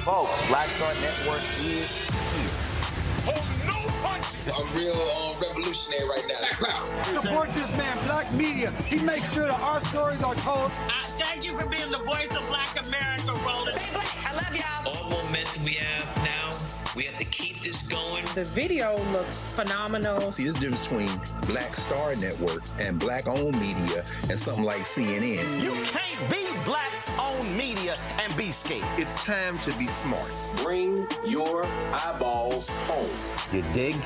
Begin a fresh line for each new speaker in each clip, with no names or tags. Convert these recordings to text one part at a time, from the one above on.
Folks, Black Star Network is here.
Hold no punches.
I'm real revolutionary right now.
Support this man, Black media. He makes sure that our stories are told.
Thank you for being the voice of Black America, Roland.
Stay black. I love y'all.
All momentum we have now, we have to keep this going.
The video looks phenomenal.
See, this difference between Black Star Network and black-owned media and something like CNN.
You can't be black-owned media and be scared.
It's time to be smart.
Bring your eyeballs home.
You dig?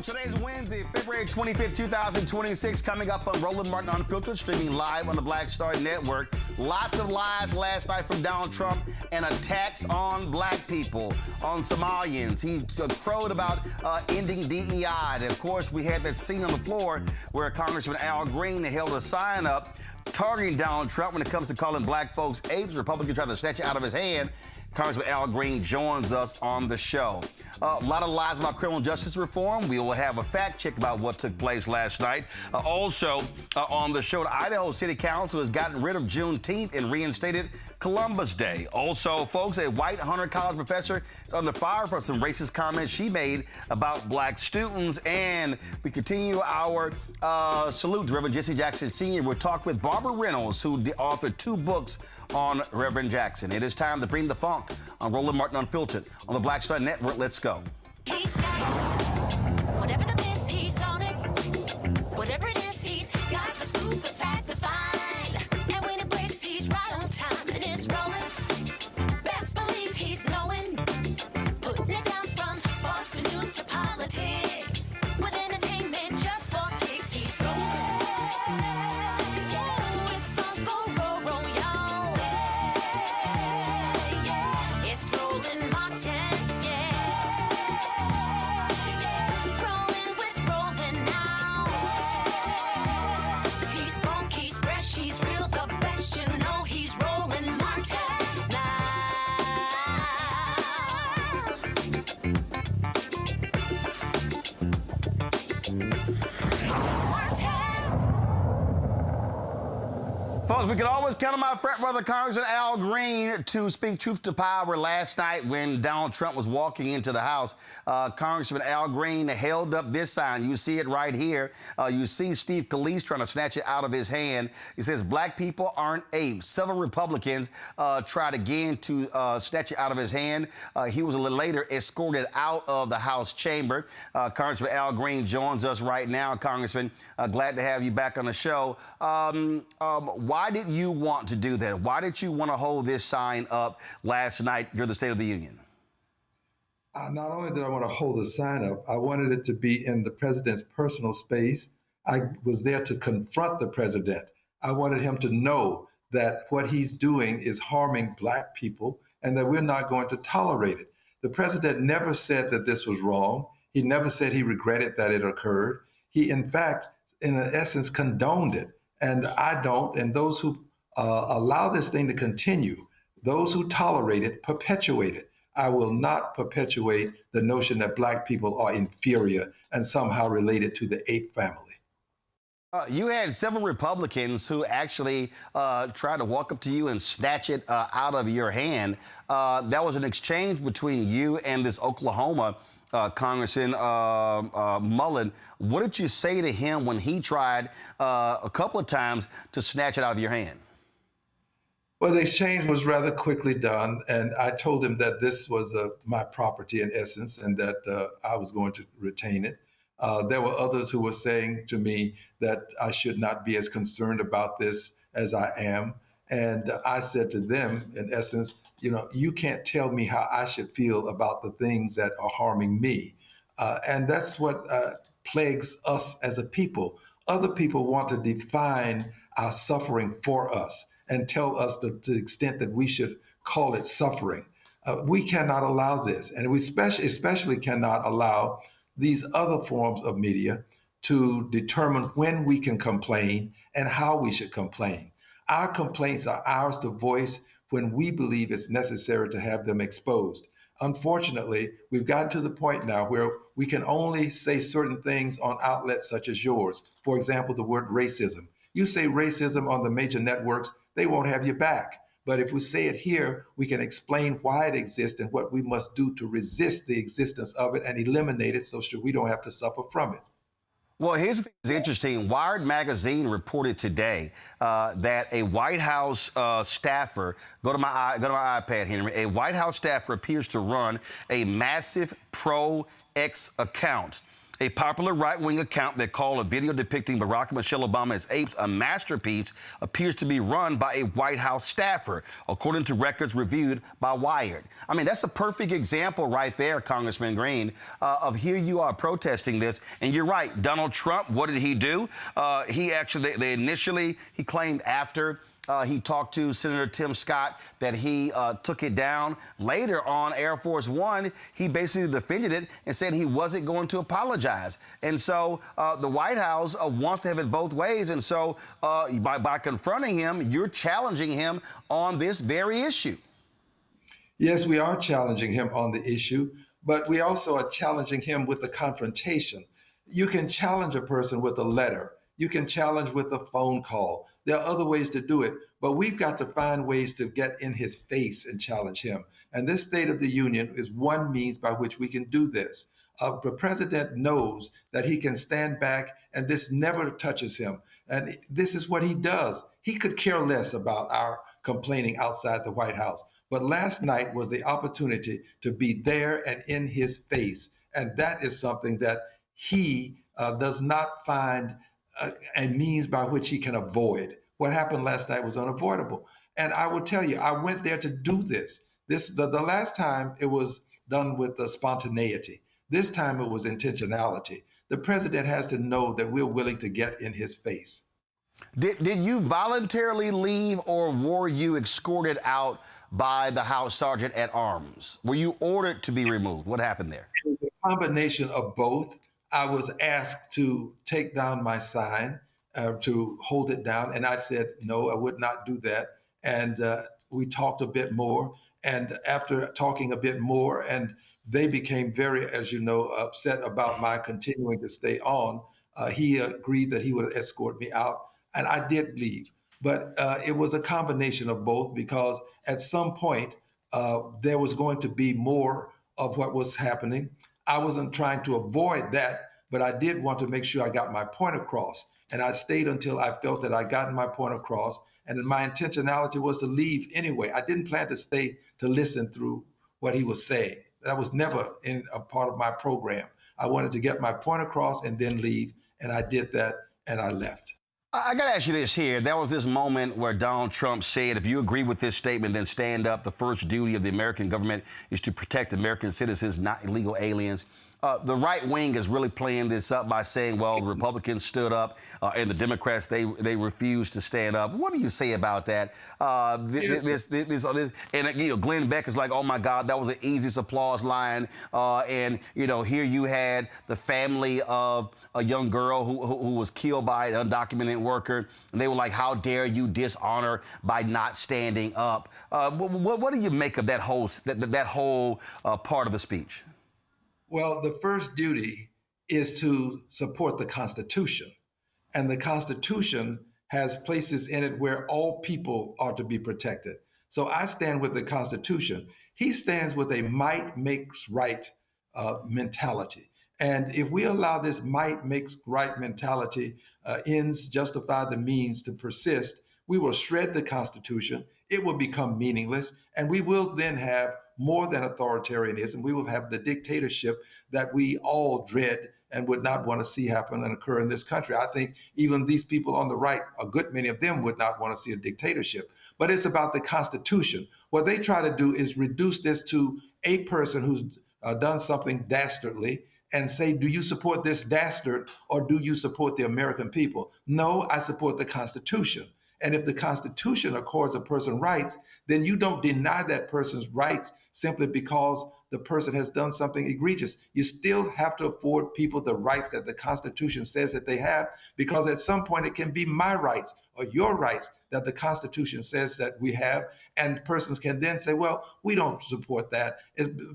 Today's Wednesday, February 25th, 2026, coming up on Roland Martin Unfiltered, streaming live on the Black Star Network. Lots of lies last night from Donald Trump and attacks on black people, on Somalians. He crowed about ending DEI. And of course, we had that scene on the floor where Congressman Al Green held a sign up targeting Donald Trump when it comes to calling black folks apes. Republicans trying to snatch it out of his hand. Congressman Al Green joins us on the show. A lot of lies about criminal justice reform. We will have a fact check about what took place last night. Also on the show, the Idaho City Council has gotten rid of Juneteenth and reinstated Columbus Day. Also, folks, a white Hunter College professor is under fire for some racist comments she made about black students. And we continue our salute to Reverend Jesse Jackson Sr. We'll talk with Barbara Reynolds, who authored 2 books on Reverend Jackson. It is time to bring the funk on Roland Martin Unfiltered on the Black Star Network. Let's go.
He's got whatever the miss, he's on it. Whatever it is, he's got the scoop, the fact, the find. And when it breaks, he's right on time and it's rolling. Best believe he's knowing. Putting it down from sports to news to politics. With entertainment just for kicks, he's rolling. It's Uncle Roro, y'all. It's Roland Martin, rolling with Roland now. He's funk, he's fresh, he's real, the best, you know he's Roland Martin now.
Folks, we can always count on my frat brother, Congressman Al Green, to speak truth to power. Last night when Donald Trump was walking into the House, Congressman Al Green held up this sign. You see it right here. You see Steve Scalise trying to snatch it out of his hand. He says, "Black people aren't apes." Several Republicans tried again to snatch it out of his hand. He was a little later escorted out of the House chamber. Congressman Al Green joins us right now. Congressman, glad to have you back on the show. Why did you want to do that? Why did you want to hold this sign up last night during the State of the Union?
Not only did I want to hold the sign up, I wanted it to be in the president's personal space. I was there to confront the president. I wanted him to know that what he's doing is harming black people and that we're not going to tolerate it. The president never said that this was wrong. He never said he regretted that it occurred. He, in fact, in essence, condoned it. And I don't, and those who allow this thing to continue, those who tolerate it, perpetuate it. I will not perpetuate the notion that black people are inferior and somehow related to the ape family.
You had several Republicans who actually tried to walk up to you and snatch it out of your hand. That was an exchange between you and this Oklahoma Congressman Mullen. What did you say to him when he tried a couple of times to snatch it out of your hand?
Well, the exchange was rather quickly done, and I told him that this was my property in essence, and that I was going to retain it. There were others who were saying to me that I should not be as concerned about this as I am. And I said to them, in essence, you know, you can't tell me how I should feel about the things that are harming me. And that's what plagues us as a people. Other people want to define our suffering for us and tell us the extent that we should call it suffering. We cannot allow this, and we especially cannot allow these other forms of media to determine when we can complain and how we should complain. Our complaints are ours to voice when we believe it's necessary to have them exposed. Unfortunately, we've gotten to the point now where we can only say certain things on outlets such as yours. For example, the word racism. You say racism on the major networks, they won't have you back. But if we say it here, we can explain why it exists and what we must do to resist the existence of it and eliminate it so we don't have to suffer from it.
Well, here's the thing that's interesting. Wired magazine reported today that a White House staffer, go to my iPad, Henry, a White House staffer appears to run a massive pro-X account. A popular right-wing account that called a video depicting Barack and Michelle Obama as apes a masterpiece appears to be run by a White House staffer, according to records reviewed by Wired. I mean, that's a perfect example right there, Congressman Green, of here you are protesting this. And you're right, Donald Trump, what did he do? He actually, he claimed after he talked to Senator Tim Scott that he took it down. Later on Air Force One, he basically defended it and said he wasn't going to apologize. And so the White House wants to have it both ways. And so by confronting him, you're challenging him on this very issue.
Yes, we are challenging him on the issue, but we also are challenging him with the confrontation. You can challenge a person with a letter. You can challenge with a phone call. There are other ways to do it, but we've got to find ways to get in his face and challenge him. And this State of the Union is one means by which we can do this. The president knows that he can stand back and this never touches him. And this is what he does. He could care less about our complaining outside the White House. But last night was the opportunity to be there and in his face. And that is something that he does not find a means by which he can avoid. What happened last night was unavoidable. And I will tell you, I went there to do this. The last time it was done with the spontaneity. This time it was intentionality. The president has to know that we're willing to get in his face.
Did you voluntarily leave, or were you escorted out by the House Sergeant at Arms? Were you ordered to be removed? What happened there?
It was a combination of both. I was asked to take down my sign, to hold it down, and I said, no, I would not do that. And we talked a bit more, and after talking a bit more, and they became very, as you know, upset about my continuing to stay on, he agreed that he would escort me out, and I did leave. But it was a combination of both, because at some point, there was going to be more of what was happening. I wasn't trying to avoid that, but I did want to make sure I got my point across. And I stayed until I felt that I gotten my point across. And my intentionality was to leave anyway. I didn't plan to stay to listen through what he was saying. That was never in a part of my program. I wanted to get my point across and then leave. And I did that, and I left.
I got to ask you this here. There was this moment where Donald Trump said, if you agree with this statement, then stand up. The first duty of the American government is to protect American citizens, not illegal aliens. The right wing is really playing this up by saying, well, the Republicans stood up and the Democrats, they refused to stand up. What do you say about that? And Glenn Beck is like, oh, my God, that was the easiest applause line. And, here you had the family of a young girl who was killed by an undocumented worker. And they were like, how dare you dishonor by not standing up? What do you make of that whole part of the speech?
Well, the first duty is to support the Constitution. And the Constitution has places in it where all people are to be protected. So I stand with the Constitution. He stands with a might makes right mentality. And if we allow this might makes right mentality, ends justify the means to persist, we will shred the Constitution. It will become meaningless. And we will then have more than authoritarianism. We will have the dictatorship that we all dread and would not want to see happen and occur in this country. I think even these people on the right, a good many of them would not want to see a dictatorship. But it's about the Constitution. What they try to do is reduce this to a person who's done something dastardly and say, do you support this dastard or do you support the American people? No, I support the Constitution. And if the Constitution accords a person rights, then you don't deny that person's rights simply because the person has done something egregious. You still have to afford people the rights that the Constitution says that they have, because at some point it can be my rights or your rights that the Constitution says that we have. And persons can then say, well, we don't support that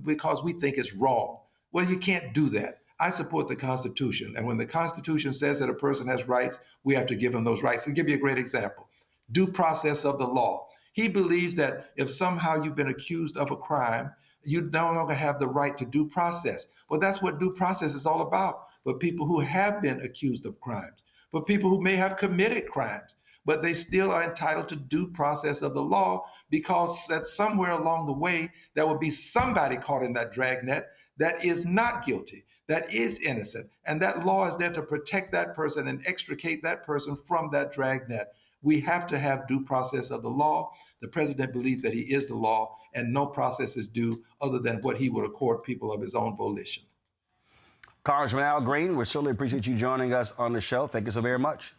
because we think it's wrong. Well, you can't do that. I support the Constitution. And when the Constitution says that a person has rights, we have to give them those rights. I'll give you a great example. Due process of the law. He believes that if somehow you've been accused of a crime, you no longer have the right to due process. Well, that's what due process is all about for people who have been accused of crimes, for people who may have committed crimes, but they still are entitled to due process of the law, because that somewhere along the way, there will be somebody caught in that dragnet that is not guilty, that is innocent. And that law is there to protect that person and extricate that person from that dragnet. We have to have due process of the law. The president believes that he is the law, and no process is due other than what he would accord people of his own volition.
Congressman Al Green, we certainly appreciate you joining us on the show. Thank you so very much.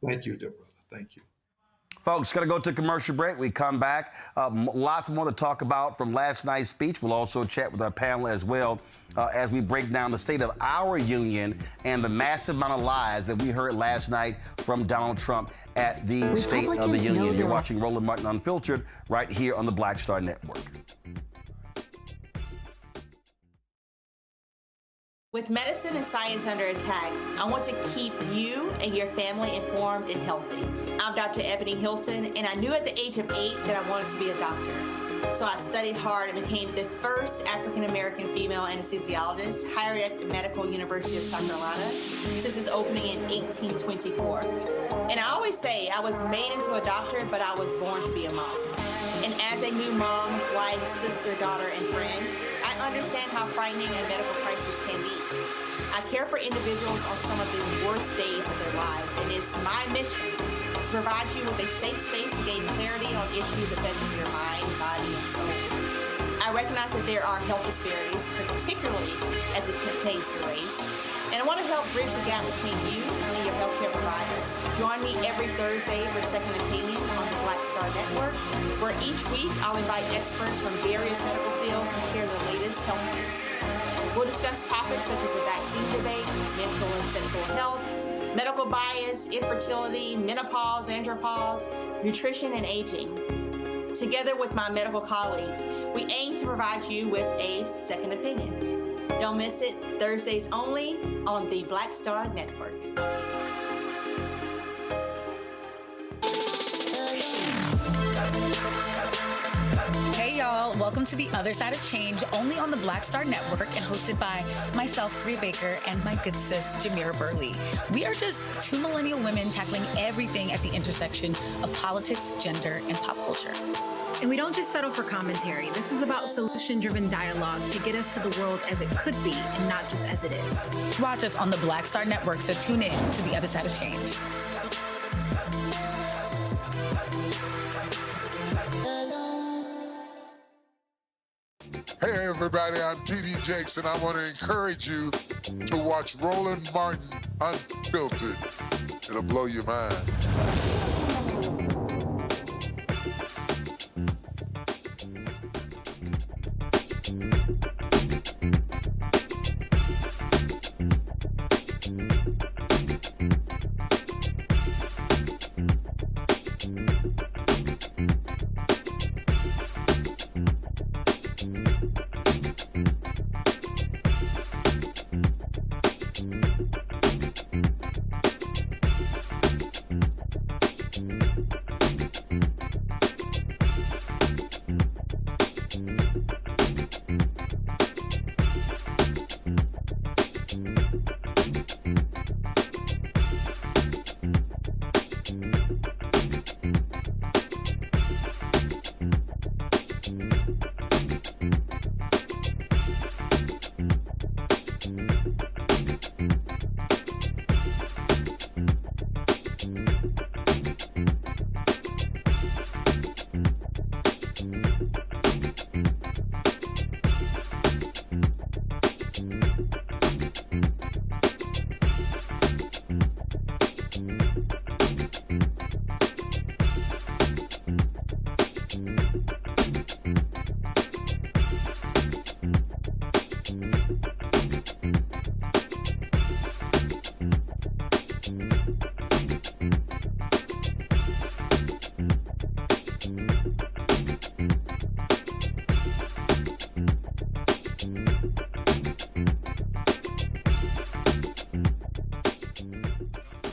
Thank you, dear brother. Thank you.
Folks, going to go to commercial break. We come back. Lots more to talk about from last night's speech. We'll also chat with our panel as well as we break down the state of our union and the massive amount of lies that we heard last night from Donald Trump at the State of the Union. You're watching Roland Martin Unfiltered right here on the Black Star Network.
With medicine and science under attack, I want to keep you and your family informed and healthy. I'm Dr. Ebony Hilton, and I knew at the age of 8 that I wanted to be a doctor. So I studied hard and became the first African-American female anesthesiologist hired at the Medical University of South Carolina since its opening in 1824. And I always say I was made into a doctor, but I was born to be a mom. And as a new mom, wife, sister, daughter, and friend, I understand how frightening a medical crisis can be. I care for individuals on some of the worst days of their lives, and it's my mission to provide you with a safe space to gain clarity on issues affecting your mind, body, and soul. I recognize that there are health disparities, particularly as it pertains to race, and I want to help bridge the gap between you and your healthcare providers. Join me every Thursday for Second Opinion on the Black Star Network, where each week I'll invite experts from various medical fields to share the latest health news. We'll discuss topics such as the vaccine debate, mental and sexual health, medical bias, infertility, menopause, andropause, nutrition, and aging. Together with my medical colleagues, we aim to provide you with a second opinion. Don't miss it, Thursdays only on the Black Star Network.
Hey y'all, welcome to The Other Side of Change, only on the Black Star Network and hosted by myself, Rhea Baker, and my good sis, Jamira Burley. We are just two millennial women tackling everything at the intersection of politics, gender, and pop culture.
And we don't just settle for commentary. This is about solution-driven dialogue to get us to the world as it could be and not just as it is.
Watch us on the Black Star Network, so tune in to The Other Side of Change.
Hey everybody, I'm T.D. Jakes, and I want to encourage you to watch Roland Martin Unfiltered. It'll blow your mind.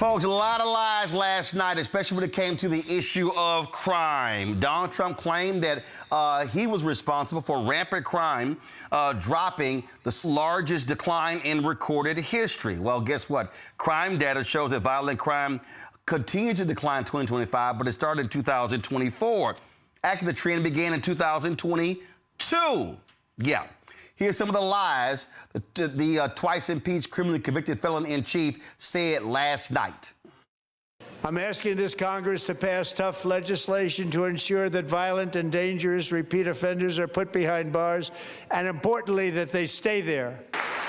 Folks, a lot of lies last night, especially when it came to the issue of crime. Donald Trump claimed that he was responsible for rampant crime dropping the largest decline in recorded history. Well, guess what? Crime data shows that violent crime continued to decline in 2025, but it started in 2024. Actually, the trend began in 2022. Yeah. Here's some of the lies the twice-impeached, criminally convicted felon-in-chief said last night.
I'm asking this Congress to pass tough legislation to ensure that violent and dangerous repeat offenders are put behind bars, and importantly, that they stay there.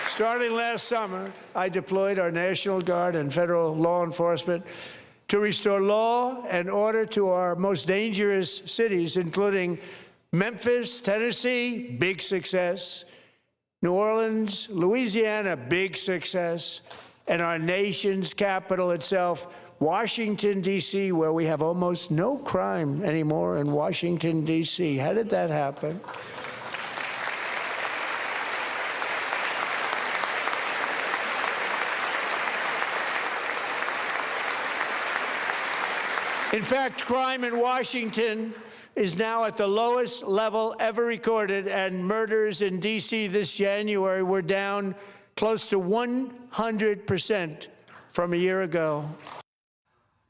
Starting last summer, I deployed our National Guard and federal law enforcement to restore law and order to our most dangerous cities, including Memphis, Tennessee, big success, New Orleans, Louisiana, big success, and our nation's capital itself, Washington, D.C., where we have almost no crime anymore in Washington, D.C. How did that happen? In fact, crime in Washington is now at the lowest level ever recorded, and murders in D.C. this January were down close to 100% from a year ago.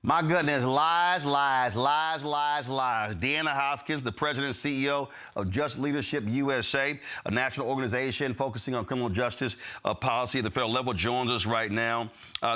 My goodness, lies, lies, lies, lies, lies. Deanna Hoskins, the president and CEO of Just Leadership USA, a national organization focusing on criminal justice policy at the federal level, joins us right now.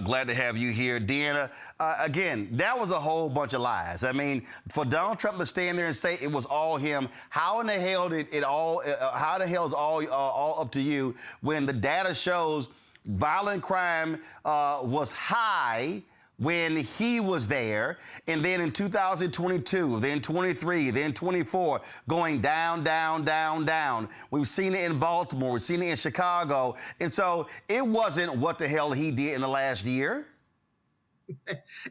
Glad to have you here. Deanna, again, that was a whole bunch of lies. I mean, for Donald Trump to stand there and say it was all him, how in the hell did it all, how the hell is all up to you when the data shows violent crime was high when he was there, and then in 2022, then 23, then 24, going down, down, down, down. We've seen it in Baltimore, we've seen it in Chicago, and so it wasn't what the hell he did in the last year.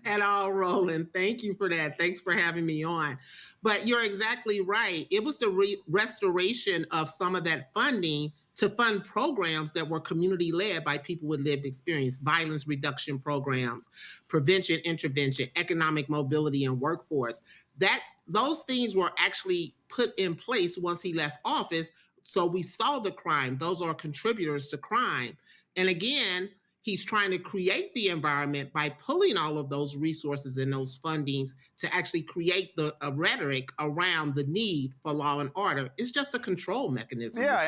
At all, Roland. Thank you for that. Thanks for having me on. But you're exactly right. It was the restoration of some of that funding to fund programs that were community-led by people with lived experience, violence reduction programs, prevention, intervention, economic mobility, and workforce. Those things were actually put in place once he left office, so we saw the crime. Those are contributors to crime. And again, he's trying to create the environment by pulling all of those resources and those fundings to actually create a rhetoric around the need for law and order. It's just a control mechanism.
Yeah,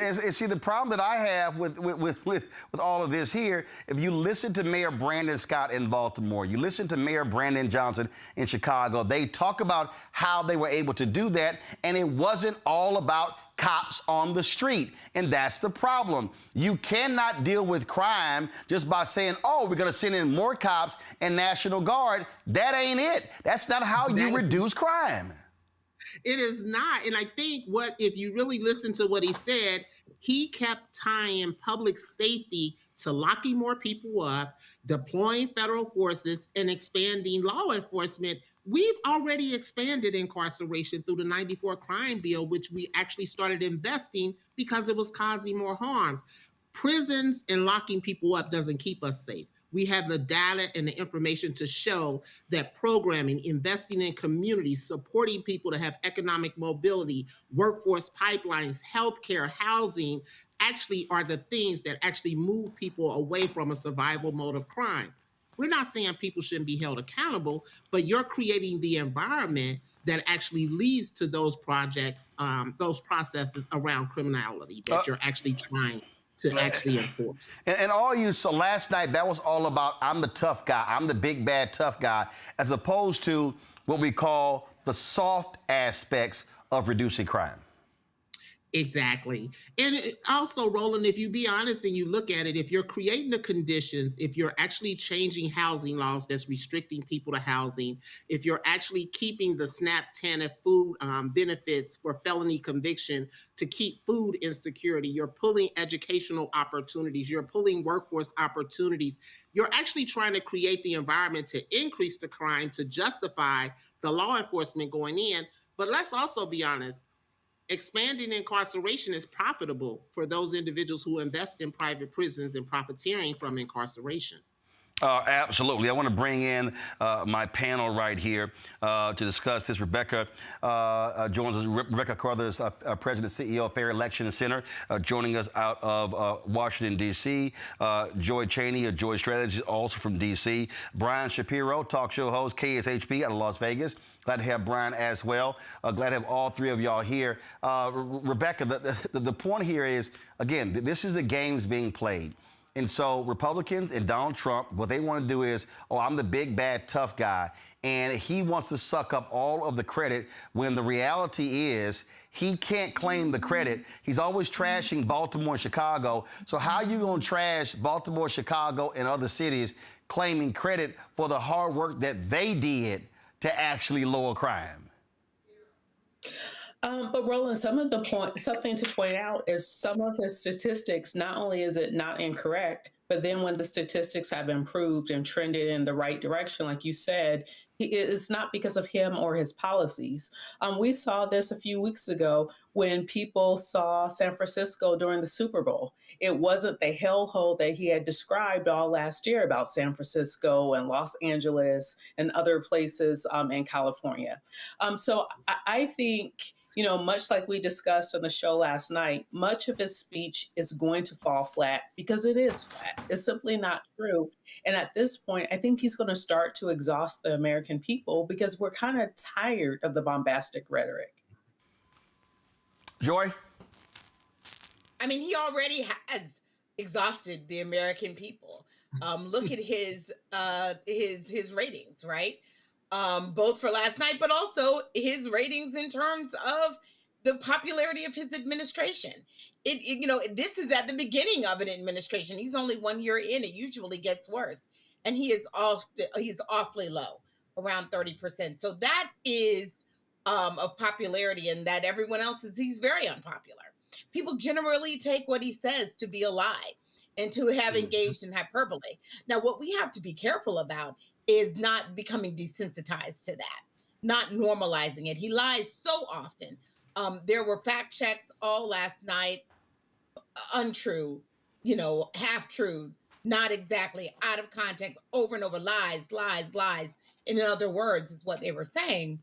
and see, the problem that I have with all of this here, if you listen to Mayor Brandon Scott in Baltimore, you listen to Mayor Brandon Johnson in Chicago, they talk about how they were able to do that, and it wasn't all about cops on the street. And that's the problem. You cannot deal with crime just by saying, oh, we're going to send in more cops and National Guard. That ain't it. That's not how you reduce crime.
It is not. And I think if you really listen to what he said, he kept tying public safety to locking more people up, deploying federal forces, and expanding law enforcement. We've already expanded incarceration through the 94 crime bill, which we actually started investing because it was causing more harms. Prisons and locking people up doesn't keep us safe. We have the data and the information to show that programming, investing in communities, supporting people to have economic mobility, workforce pipelines, healthcare, housing, actually are the things that actually move people away from a survival mode of crime. We're not saying people shouldn't be held accountable, but you're creating the environment that actually leads to those projects, those processes around criminality that you're actually trying to actually enforce.
And all you saw last night, that was all about I'm the tough guy, I'm the big bad tough guy, as opposed to what we call the soft aspects of reducing crime.
Exactly. And also, Roland, if you be honest and you look at it, if you're creating the conditions, if you're actually changing housing laws that's restricting people to housing, if you're actually keeping the SNAP, TANF food benefits for felony conviction to keep food insecurity, you're pulling educational opportunities, you're pulling workforce opportunities, you're actually trying to create the environment to increase the crime, to justify the law enforcement going in. But let's also be honest. Expanding incarceration is profitable for those individuals who invest in private prisons and profiteering from incarceration.
Absolutely. I want to bring in my panel right here to discuss this. Rebecca joins us. Rebecca Carruthers, President, CEO of Fair Election Center, joining us out of Washington, D.C. Joy Cheney of Joy Strategies, also from D.C. Brian Shapiro, talk show host, KSHP out of Las Vegas. Glad to have Brian as well. Glad to have all three of y'all here. Rebecca, the point here is, again, this is the games being played. And so Republicans and Donald Trump, what they want to do is, oh, I'm the big, bad, tough guy. And he wants to suck up all of the credit when the reality is he can't claim the credit. He's always trashing Baltimore and Chicago. So how are you going to trash Baltimore, Chicago, and other cities claiming credit for the hard work that they did to actually lower crime?
But Roland, something to point out is some of his statistics, not only is it not incorrect, but then when the statistics have improved and trended in the right direction, like you said, it's not because of him or his policies. We saw this a few weeks ago when people saw San Francisco during the Super Bowl. It wasn't the hellhole that he had described all last year about San Francisco and Los Angeles and other places in California. So I think, you know, much like we discussed on the show last night, much of his speech is going to fall flat because it is flat. It's simply not true. And at this point, I think he's going to start to exhaust the American people because we're kind of tired of the bombastic rhetoric.
Joy?
I mean, he already has exhausted the American people. Look at his ratings, right? Both for last night, but also his ratings in terms of the popularity of his administration. You know, this is at the beginning of an administration. He's only 1 year in. It usually gets worse, and he's awfully low, around 30%. So that is of popularity, and that everyone else he's very unpopular. People generally take what he says to be a lie and to have engaged in hyperbole. Now, what we have to be careful about is not becoming desensitized to that, not normalizing it. He lies so often. There were fact checks all last night, untrue, you know, half true, not exactly, out of context, over and over, lies, lies, lies. In other words, is what they were saying.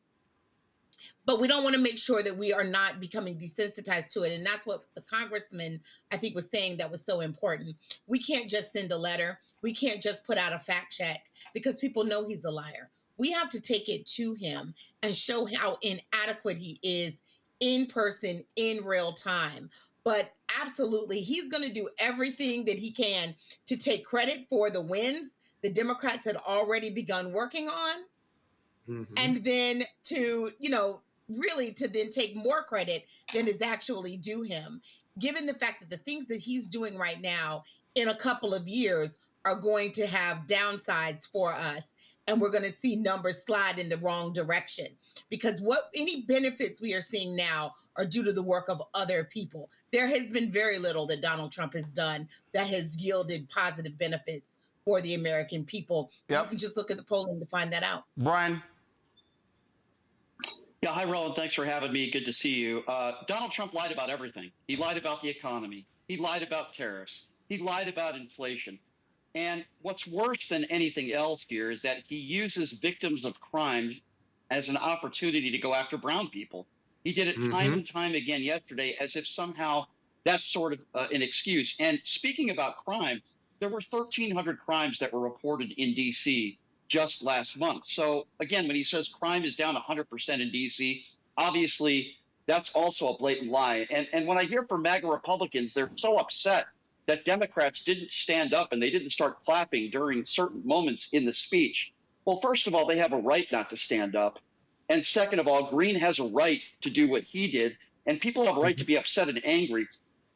But we don't want to make sure that we are not becoming desensitized to it. And that's what the congressman, I think, was saying that was so important. We can't just send a letter. We can't just put out a fact check because people know he's a liar. We have to take it to him and show how inadequate he is in person, in real time. But absolutely, he's going to do everything that he can to take credit for the wins the Democrats had already begun working on. And then to, you know, really to then take more credit than is actually due him, given the fact that the things that he's doing right now in a couple of years are going to have downsides for us. And we're going to see numbers slide in the wrong direction because any benefits we are seeing now are due to the work of other people. There has been very little that Donald Trump has done that has yielded positive benefits for the American people. Yep. You can just look at the polling to find that out.
Brian?
Yeah, hi, Roland. Thanks for having me. Good to see you. Donald Trump lied about everything. He lied about the economy. He lied about tariffs. He lied about inflation. And what's worse than anything else here is that he uses victims of crime as an opportunity to go after brown people. He did it time and time again yesterday as if somehow that's sort of an excuse. And speaking about crime, there were 1,300 crimes that were reported in D.C. just last month. So again, when he says crime is down 100% in D.C., obviously that's also a blatant lie. And when I hear from MAGA Republicans, they're so upset that Democrats didn't stand up and they didn't start clapping during certain moments in the speech. Well, first of all, they have a right not to stand up. And second of all, Green has a right to do what he did. And people have a right to be upset and angry.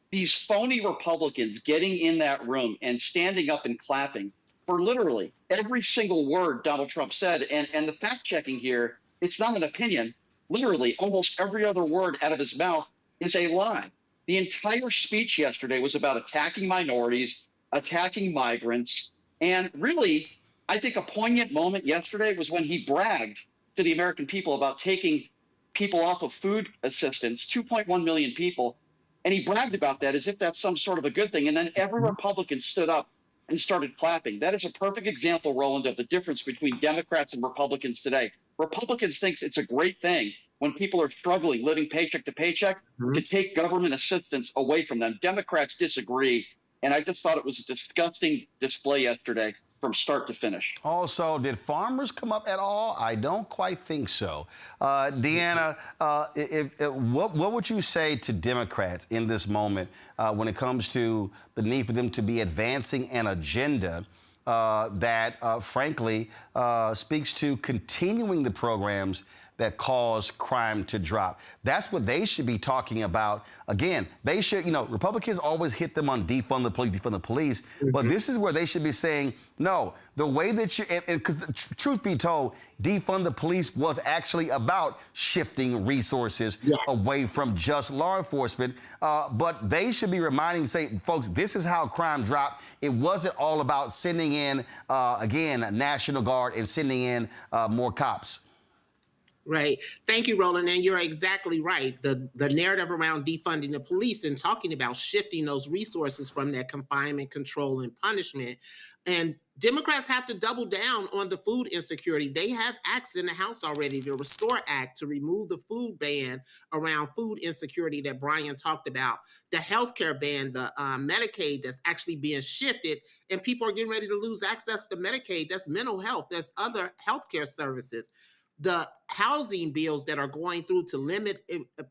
These phony Republicans getting in that room and standing up and clapping for literally every single word Donald Trump said. And the fact checking here, it's not an opinion. Literally, almost every other word out of his mouth is a lie. The entire speech yesterday was about attacking minorities, attacking migrants. And really, I think a poignant moment yesterday was when he bragged to the American people about taking people off of food assistance, 2.1 million people. And he bragged about that as if that's some sort of a good thing. And then every Republican stood up and started clapping. That is a perfect example, Roland, of the difference between Democrats and Republicans today. Republicans think it's a great thing when people are struggling, living paycheck to paycheck, to take government assistance away from them. Democrats disagree, and I just thought it was a disgusting display yesterday from start to finish.
Also, did farmers come up at all? I don't quite think so. Deanna, what would you say to Democrats in this moment when it comes to the need for them to be advancing an agenda that, frankly, speaks to continuing the programs that cause crime to drop? That's what they should be talking about. Again, they should, Republicans always hit them on defund the police, but this is where they should be saying, no, the way that you, because truth be told, defund the police was actually about shifting resources away from just law enforcement, but they should be reminding, say, folks, this is how crime dropped. It wasn't all about sending in, again, National Guard and sending in more cops.
Right. Thank you, Roland. And you're exactly right. The narrative around defunding the police and talking about shifting those resources from that confinement, control, and punishment. And Democrats have to double down on the food insecurity. They have acts in the House already, the Restore Act, to remove the food ban around food insecurity that Brian talked about, the healthcare ban, the Medicaid that's actually being shifted, and people are getting ready to lose access to Medicaid. That's mental health. That's other healthcare services. The housing bills that are going through to limit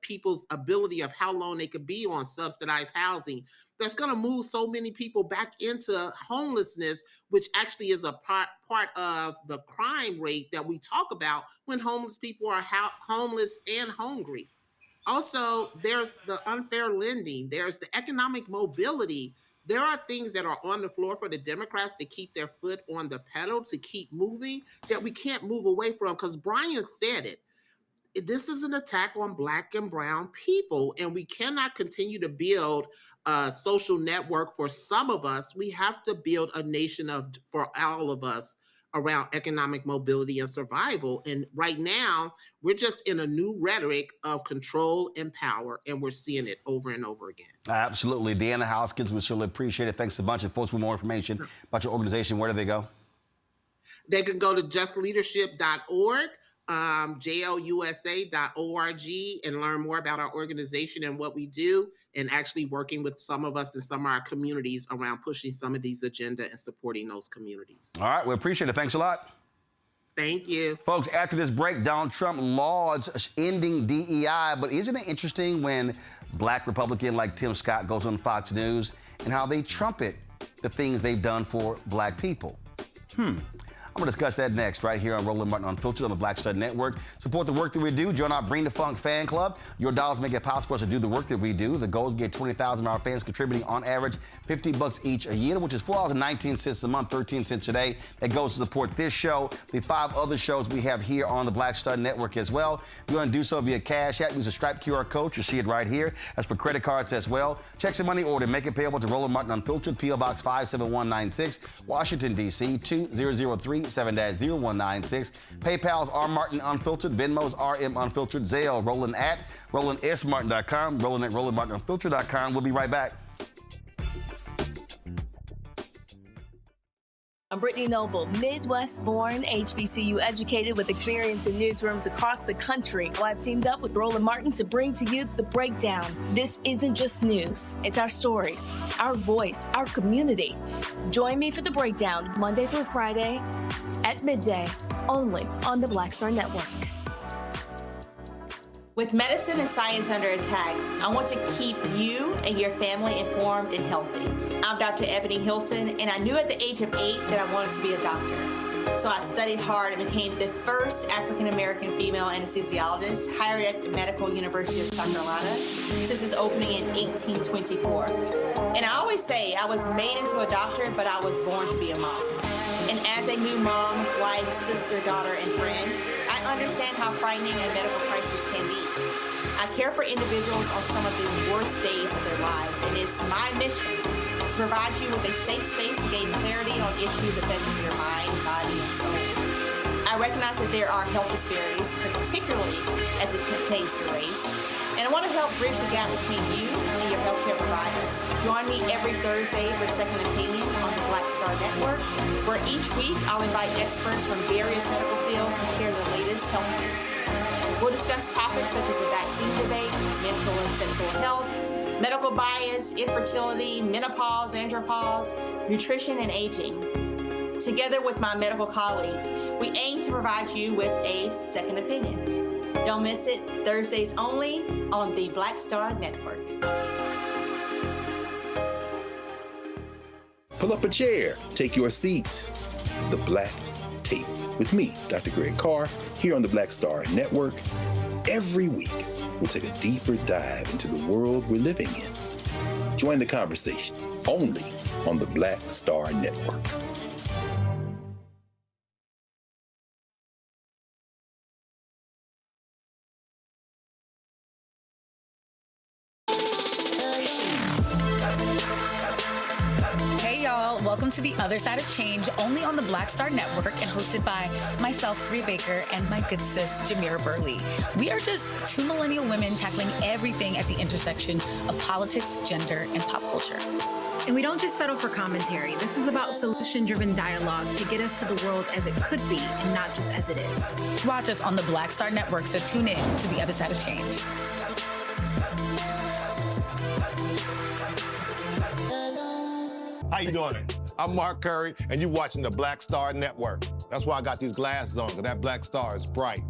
people's ability of how long they could be on subsidized housing. That's going to move so many people back into homelessness, which actually is a part of the crime rate that we talk about when homeless people are homeless and hungry. Also, there's the unfair lending. There's the economic mobility. There are things that are on the floor for the Democrats to keep their foot on the pedal, to keep moving, that we can't move away from, because Brian said it. This is an attack on Black and brown people, and we cannot continue to build a social network for some of us. We have to build a nation for all of us around economic mobility and survival. And right now, we're just in a new rhetoric of control and power, and we're seeing it over and over again.
Absolutely. Deanna Hoskins, we certainly appreciate it. Thanks a bunch. And folks with more information about your organization, where do they go?
They can go to justleadership.org, JLUSA.org, and learn more about our organization and what we do, and actually working with some of us in some of our communities around pushing some of these agenda and supporting those communities.
All right, we appreciate it. Thanks a lot.
Thank you.
Folks, after this break, Donald Trump lauds ending DEI, but isn't it interesting when Black Republican like Tim Scott goes on Fox News and how they trumpet the things they've done for Black people? I'm going to discuss that next right here on Roland Martin Unfiltered on the Black Star Network. Support the work that we do. Join our Bring the Funk fan club. Your dollars make it possible for us to do the work that we do. The goal is to get 20,000 of our fans contributing on average $50 each a year, which is $4.19 a month, 13 cents a day. That goes to support this show, the 5 other shows we have here on the Black Star Network as well. If you want to do so via Cash App, use a striped QR code. You see it right here. That's for credit cards as well. Checks and money order. Make it payable to Roland Martin Unfiltered, P.O. Box 57196, Washington, D.C. 20037-0196. PayPal's R Martin Unfiltered, Venmo's RM Unfiltered, Zelle, Roland@RolandSMartin.com, Roland@RolandMartinUnfiltered.com. We'll be right back.
I'm Brittany Noble, Midwest-born, HBCU educated with experience in newsrooms across the country. Well, I've teamed up with Roland Martin to bring to you The Breakdown. This isn't just news. It's our stories, our voice, our community. Join me for The Breakdown, Monday through Friday at midday, only on the Black Star Network.
With medicine and science under attack, I want to keep you and your family informed and healthy. I'm Dr. Ebony Hilton, and I knew at the age of 8 that I wanted to be a doctor. So I studied hard and became the first African-American female anesthesiologist hired at the Medical University of South Carolina since its opening in 1824. And I always say I was made into a doctor, but I was born to be a mom. And as a new mom, wife, sister, daughter, and friend, I understand how frightening a medical crisis can be. I care for individuals on some of the worst days of their lives, and it's my mission to provide you with a safe space to gain clarity on issues affecting your mind, body, and soul. I recognize that there are health disparities, particularly as it pertains to race, and I want to help bridge the gap between you and your healthcare providers. Join me every Thursday for Second Opinion on the Black Star Network, where each week I'll invite experts from various medical fields to share the latest health news. We'll discuss topics such as the vaccine debate, mental and sexual health, medical bias, infertility, menopause, andropause, nutrition, and aging. Together with my medical colleagues, we aim to provide you with a second opinion. Don't miss it, Thursdays only on the Black Star Network.
Pull up a chair, take your seat. The Black Tape with me, Dr. Greg Carr, here on the Black Star Network. Every week, we'll take a deeper dive into the world we're living in. Join the conversation only on the Black Star Network.
Welcome to The Other Side of Change, only on the Black Star Network and hosted by myself, Rhea Baker, and my good sis, Jamira Burley. We are just two millennial women tackling everything at the intersection of politics, gender, and pop culture.
And we don't just settle for commentary. This is about solution-driven dialogue to get us to the world as it could be and not just as it is.
Watch us on the Black Star Network, so tune in to The Other Side of Change.
How you doing? I'm Mark Curry, and you're watching the Black Star Network. That's why I got these glasses on, because that black star is bright.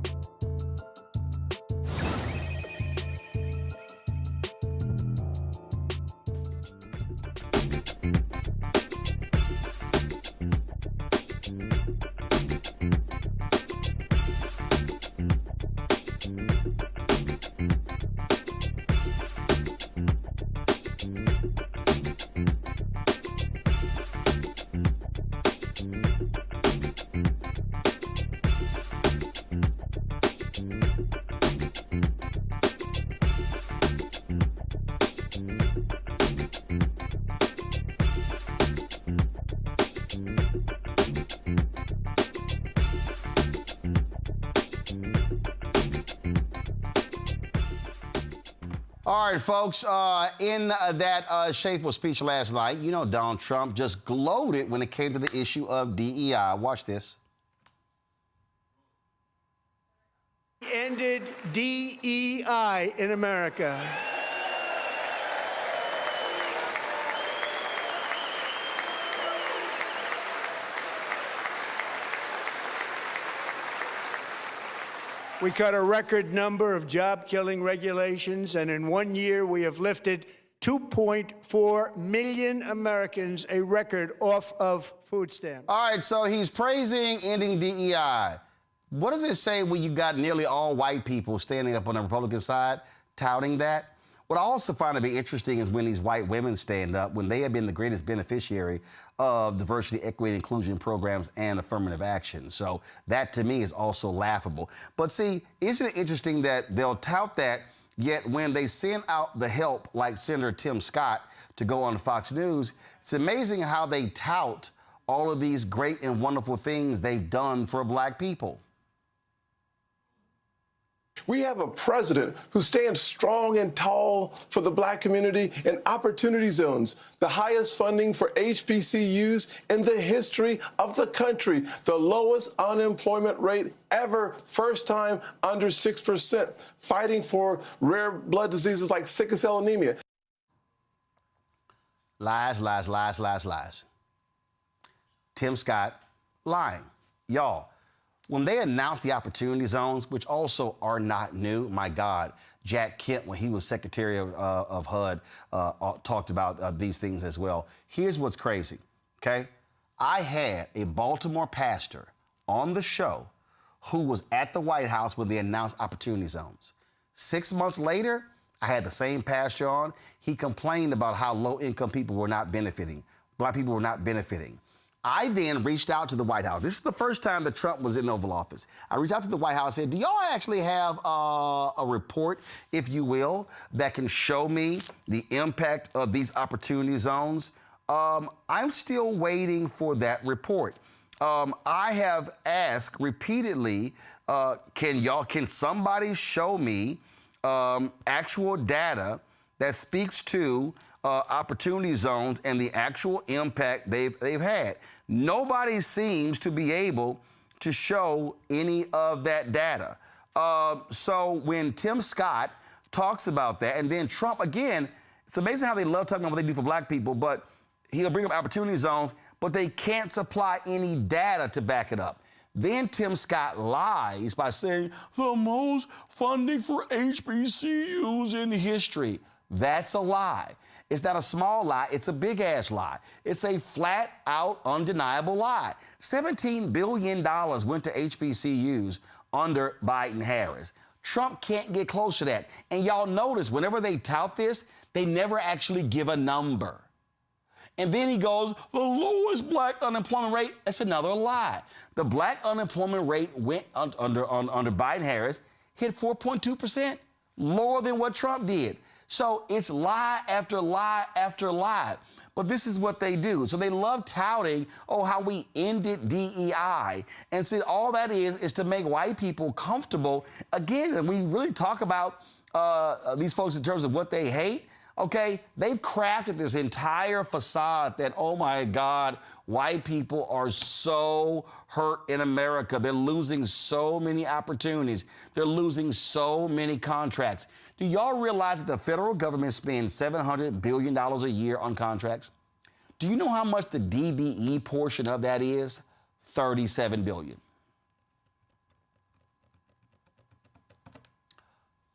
All right, folks, in that shameful speech last night, you know Donald Trump just gloated when it came to the issue of DEI. Watch this.
Ended DEI in America. We cut a record number of job-killing regulations, and in 1 year, we have lifted 2.4 million Americans, a record, off of food stamps.
All right, so he's praising ending DEI. What does it say when you got nearly all white people standing up on the Republican side touting that? What I also find to be interesting is when these white women stand up, when they have been the greatest beneficiary of diversity, equity, inclusion programs and affirmative action. So that, to me, is also laughable. But see, isn't it interesting that they'll tout that, yet when they send out the help, like Senator Tim Scott, to go on Fox News, it's amazing how they tout all of these great and wonderful things they've done for black people.
We have a president who stands strong and tall for the black community in opportunity zones, the highest funding for HBCUs in the history of the country, the lowest unemployment rate ever, first time under 6%, fighting for rare blood diseases like sickle cell anemia.
Lies, lies, lies, lies, lies. Tim Scott lying. Y'all, when they announced the opportunity zones, which also are not new, my God, Jack Kemp, when he was Secretary of HUD, talked about these things as well. Here's what's crazy, okay? I had a Baltimore pastor on the show who was at the White House when they announced opportunity zones. 6 months later, I had the same pastor on. He complained about how low-income people were not benefiting. Black people were not benefiting. I then reached out to the White House. This is the first time that Trump was in the Oval Office. I reached out to the White House and said, do y'all actually have a report, if you will, that can show me the impact of these opportunity zones? I'm still waiting for that report. I have asked repeatedly, can somebody show me actual data that speaks to opportunity zones and the actual impact they've had. Nobody seems to be able to show any of that data. So when Tim Scott talks about that, and then Trump, again, it's amazing how they love talking about what they do for black people, but he'll bring up opportunity zones, but they can't supply any data to back it up. Then Tim Scott lies by saying the most funding for HBCUs in history. That's a lie. It's not a small lie. It's a big-ass lie. It's a flat-out, undeniable lie. $17 billion went to HBCUs under Biden-Harris. Trump can't get close to that. And y'all notice, whenever they tout this, they never actually give a number. And then he goes, the lowest black unemployment rate. That's another lie. The black unemployment rate went under Biden-Harris, hit 4.2%, lower than what Trump did. So it's lie after lie after lie. But this is what they do. So they love touting, oh, how we ended DEI. And see, all that is to make white people comfortable. Again, and we really talk about these folks in terms of what they hate. Okay, they've crafted this entire facade that, oh my God, white people are so hurt in America. They're losing so many opportunities. They're losing so many contracts. Do y'all realize that the federal government spends $700 billion a year on contracts? Do you know how much the DBE portion of that is? $37 billion.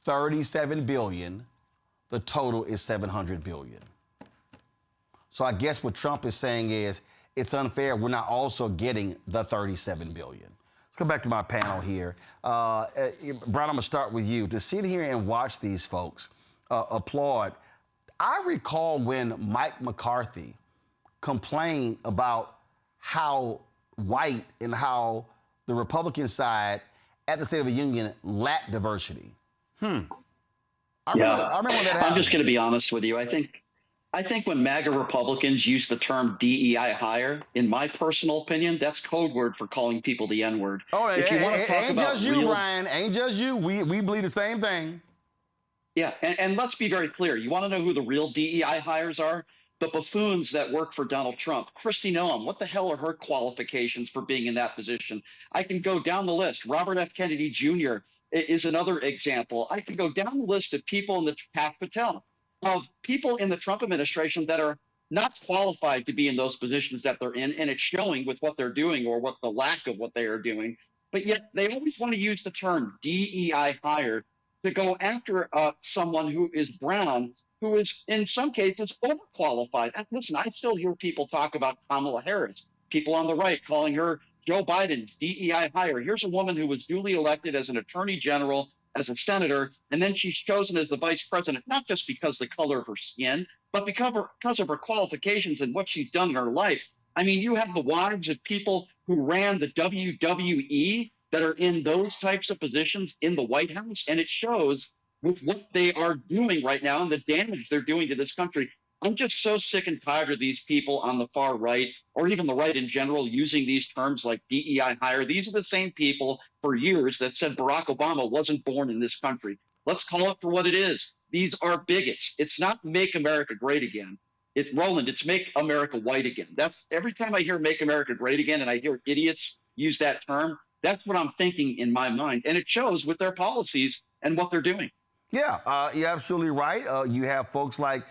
$37 billion. The total is $700 billion. So I guess what Trump is saying is it's unfair. We're not also getting the $37 billion. Let's go back to my panel here. Brian, I'm going to start with you. To sit here and watch these folks applaud. I recall when Mike McCarthy complained about how white and how the Republican side at the State of the Union lacked diversity. I remember when that happened.
I'm just going to be honest with you. I think when MAGA Republicans use the term DEI hire, in my personal opinion, that's code word for calling people the N-word.
Oh, ain't just you, Brian. Ain't just you. We believe the same thing.
Yeah, and let's be very clear. You want to know who the real DEI hires are? The buffoons that work for Donald Trump. Kristi Noem, what the hell are her qualifications for being in that position? I can go down the list. Robert F. Kennedy Jr. is another example. I can go down the list of people in the Pat Patel, of people in the Trump administration that are not qualified to be in those positions that they're in, and it's showing with what they're doing or what the lack of what they are doing. But yet they always want to use the term DEI hire to go after someone who is brown, who is in some cases overqualified. And listen, I still hear people talk about Kamala Harris, people on the right calling her Joe Biden's DEI hire. Here's a woman who was duly elected as an attorney general, as a senator, and then she's chosen as the vice president, not just because of the color of her skin, but because of her qualifications and what she's done in her life. I mean, you have the wives of people who ran the WWE that are in those types of positions in the White House, and it shows with what they are doing right now and the damage they're doing to this country. I'm just so sick and tired of these people on the far right, or even the right in general, using these terms like DEI hire. These are the same people for years that said Barack Obama wasn't born in this country. Let's call it for what it is. These are bigots. It's not Make America Great Again. Roland, it's Make America White Again. That's every time I hear Make America Great Again and I hear idiots use that term, that's what I'm thinking in my mind. And it shows with their policies and what they're doing.
Yeah, you're absolutely right. You have folks like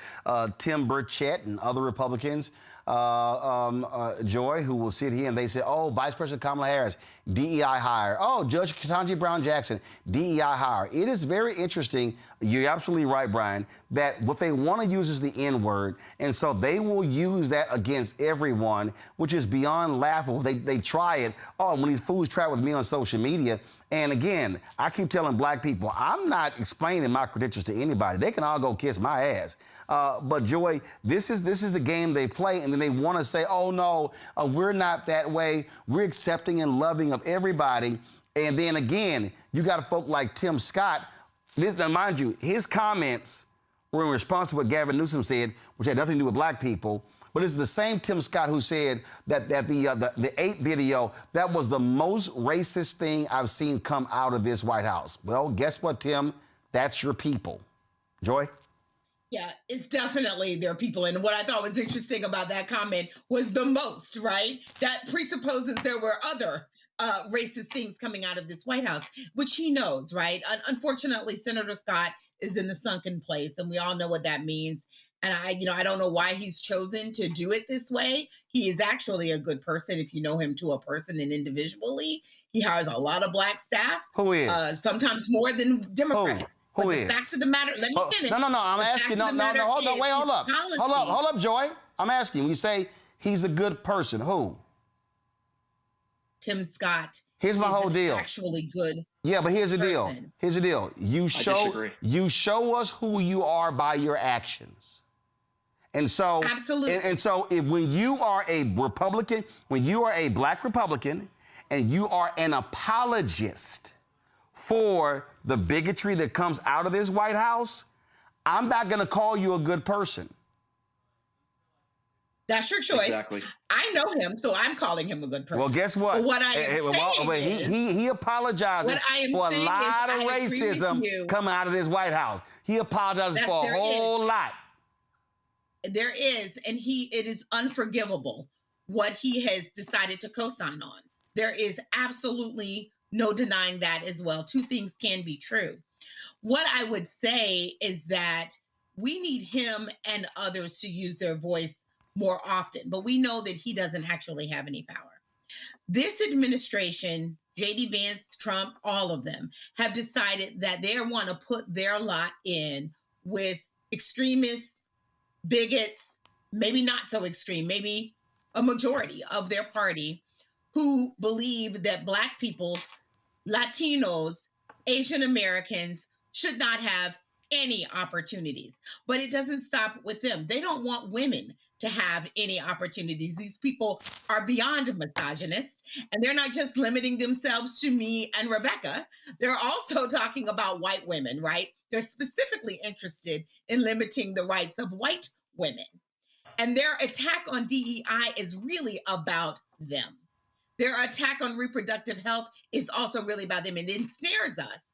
Tim Burchett and other Republicans, Joy, who will sit here and they say, oh, Vice President Kamala Harris, DEI hire. Oh, Judge Ketanji Brown Jackson, DEI hire. It is very interesting. You're absolutely right, Brian, that what they want to use is the N-word. And so they will use that against everyone, which is beyond laughable. They try it. Oh, and when these fools try it with me on social media. And again, I keep telling black people, I'm not explaining my credentials to anybody. They can all go kiss my ass. But Joy, this is the game they play, and then they want to say, oh no, we're not that way. We're accepting and loving of everybody. And then again, you got folk like Tim Scott. Now, mind you, his comments were in response to what Gavin Newsom said, which had nothing to do with black people. But this is the same Tim Scott who said that the ape video, that was the most racist thing I've seen come out of this White House. Well, guess what, Tim? That's your people. Joy?
Yeah, it's definitely there are people. And what I thought was interesting about that comment was the most, right? That presupposes there were other racist things coming out of this White House, which he knows, right? Unfortunately, Senator Scott is in the sunken place, and we all know what that means. And I don't know why he's chosen to do it this way. He is actually a good person if you know him to a person and individually. He hires a lot of black staff.
Who is?
Sometimes more than Democrats.
Who
but
is?
the facts of the matter, let me finish.
No, I'm asking. Hold up. Hold up, Joy. I'm asking. You say he's a good person. Who?
Tim Scott.
Here's my whole deal.
Actually good.
Yeah, but here's the deal. Here's the deal. You
disagree.
show us who you are by your actions. And so,
absolutely.
And so, when you are a Republican, when you are a black Republican, and you are an apologist for the bigotry that comes out of this White House, I'm not going to call you a good person.
That's your choice.
Exactly.
I know him, so I'm calling him a good person.
Well, guess what?
But what I am saying
he apologizes for a lot of racism coming out of this White House. He apologizes for a whole lot.
There is, and it is unforgivable what he has decided to co-sign on. There is absolutely no denying that as well. Two things can be true. What I would say is that we need him and others to use their voice more often, but we know that he doesn't actually have any power. This administration, J.D. Vance, Trump, all of them have decided that they want to put their lot in with extremists, bigots, maybe not so extreme, maybe a majority of their party who believe that Black people, Latinos, Asian Americans should not have any opportunities. But it doesn't stop with them. They don't want women to have any opportunities. These people are beyond misogynist, and they're not just limiting themselves to me and Rebecca. They're also talking about white women, right? They're specifically interested in limiting the rights of white women. And their attack on DEI is really about them. Their attack on reproductive health is also really about them. It ensnares us,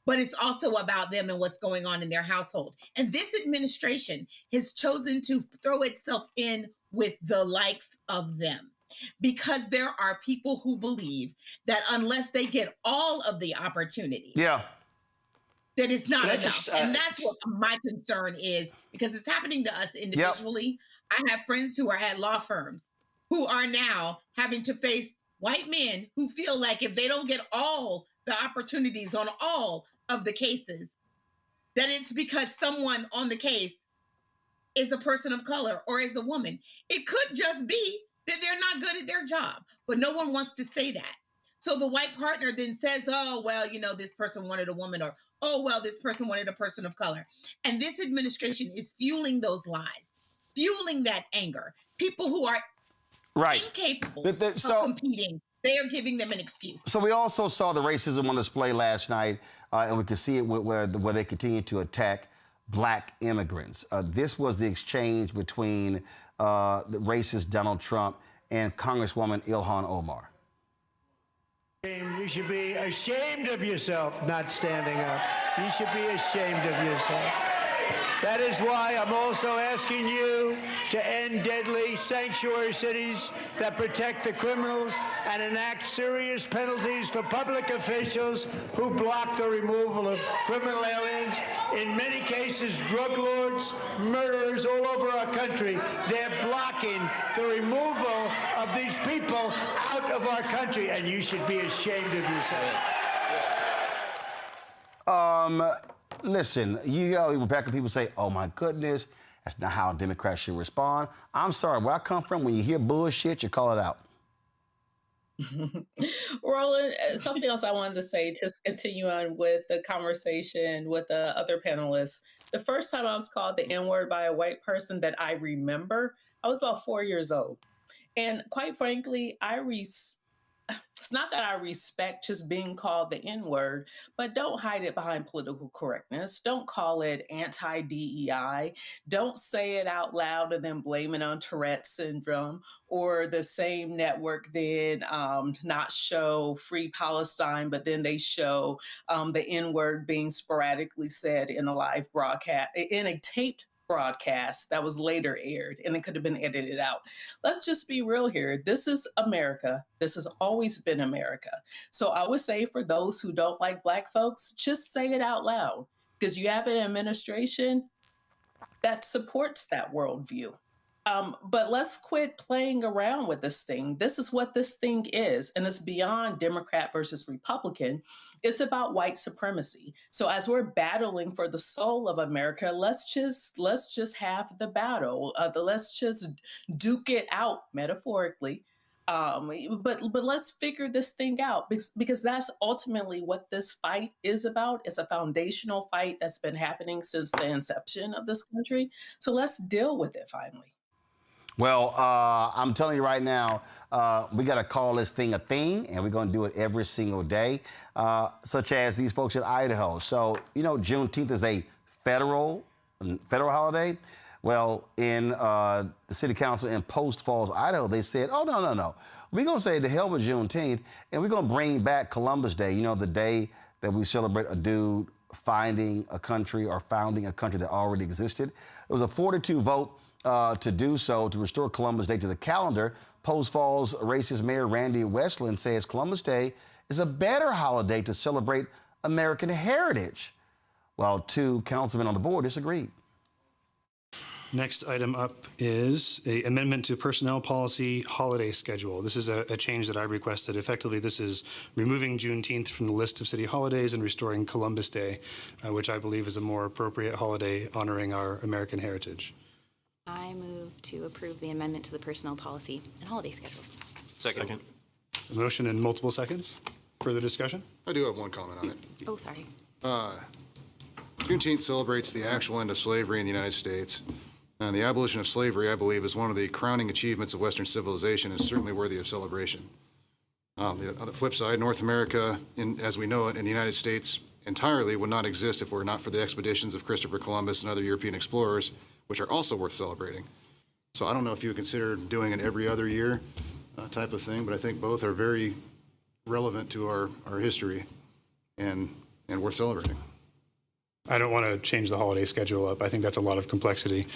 but it's also about them and what's going on in their household. And this administration has chosen to throw itself in with the likes of them because there are people who believe that unless they get all of the opportunity, that it's not enough. And that's what my concern is, because it's happening to us individually. I have friends who are at law firms who are now having to face white men who feel like if they don't get all the opportunities on all of the cases, that it's because someone on the case is a person of color or is a woman. It could just be that they're not good at their job, but no one wants to say that. So the white partner then says, oh, well, this person wanted a woman, or, oh, well, this person wanted a person of color. And this administration is fueling those lies, fueling that anger. People who are incapable of competing, they are giving them an excuse.
So we also saw the racism on display last night, and we could see it where they continue to attack Black immigrants. This was the exchange between the racist Donald Trump and Congresswoman Ilhan Omar.
You should be ashamed of yourself not standing up. You should be ashamed of yourself. That is why I'm also asking you to end deadly sanctuary cities that protect the criminals and enact serious penalties for public officials who block the removal of criminal aliens. In many cases, drug lords, murderers all over our country, they're blocking the removal of these people out of our country, and you should be ashamed of yourself.
Listen, Rebecca, people say, oh, my goodness, that's not how Democrats should respond. I'm sorry, where I come from, when you hear bullshit, you call it out.
Roland, something else I wanted to say, just continue on with the conversation with the other panelists. The first time I was called the N-word by a white person that I remember, I was about 4 years old. And quite frankly, it's not that I respect just being called the N-word, but don't hide it behind political correctness. Don't call it anti-DEI. Don't say it out loud and then blame it on Tourette's syndrome, or the same network then not show Free Palestine, but then they show the N-word being sporadically said in a live broadcast, in a taped broadcast that was later aired, and it could have been edited out. Let's just be real here. This is America. This has always been America. So I would say for those who don't like Black folks, just say it out loud, because you have an administration that supports that worldview. But let's quit playing around with this thing. This is what this thing is, and it's beyond Democrat versus Republican. It's about white supremacy. So as we're battling for the soul of America, let's just have the battle. Let's just duke it out metaphorically. But let's figure this thing out, because that's ultimately what this fight is about. It's a foundational fight that's been happening since the inception of this country. So let's deal with it finally.
Well, I'm telling you right now, we got to call this thing a thing, and we're going to do it every single day, such as these folks in Idaho. So, you know, Juneteenth is a federal holiday. Well, in the city council in Post Falls, Idaho, they said, oh, no. We're going to say the hell with Juneteenth, and we're going to bring back Columbus Day, you know, the day that we celebrate a dude finding a country or founding a country that already existed. It was a 4-2 vote to do so, to restore Columbus Day to the calendar. Post Falls racist Mayor Randy Westland says Columbus Day is a better holiday to celebrate American heritage, while 2 councilmen on the board disagreed.
Next item up is an amendment to personnel policy holiday schedule. This is a change that I requested. Effectively, this is removing Juneteenth from the list of city holidays and restoring Columbus Day, which I believe is a more appropriate holiday honoring our American heritage.
I move to approve the amendment to the personnel policy and holiday schedule.
Second. A motion in multiple seconds. Further discussion?
I do have one comment on it.
Oh, sorry.
Juneteenth celebrates the actual end of slavery in the United States. And the abolition of slavery, I believe, is one of the crowning achievements of Western civilization and is certainly worthy of celebration. On the flip side, North America, as we know it, in the United States entirely would not exist if it were not for the expeditions of Christopher Columbus and other European explorers, which are also worth celebrating. So I don't know if you would consider doing an every other year type of thing, but I think both are very relevant to our history and worth celebrating.
I don't want to change the holiday schedule up. I think that's a lot of complexity.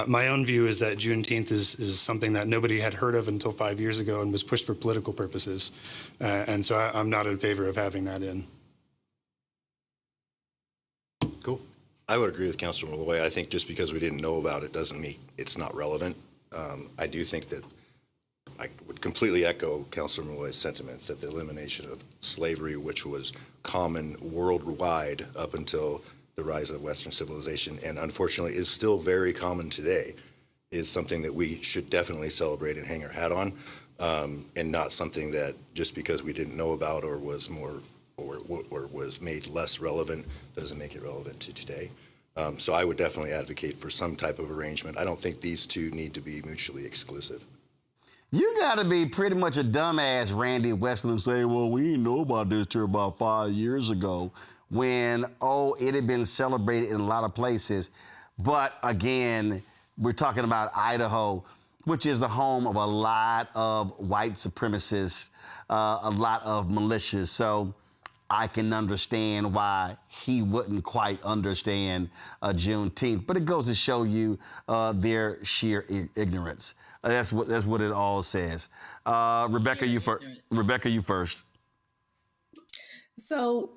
My own view is that Juneteenth is something that nobody had heard of until 5 years ago and was pushed for political purposes. And so I'm not in favor of having that in.
Cool.
I would agree with Councilor Malloy. I think just because we didn't know about it doesn't mean it's not relevant. I do think that I would completely echo Councilor Malloy's sentiments that the elimination of slavery, which was common worldwide up until the rise of Western civilization, and unfortunately is still very common today, is something that we should definitely celebrate and hang our hat on, and not something that just because we didn't know about or was more or was made less relevant doesn't make it relevant to today. So I would definitely advocate for some type of arrangement. I don't think these two need to be mutually exclusive.
You got to be pretty much a dumbass, Randy Westland, say, well, we didn't know about this till about 5 years ago when, it had been celebrated in a lot of places. But again, we're talking about Idaho, which is the home of a lot of white supremacists, a lot of militias. So I can understand why he wouldn't quite understand Juneteenth. But it goes to show you their sheer ignorance. That's what it all says. Rebecca, you first.
So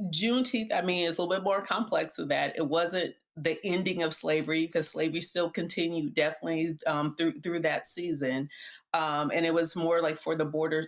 Juneteenth, I mean, it's a little bit more complex than that. It wasn't the ending of slavery, because slavery still continued definitely through that season. And it was more like for the border.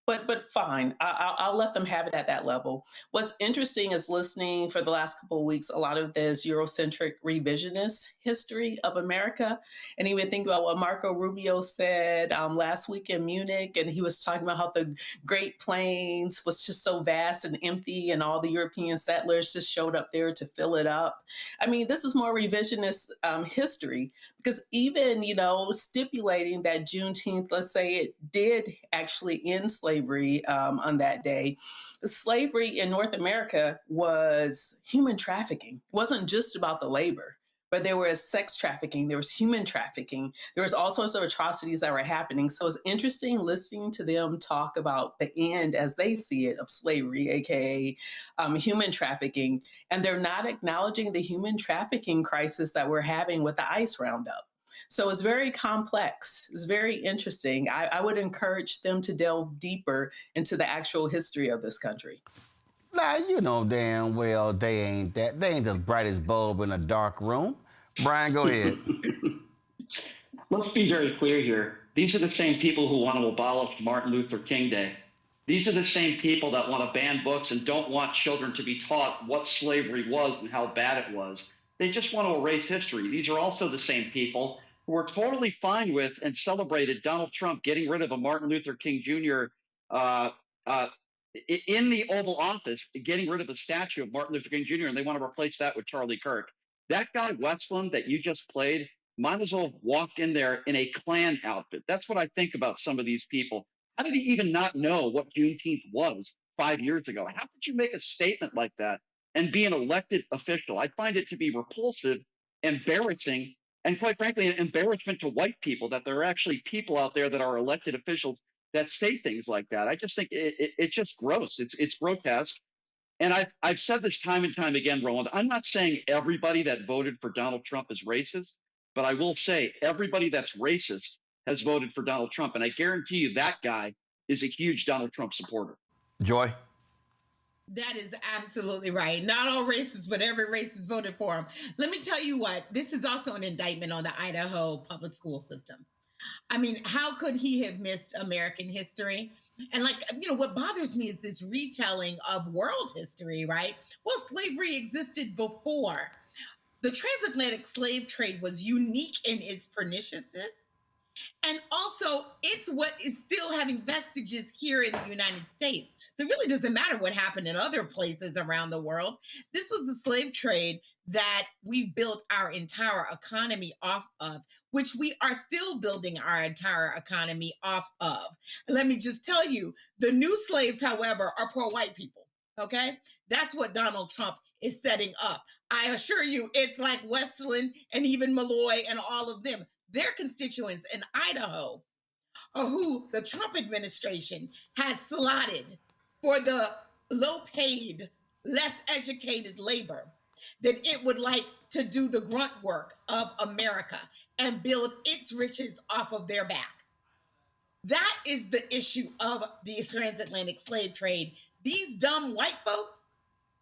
But fine, I'll let them have it at that level. What's interesting is listening for the last couple of weeks, a lot of this Eurocentric revisionist history of America. And even think about what Marco Rubio said last week in Munich. And he was talking about how the Great Plains was just so vast and empty and all the European settlers just showed up there to fill it up. I mean, this is more revisionist history, because even, stipulating that Juneteenth, let's say it did actually end slavery on that day. Slavery in North America was human trafficking. It wasn't just about the labor, but there was sex trafficking, there was human trafficking, there was all sorts of atrocities that were happening. So it's interesting listening to them talk about the end as they see it of slavery, aka human trafficking, and they're not acknowledging the human trafficking crisis that we're having with the ICE roundup. So it's very complex. It's very interesting. I would encourage them to delve deeper into the actual history of this country.
Now, you know damn well they ain't the brightest bulb in a dark room. Brian, go ahead.
Let's be very clear here. These are the same people who want to abolish Martin Luther King Day. These are the same people that want to ban books and don't want children to be taught what slavery was and how bad it was. They just want to erase history. These are also the same people who are totally fine with and celebrated Donald Trump getting rid of a Martin Luther King Jr. In the Oval Office, getting rid of a statue of Martin Luther King Jr., and they want to replace that with Charlie Kirk. That guy, Westland, that you just played, might as well have walked in there in a Klan outfit. That's what I think about some of these people. How did he even not know what Juneteenth was 5 years ago? How could you make a statement like that and be an elected official? I find it to be repulsive, embarrassing, and quite frankly, an embarrassment to white people that there are actually people out there that are elected officials that say things like that. I just think it's just gross. It's grotesque. And I've said this time and time again, Roland, I'm not saying everybody that voted for Donald Trump is racist, but I will say everybody that's racist has voted for Donald Trump. And I guarantee you that guy is a huge Donald Trump supporter.
Joy?
That is absolutely right. Not all racists, but every racist voted for him. Let me tell you what, this is also an indictment on the Idaho public school system. I mean, how could he have missed American history? And what bothers me is this retelling of world history, right? Well, slavery existed before. The transatlantic slave trade was unique in its perniciousness. And also, it's what is still having vestiges here in the United States. So it really doesn't matter what happened in other places around the world. This was the slave trade that we built our entire economy off of, which we are still building our entire economy off of. Let me just tell you, the new slaves, however, are poor white people, okay? That's what Donald Trump is setting up. I assure you, it's like Westland and even Malloy and all of them. Their constituents in Idaho are who the Trump administration has slotted for the low-paid, less educated labor that it would like to do the grunt work of America and build its riches off of their back. That is the issue of the transatlantic slave trade. These dumb white folks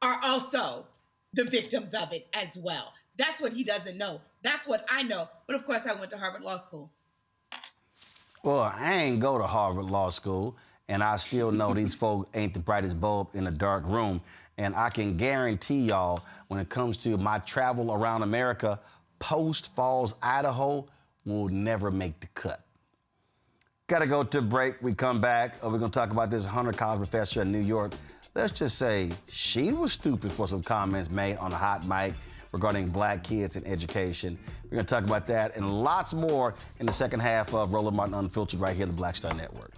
are also the victims of it as well. That's what he doesn't know. That's what I know. But of course, I went to Harvard Law School.
Well, I ain't go to Harvard Law School, and I still know these folk ain't the brightest bulb in a dark room. And I can guarantee y'all, when it comes to my travel around America, Post Falls, Idaho will never make the cut. Gotta go to break. We come back. We're gonna talk about this Hunter College professor in New York. Let's just say she was stupid for some comments made on a hot mic regarding black kids and education. We're gonna talk about that and lots more in the second half of Roland Martin Unfiltered right here on the Black Star Network.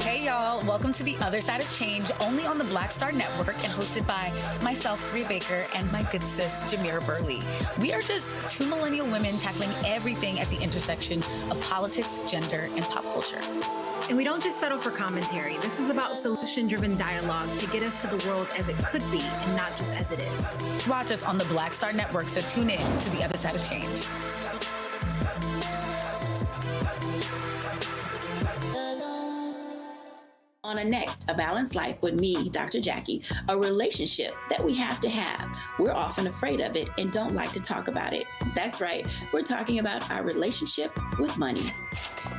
Hey y'all, welcome to The Other Side of Change, only on the Black Star Network and hosted by myself, Rhea Baker, and my good sis, Jamira Burley. We are just two millennial women tackling everything at the intersection of politics, gender, and pop culture.
And we don't just settle for commentary. This is about solution-driven dialogue to get us to the world as it could be and not just as it is.
Watch us on the Black Star Network, so tune in to The Other Side of Change.
On a next, A Balanced Life with me, Dr. Jackie, a relationship that we have to have. We're often afraid of it and don't like to talk about it. That's right, we're talking about our relationship with money.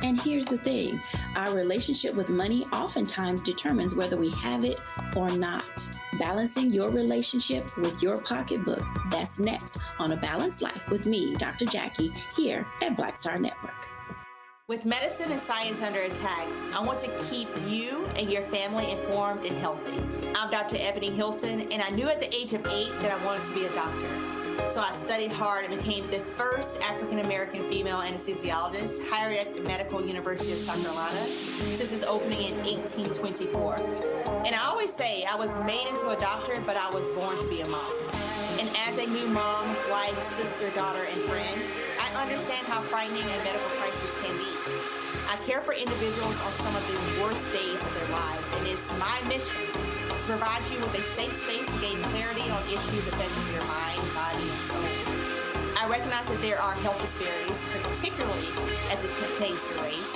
And here's the thing, our relationship with money oftentimes determines whether we have it or not. Balancing your relationship with your pocketbook, that's next on A Balanced Life with me, Dr. Jackie, here at Black Star Network.
With medicine and science under attack, I want to keep you and your family informed and healthy. I'm Dr. Ebony Hilton, and I knew at the age of 8 that I wanted to be a doctor. So I studied hard and became the first African-American female anesthesiologist hired at the Medical University of South Carolina since its opening in 1824. And I always say I was made into a doctor, but I was born to be a mom. And as a new mom, wife, sister, daughter, and friend, I understand how frightening a medical crisis can be. I care for individuals on some of the worst days of their lives, and it's my mission to provide you with a safe space to gain clarity on issues affecting your mind, body, and soul. I recognize that there are health disparities, particularly as it pertains to race,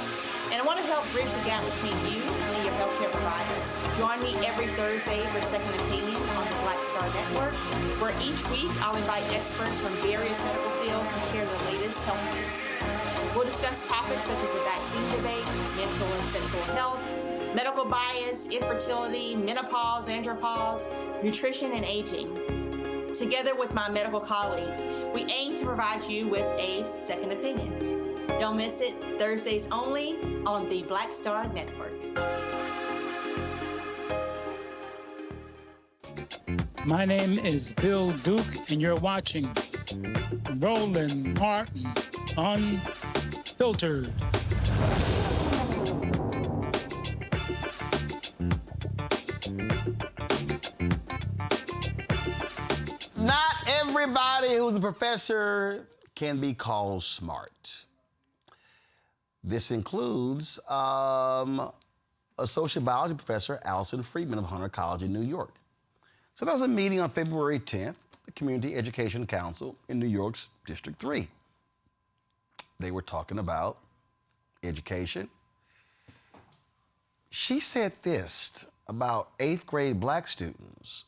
and I want to help bridge the gap between you and your healthcare providers. Join me every Thursday for Second Opinion on the Black Star Network, where each week I'll invite experts from various medical fields to share the latest health news. We'll discuss topics such as the vaccine debate, mental and sexual health, medical bias, infertility, menopause, andropause, nutrition, and aging. Together with my medical colleagues, we aim to provide you with a second opinion. Don't miss it, Thursdays only on the Black Star Network.
My name is Bill Duke, and you're watching Roland Martin Unfiltered.
Not everybody who's a professor can be called smart. This includes a social biology professor, Allison Friedman of Hunter College in New York. So there was a meeting on February 10th, the Community Education Council in New York's District 3. They were talking about education. She said this about 8th grade black students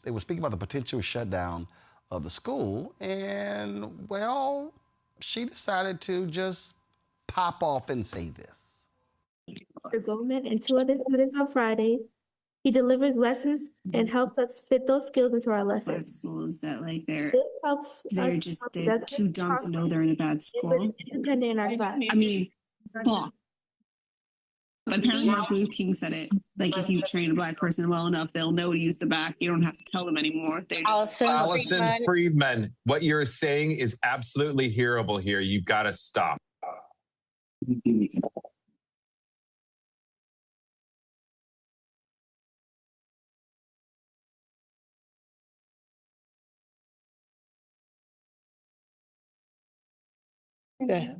they were speaking about the potential shutdown of the school, and well, she decided to just pop off and say this.
Mr. Goldman and 2 other students on Fridays. He delivers lessons and helps us fit those skills into our lessons.
Bad schools that like they're
they're
too dumb to know they're in a bad school.
Independent in our class.
I mean, fuck. But apparently Martin Luther King said it. Like if you train a black person well enough, they'll know to use the back. You don't have to tell them anymore. They're just
Allison Friedman, what you're saying is absolutely hearable here. You've got to stop.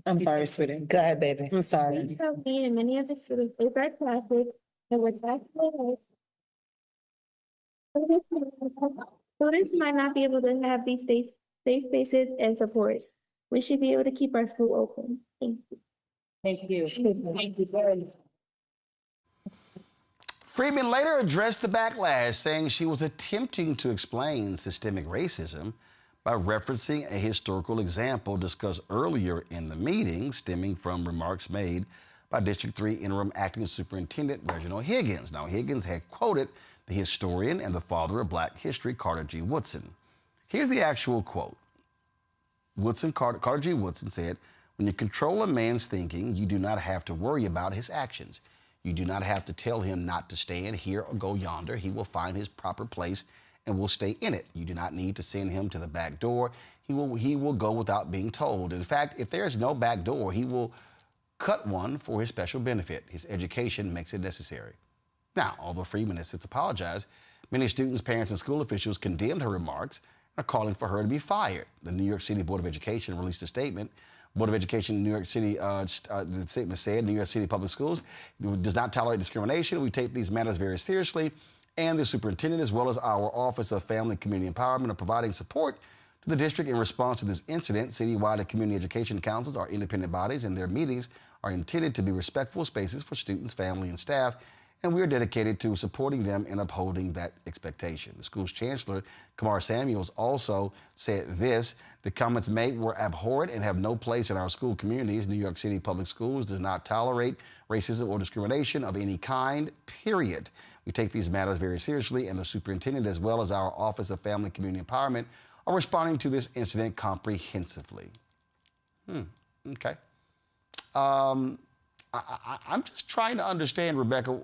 I'm sorry, sweetie. Go ahead, baby. I'm sorry.
We have me and many other students with our classes and with basketball. Students might not be able to have these safe spaces and supports. We should be able to keep our school open. Thank you.
Thank you. Thank you very much.
Friedman later addressed the backlash, saying she was attempting to explain systemic racism by referencing a historical example discussed earlier in the meeting, stemming from remarks made by District 3 Interim Acting Superintendent Reginald Higgins. Now, Higgins had quoted the historian and the father of Black history, Carter G. Woodson. Here's the actual quote. Carter G. Woodson said, "When you control a man's thinking, you do not have to worry about his actions. You do not have to tell him not to stand here or go yonder. He will find his proper place and will stay in it. You do not need to send him to the back door. He will go without being told. In fact, if there is no back door, he will cut one for his special benefit. His education makes it necessary." Now, although Friedman has since apologized, many students, parents, and school officials condemned her remarks and are calling for her to be fired. The New York City Board of Education released a statement. Board of Education in New York City, the statement said, New York City Public Schools does not tolerate discrimination. We take these matters very seriously. And the superintendent, as well as our Office of Family and Community Empowerment, are providing support to the district in response to this incident. Citywide and community education councils are independent bodies, and their meetings are intended to be respectful spaces for students, family, and staff. And we are dedicated to supporting them and upholding that expectation. The school's chancellor, Kamar Samuels, also said this: "The comments made were abhorrent and have no place in our school communities. New York City Public Schools does not tolerate racism or discrimination of any kind, period. We take these matters very seriously, and the superintendent, as well as our Office of Family and Community Empowerment, are responding to this incident comprehensively." Okay. I'm just trying to understand, Rebecca,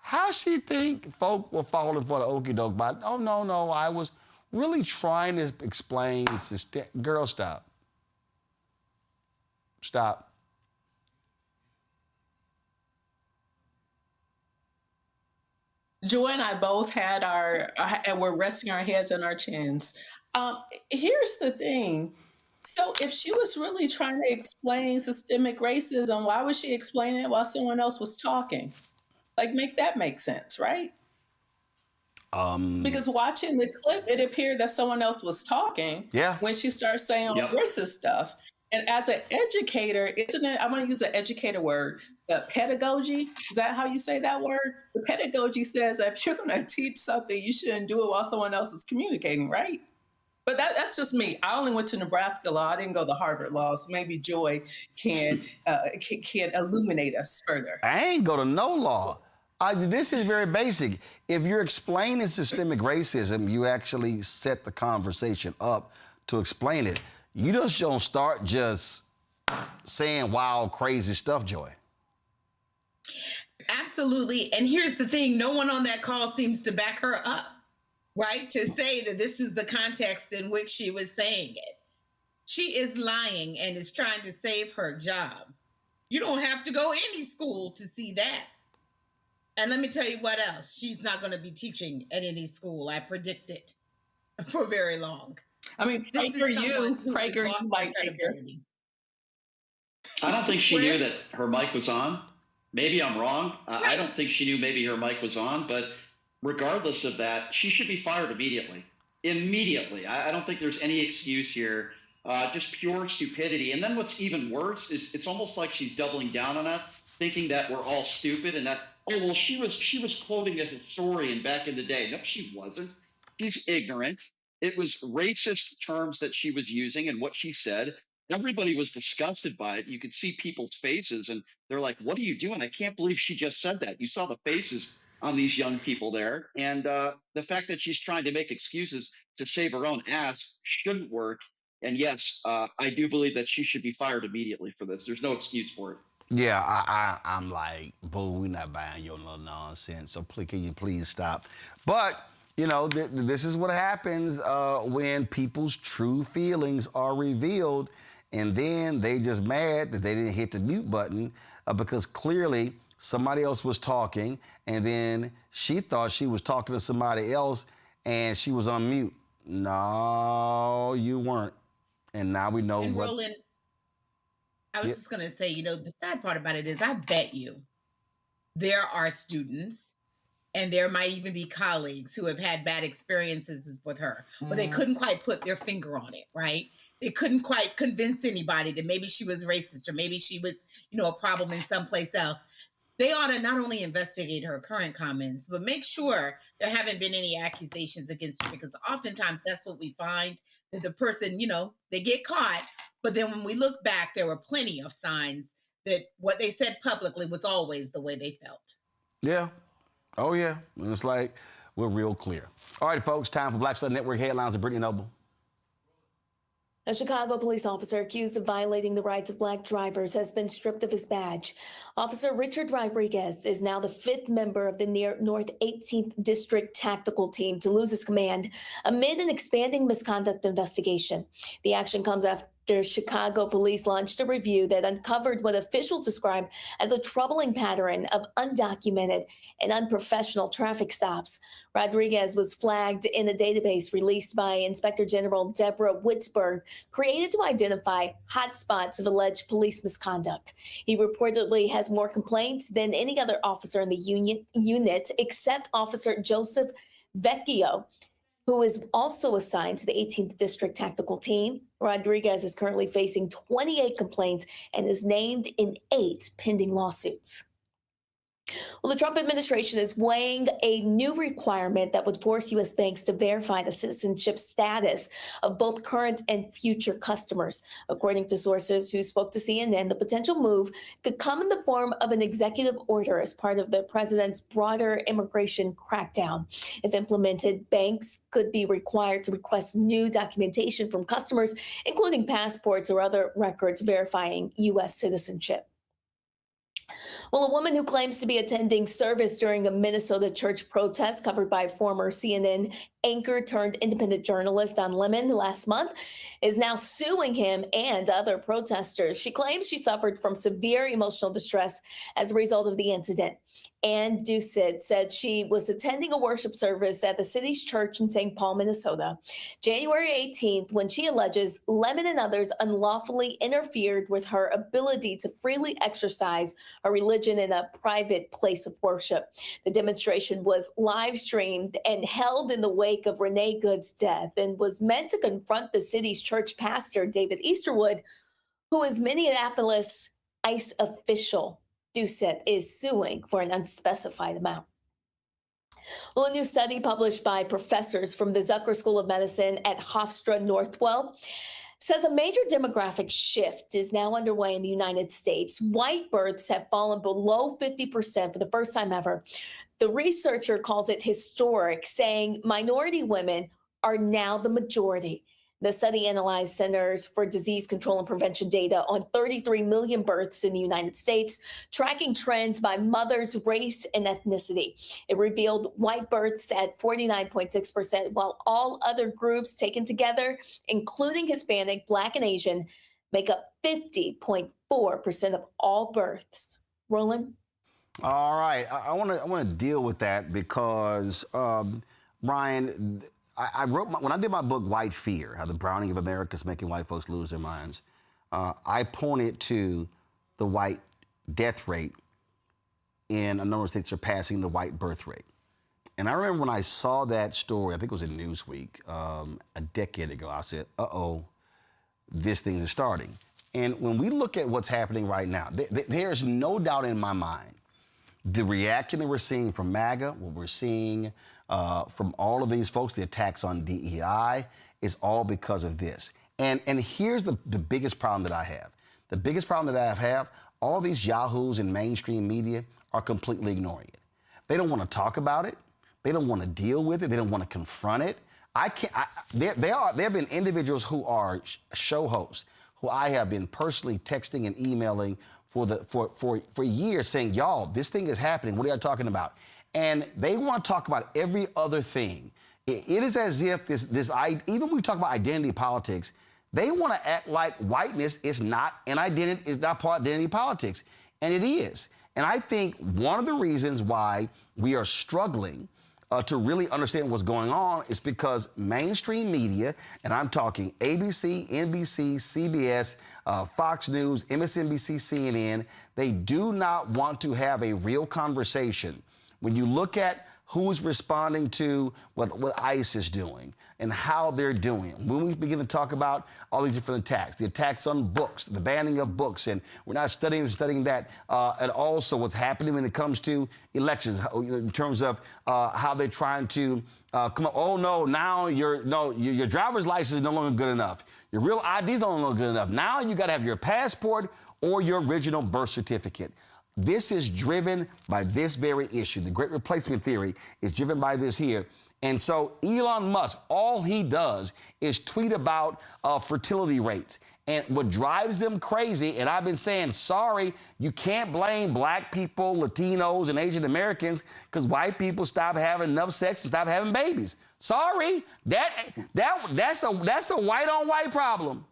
how she think folk were falling for the okie doke by, oh, no, I was really trying to explain girl, stop. Stop.
Joy and I both had and we're resting our heads on our chins. Here's the thing. So if she was really trying to explain systemic racism, why was she explaining it while someone else was talking? Like, make that make sense, right? Because watching the clip, it appeared that someone else was talking when she started saying all the racist stuff. And as an educator, isn't it, I'm going to use an educator word, the pedagogy, is that how you say that word? The pedagogy says that if you're going to teach something, you shouldn't do it while someone else is communicating, right? But that's just me. I only went to Nebraska law. I didn't go to Harvard law, so maybe Joy can illuminate us further.
I ain't go to no law. This is very basic. If you're explaining systemic racism, you actually set the conversation up to explain it. You just don't start just saying wild, crazy stuff, Joy.
Absolutely. And here's the thing. No one on that call seems to back her up, right? To say that this is the context in which she was saying it. She is lying and is trying to save her job. You don't have to go any school to see that. And let me tell you what else. She's not going to be teaching at any school. I predict it for very long.
I mean, Prager, you might take her.
I don't think she knew that her mic was on. Maybe I'm wrong. I don't think she knew maybe her mic was on. But regardless of that, she should be fired immediately. Immediately. I don't think there's any excuse here. Just pure stupidity. And then what's even worse is it's almost like she's doubling down on that, thinking that we're all stupid and that, oh, well, she was quoting a historian back in the day. No, she wasn't. She's ignorant. It was racist terms that she was using and what she said. Everybody was disgusted by it. You could see people's faces and they're like, what are you doing? I can't believe she just said that. You saw the faces on these young people there. And the fact that she's trying to make excuses to save her own ass shouldn't work. And yes, I do believe that she should be fired immediately for this. There's no excuse for it.
Yeah, I'm like, boo, we're not buying your little nonsense. So can you please stop? But, you know, this is what happens when people's true feelings are revealed. And then they just mad that they didn't hit the mute button because clearly somebody else was talking. And then she thought she was talking to somebody else and she was on mute. No, you weren't. And now we know what.
Roland, I was just going to say, you know, the sad part about it is I bet you there are students and there might even be colleagues who have had bad experiences with her, but they couldn't quite put their finger on it, right? They couldn't quite convince anybody that maybe she was racist or maybe she was, you know, a problem in someplace else. They ought to not only investigate her current comments, but make sure there haven't been any accusations against her, because oftentimes that's what we find, that the person, you know, they get caught. But then when we look back, there were plenty of signs that what they said publicly was always the way they felt.
Yeah. Oh, yeah. And it's like, we're real clear. All right, folks, time for Black Star Network headlines with Brittany Noble.
A Chicago police officer accused of violating the rights of Black drivers has been stripped of his badge. Officer Richard Rodriguez is now the 5th member of the North 18th District Tactical Team to lose his command amid an expanding misconduct investigation. The action comes after Chicago police launched a review that uncovered what officials described as a troubling pattern of undocumented and unprofessional traffic stops. Rodriguez was flagged in a database released by Inspector General Deborah Witzberg, created to identify hotspots of alleged police misconduct. He reportedly has more complaints than any other officer in the unit except Officer Joseph Vecchio, who is also assigned to the 18th District Tactical Team. Rodriguez is currently facing 28 complaints and is named in 8 pending lawsuits. Well, the Trump administration is weighing a new requirement that would force U.S. banks to verify the citizenship status of both current and future customers. According to sources who spoke to CNN, the potential move could come in the form of an executive order as part of the president's broader immigration crackdown. If implemented, banks could be required to request new documentation from customers, including passports or other records verifying U.S. citizenship. Well, a woman who claims to be attending service during a Minnesota church protest covered by former CNN anchor turned independent journalist Don Lemon last month is now suing him and other protesters. She claims she suffered from severe emotional distress as a result of the incident. Ann Doucette said she was attending a worship service at the city's church in St. Paul, Minnesota, January 18th, when she alleges Lemon and others unlawfully interfered with her ability to freely exercise her religion in a private place of worship. The demonstration was live streamed and held in the wake of Renee Good's death and was meant to confront the city's church pastor, David Easterwood, who is Minneapolis ICE official. Doucette is suing for an unspecified amount. Well, a new study published by professors from the Zucker School of Medicine at Hofstra Northwell says a major demographic shift is now underway in the United States. White births have fallen below 50% for the first time ever. The researcher calls it historic, saying minority women are now the majority. The study analyzed Centers for Disease Control and Prevention data on 33 million births in the United States, tracking trends by mother's race and ethnicity. It revealed white births at 49.6%, while all other groups taken together, including Hispanic, Black, and Asian, make up 50.4% of all births. Roland?
All right. I want to deal with that because, Ryan, I wrote when I did my book, White Fear, How the Browning of America is Making White Folks Lose Their Minds, I pointed to the white death rate in a number of states surpassing the white birth rate. And I remember when I saw that story, I think it was in Newsweek, a decade ago, I said, uh-oh, this thing is starting. And when we look at what's happening right now, there's no doubt in my mind the reaction that we're seeing from MAGA, what we're seeing from all of these folks, the attacks on DEI, is all because of this. And here's the biggest problem that I have. The biggest problem that I have, all these yahoos in mainstream media are completely ignoring it. They don't want to talk about it. They don't want to deal with it. They don't want to confront it. There have been individuals who are show hosts who I have been personally texting and emailing for years saying, y'all, this thing is happening. What are you talking about? And they want to talk about every other thing. It is as if even when we talk about identity politics, they want to act like whiteness is not an identity, is not part of identity politics. And it is. And I think one of the reasons why we are struggling to really understand what's going on is because mainstream media, and I'm talking ABC, NBC, CBS, Fox News, MSNBC, CNN, they do not want to have a real conversation. When you look at who's responding to what ICE is doing and how they're doing it, when we begin to talk about all these different attacks, the attacks on books, the banning of books, and we're not studying that, and also what's happening when it comes to elections, in terms of how they're trying to come up, oh no, now your driver's license is no longer good enough. Your real ID is no longer good enough. Now you got to have your passport or your original birth certificate. This is driven by this very issue. The Great Replacement Theory is driven by this here. And so Elon Musk, all he does is tweet about fertility rates. And what drives them crazy, and I've been saying, sorry, you can't blame black people, Latinos, and Asian Americans because white people stop having enough sex and stop having babies. Sorry, that's a white-on-white problem.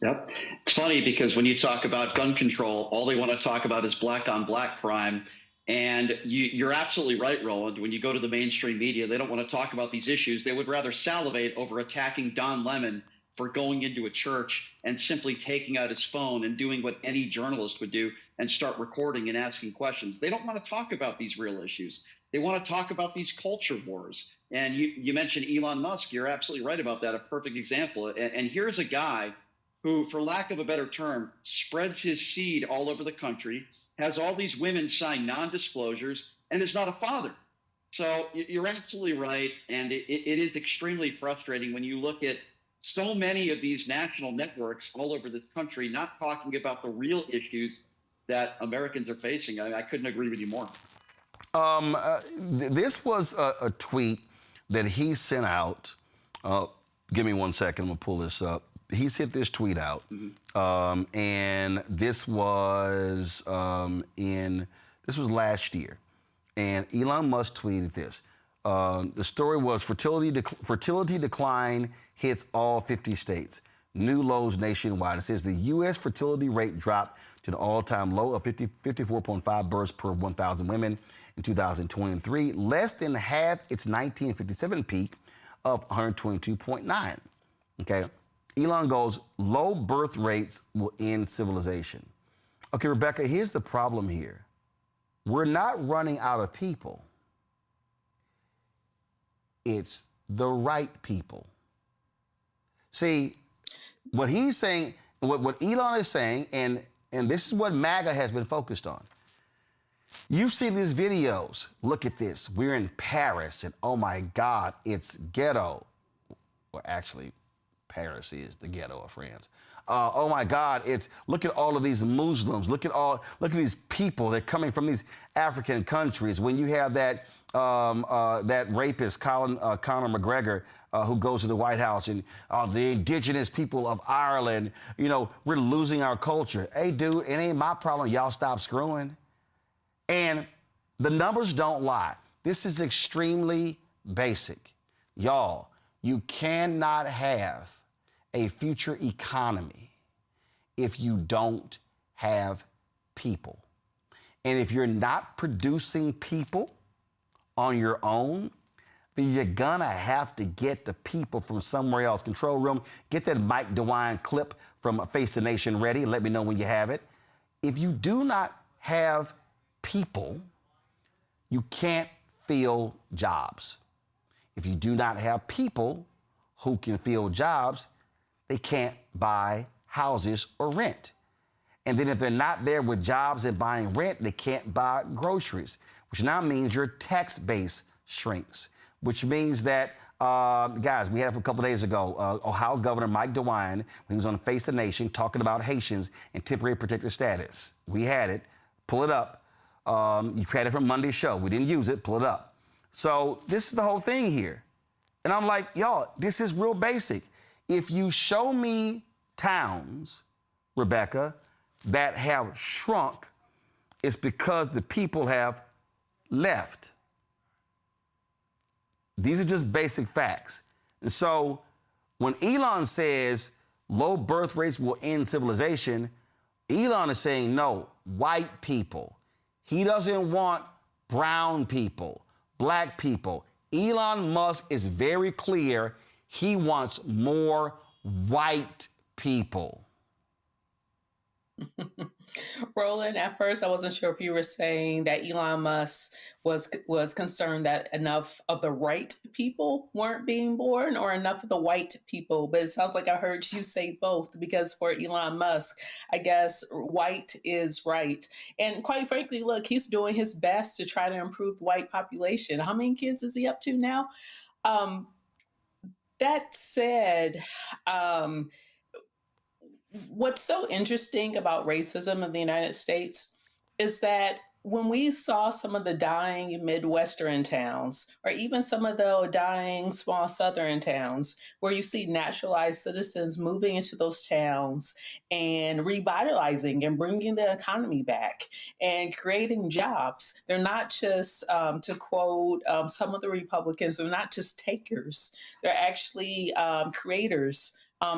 Yep. It's funny because when you talk about gun control, all they want to talk about is black on black crime. And you're absolutely right, Roland. When you go to the mainstream media, they don't want to talk about these issues. They would rather salivate over attacking Don Lemon for going into a church and simply taking out his phone and doing what any journalist would do and start recording and asking questions. They don't want to talk about these real issues. They want to talk about these culture wars. And you mentioned Elon Musk. You're absolutely right about that. A perfect example. And here's a guy who, for lack of a better term, spreads his seed all over the country, has all these women sign non-disclosures, and is not a father. So you're absolutely right, and it is extremely frustrating when you look at so many of these national networks all over this country not talking about the real issues that Americans are facing. I couldn't agree with you more.
This was a tweet that he sent out. Give me 1 second, I'm going to pull this up. he sent this tweet out, and this was this was last year, and Elon Musk tweeted this. The story was fertility decline hits all 50 states, new lows nationwide. It says the U.S. fertility rate dropped to an all-time low of 54.5 births per 1,000 women in 2023, less than half its 1957 peak of 122.9. Okay, Elon goes, low birth rates will end civilization. Okay, Rebecca, here's the problem here. We're not running out of people. It's the right people. See, what he's saying, what Elon is saying, and this is what MAGA has been focused on. You've seen these videos. Look at this. We're in Paris, and oh my God, it's ghetto. Well, actually, Paris is the ghetto of France. Oh my God, look at all of these Muslims. Look at these people that are coming from these African countries. When you have that rapist, Conor McGregor, who goes to the White House, and the indigenous people of Ireland, we're losing our culture. Hey, dude, it ain't my problem. Y'all stop screwing. And the numbers don't lie. This is extremely basic. Y'all, you cannot have a future economy if you don't have people. And if you're not producing people on your own, then you're gonna have to get the people from somewhere else. Control room, get that Mike DeWine clip from Face the Nation ready. Let me know when you have it. If you do not have people, you can't fill jobs. If you do not have people who can fill jobs, they can't buy houses or rent. And then if they're not there with jobs and buying rent, they can't buy groceries, which now means your tax base shrinks, which means that, guys, we had it a couple days ago, Ohio Governor Mike DeWine, when he was on Face the Nation talking about Haitians and temporary protected status. We had it. Pull it up. You had it from Monday's show. We didn't use it. Pull it up. So this is the whole thing here. And I'm like, y'all, this is real basic. If you show me towns, Rebecca, that have shrunk, it's because the people have left. These are just basic facts. And so when Elon says low birth rates will end civilization, Elon is saying, no, white people. He doesn't want brown people, black people. Elon Musk is very clear. He wants more white people.
Roland, at first I wasn't sure if you were saying that Elon Musk was concerned that enough of the right people weren't being born or enough of the white people, but it sounds like I heard you say both, because for Elon Musk, I guess white is right. And quite frankly, look, he's doing his best to try to improve the white population. How many kids is he up to now? That said, what's so interesting about racism in the United States is that when we saw some of the dying Midwestern towns, or even some of the dying small Southern towns, where you see naturalized citizens moving into those towns and revitalizing and bringing the economy back and creating jobs, they're not just, to quote some of the Republicans, they're not just takers, they're actually creators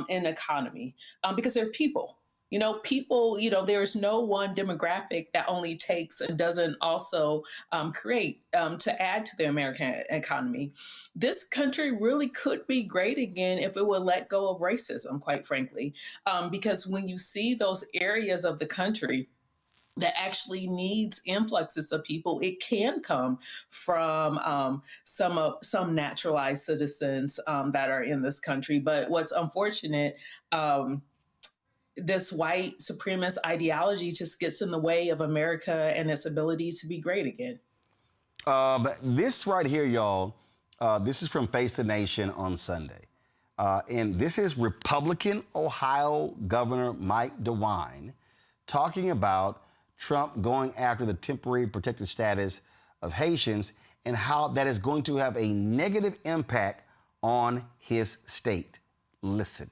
in economy, because they're people. People, there's no one demographic that only takes and doesn't also create to add to the American economy. This country really could be great again if it would let go of racism, quite frankly, because when you see those areas of the country that actually needs influxes of people, it can come from some naturalized citizens that are in this country. But what's unfortunate, this white supremacist ideology just gets in the way of America and its ability to be great again.
This right here, y'all, this is from Face the Nation on Sunday. And this is Republican Ohio Governor Mike DeWine talking about Trump going after the temporary protected status of Haitians and how that is going to have a negative impact on his state. Listen.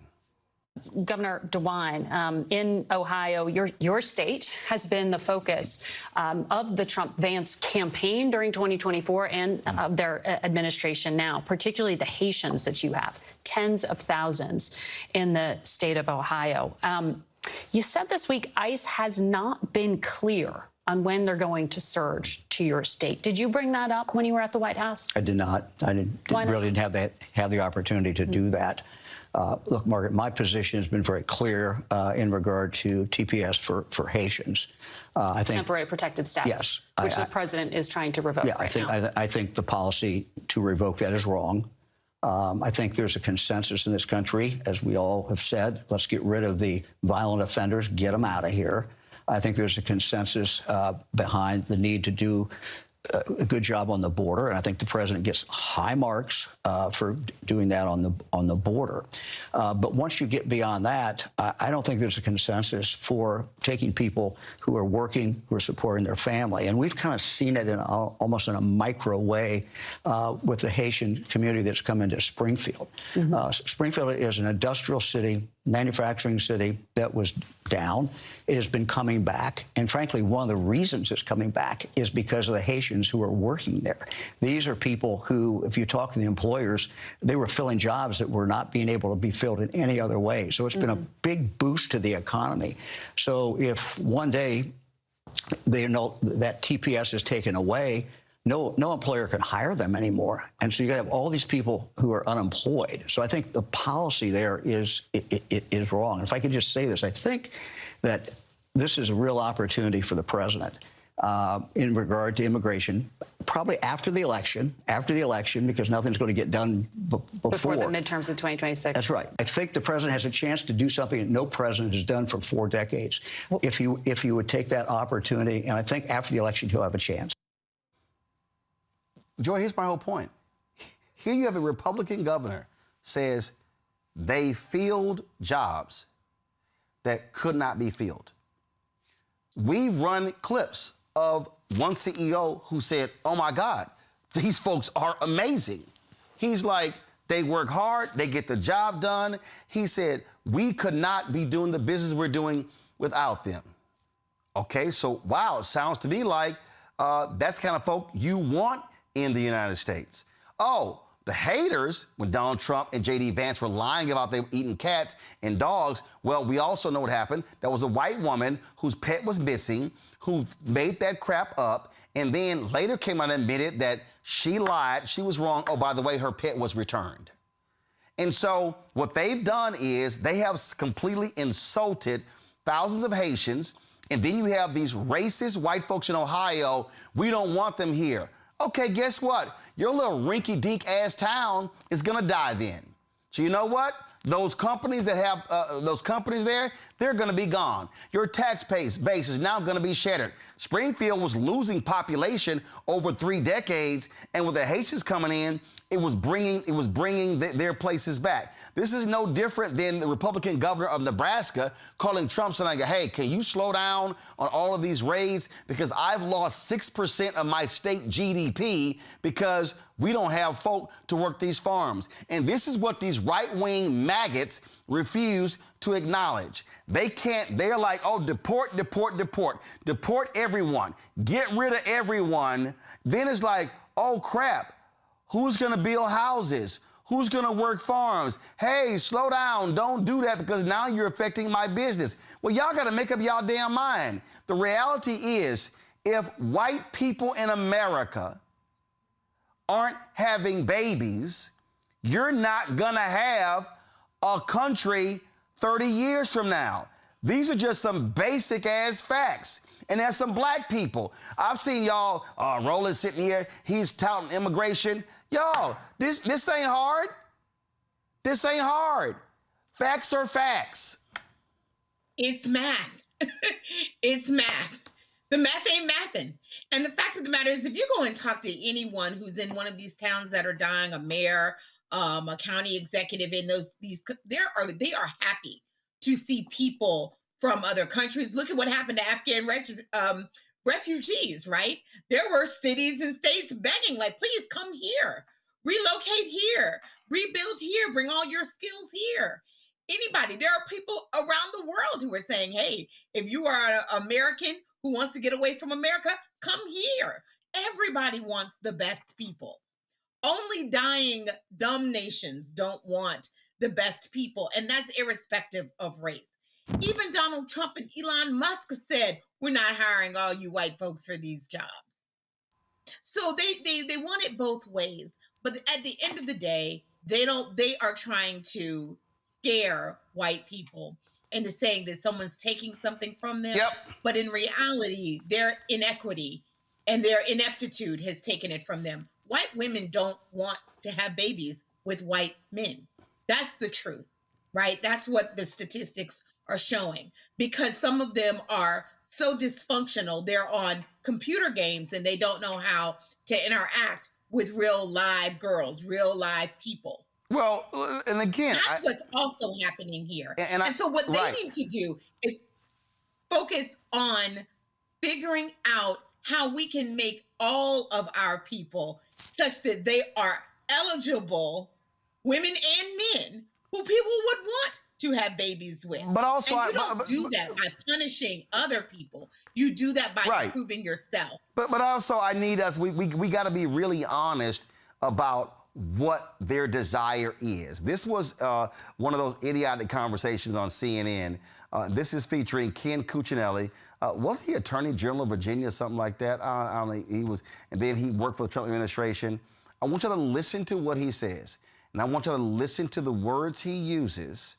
Governor DeWine, in Ohio, your state has been the focus of the Trump-Vance campaign during 2024 and of their administration now, particularly the Haitians that you have, tens of thousands in the state of Ohio. You said this week ICE has not been clear on when they're going to surge to your state. Did you bring that up when you were at the White House?
I did not. I didn't have the opportunity to do that. Look, Margaret, my position has been very clear in regard to TPS for Haitians. I think
temporary protected status,
yes,
which the president is trying to revoke.
Yeah, I think the policy to revoke that is wrong. I think there's a consensus in this country, as we all have said. Let's get rid of the violent offenders, get them out of here. I think there's a consensus behind the need to do a good job on the border, and I think the president gets high marks for doing that on the border. But once you get beyond that, I don't think there's a consensus for taking people who are working, who are supporting their family. And we've kind of seen it in almost in a micro way with the Haitian community that's come into Springfield. Springfield is an industrial city, manufacturing city that was down. It has been coming back. And frankly, one of the reasons it's coming back is because of the Haitians who are working there. These are people who, if you talk to the employers, they were filling jobs that were not being able to be filled in any other way. So it's been a big boost to the economy. So if one day they know that TPS is taken away, no employer can hire them anymore. And so you got to have all these people who are unemployed. So I think the policy there is wrong. And if I could just say this, I think that this is a real opportunity for the president in regard to immigration, probably after the election, because nothing's going to get done before
the midterms of 2026.
That's right. I think the president has a chance to do something that no president has done for 4 decades. If you would take that opportunity, and I think after the election he'll have a chance.
Joy, here's my whole point. Here you have a Republican governor says they filled jobs that could not be filled. We've run clips of one CEO who said, oh my God, these folks are amazing. He's like, they work hard, they get the job done. He said, we could not be doing the business we're doing without them. Okay, so wow, it sounds to me like that's the kind of folk you want in the United States. Oh, the haters, when Donald Trump and J.D. Vance were lying about they were eating cats and dogs, well, we also know what happened. There was a white woman whose pet was missing, who made that crap up, and then later came out and admitted that she lied, she was wrong. Oh, by the way, her pet was returned. And so what they've done is they have completely insulted thousands of Haitians, and then you have these racist white folks in Ohio. We don't want them here. Okay, guess what? Your little rinky-dink ass town is gonna die then. So you know what? Those companies that have those companies there, they're gonna be gone. Your tax base is now gonna be shattered. Springfield was losing population over 3 decades, and with the Haitians coming in, it was bringing their places back. This is no different than the Republican governor of Nebraska calling Trump saying, hey, can you slow down on all of these raids? Because I've lost 6% of my state GDP because we don't have folk to work these farms. And this is what these right-wing maggots refuse to acknowledge. They can't, they're like, oh, deport everyone, get rid of everyone. Then it's like, oh, crap. Who's going to build houses? Who's going to work farms? Hey, slow down. Don't do that because now you're affecting my business. Well, y'all got to make up y'all damn mind. The reality is, if white people in America aren't having babies, you're not going to have a country 30 years from now. These are just some basic ass facts. And there's some black people. I've seen y'all, Roland sitting here, he's touting immigration. Y'all, this ain't hard. This ain't hard. Facts are facts.
It's math. It's math. The math ain't mathin'. And the fact of the matter is, if you go and talk to anyone who's in one of these towns that are dying, a mayor, a county executive in they are happy to see people from other countries. Look at what happened to Afghan refugees, right? There were cities and states begging, like, please come here, relocate here, rebuild here, bring all your skills here. anybody. There are people around the world who are saying, hey, if you are an American who wants to get away from America, come here. Everybody wants the best people. Only dying, dumb nations don't want the best people, and that's irrespective of race. Even Donald Trump and Elon Musk said, we're not hiring all you white folks for these jobs. So they want it both ways. But at the end of the day, they are trying to scare white people into saying that someone's taking something from them.
Yep.
But in reality, their inequity and their ineptitude has taken it from them. White women don't want to have babies with white men. That's the truth, right? That's what the statistics are showing, because some of them are so dysfunctional. They're on computer games and they don't know how to interact with real live girls, real live people.
Well, and again,
that's what's also happening here.
And
so what they need to do is focus on figuring out how we can make all of our people such that they are eligible, women and men, who people would want to have babies with.
But also,
and you don't do that by punishing other people. You do that by improving yourself.
But also, I need us. We got to be really honest about what their desire is. This was one of those idiotic conversations on CNN. This is featuring Ken Cuccinelli. Was he Attorney General of Virginia or something like that? I don't know. He was, and then he worked for the Trump administration. I want you to listen to what he says, and I want you to listen to the words he uses.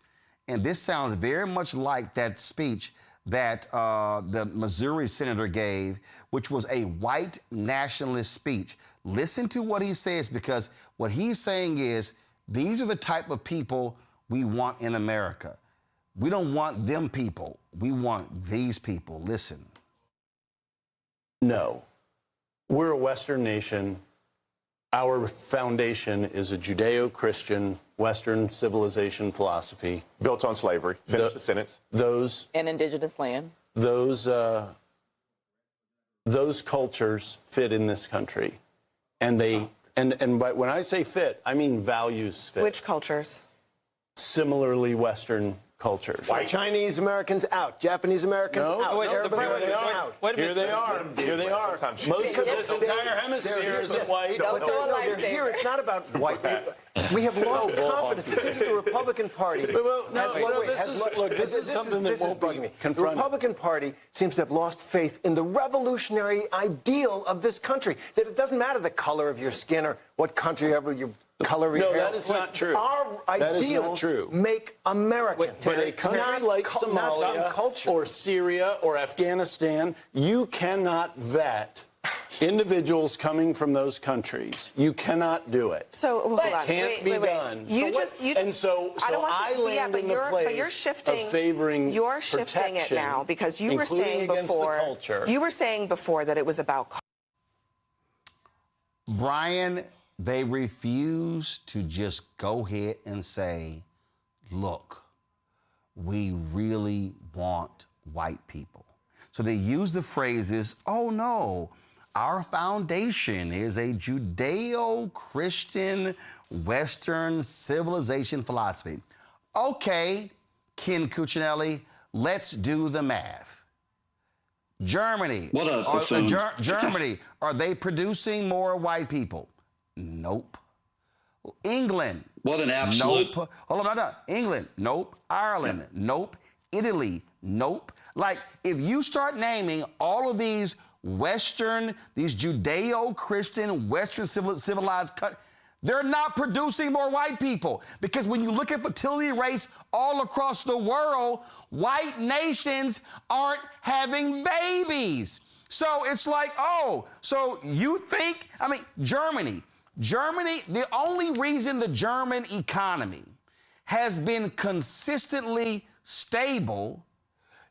And this sounds very much like that speech that the Missouri senator gave, which was a white nationalist speech. Listen to what he says, because what he's saying is, these are the type of people we want in America. We don't want them people. We want these people. Listen.
No. We're a Western nation. Our foundation is a Judeo-Christian Western civilization philosophy.
Built on slavery. Finish the sentence.
And indigenous land.
Those cultures fit in this country. And when I say fit, I mean values fit.
Which cultures?
Similarly Western cultures.
So Chinese Americans out, Japanese Americans out, Arab Americans out.
Here they are. Here they are. Most of this entire hemisphere isn't white.
No, they're here. It's not about white people. We have lost confidence. It seems the Republican Party.
This is something that won't be confronted.
The Republican Party seems to have lost faith in the revolutionary ideal of this country. That it doesn't matter the color of your skin or what country ever you color your hair.
No, that is not true.
Our ideals make American.
But a country like Somalia or Syria or Afghanistan, you cannot vet individuals coming from those countries. You cannot do it.
So hold on.
Can't be done.
You just
and so I land in the place of favoring
You're shifting it now, because you were saying before that it was about.
Brian, they refuse to just go ahead and say, look, we really want white people. So they use the phrases, oh no, our foundation is a Judeo-Christian Western civilization philosophy. Okay, Ken Cuccinelli, let's do the math. Germany, Germany, are they producing more white people? Nope. England.
What an absolute.
Nope. Hold on, no. England. Nope. Ireland. Nope. Italy. Nope. Like, if you start naming all of these Western, these Judeo-Christian, Western civilized countries, they're not producing more white people. Because when you look at fertility rates all across the world, white nations aren't having babies. So it's like, oh, so you think, I mean, Germany, the only reason the German economy has been consistently stable,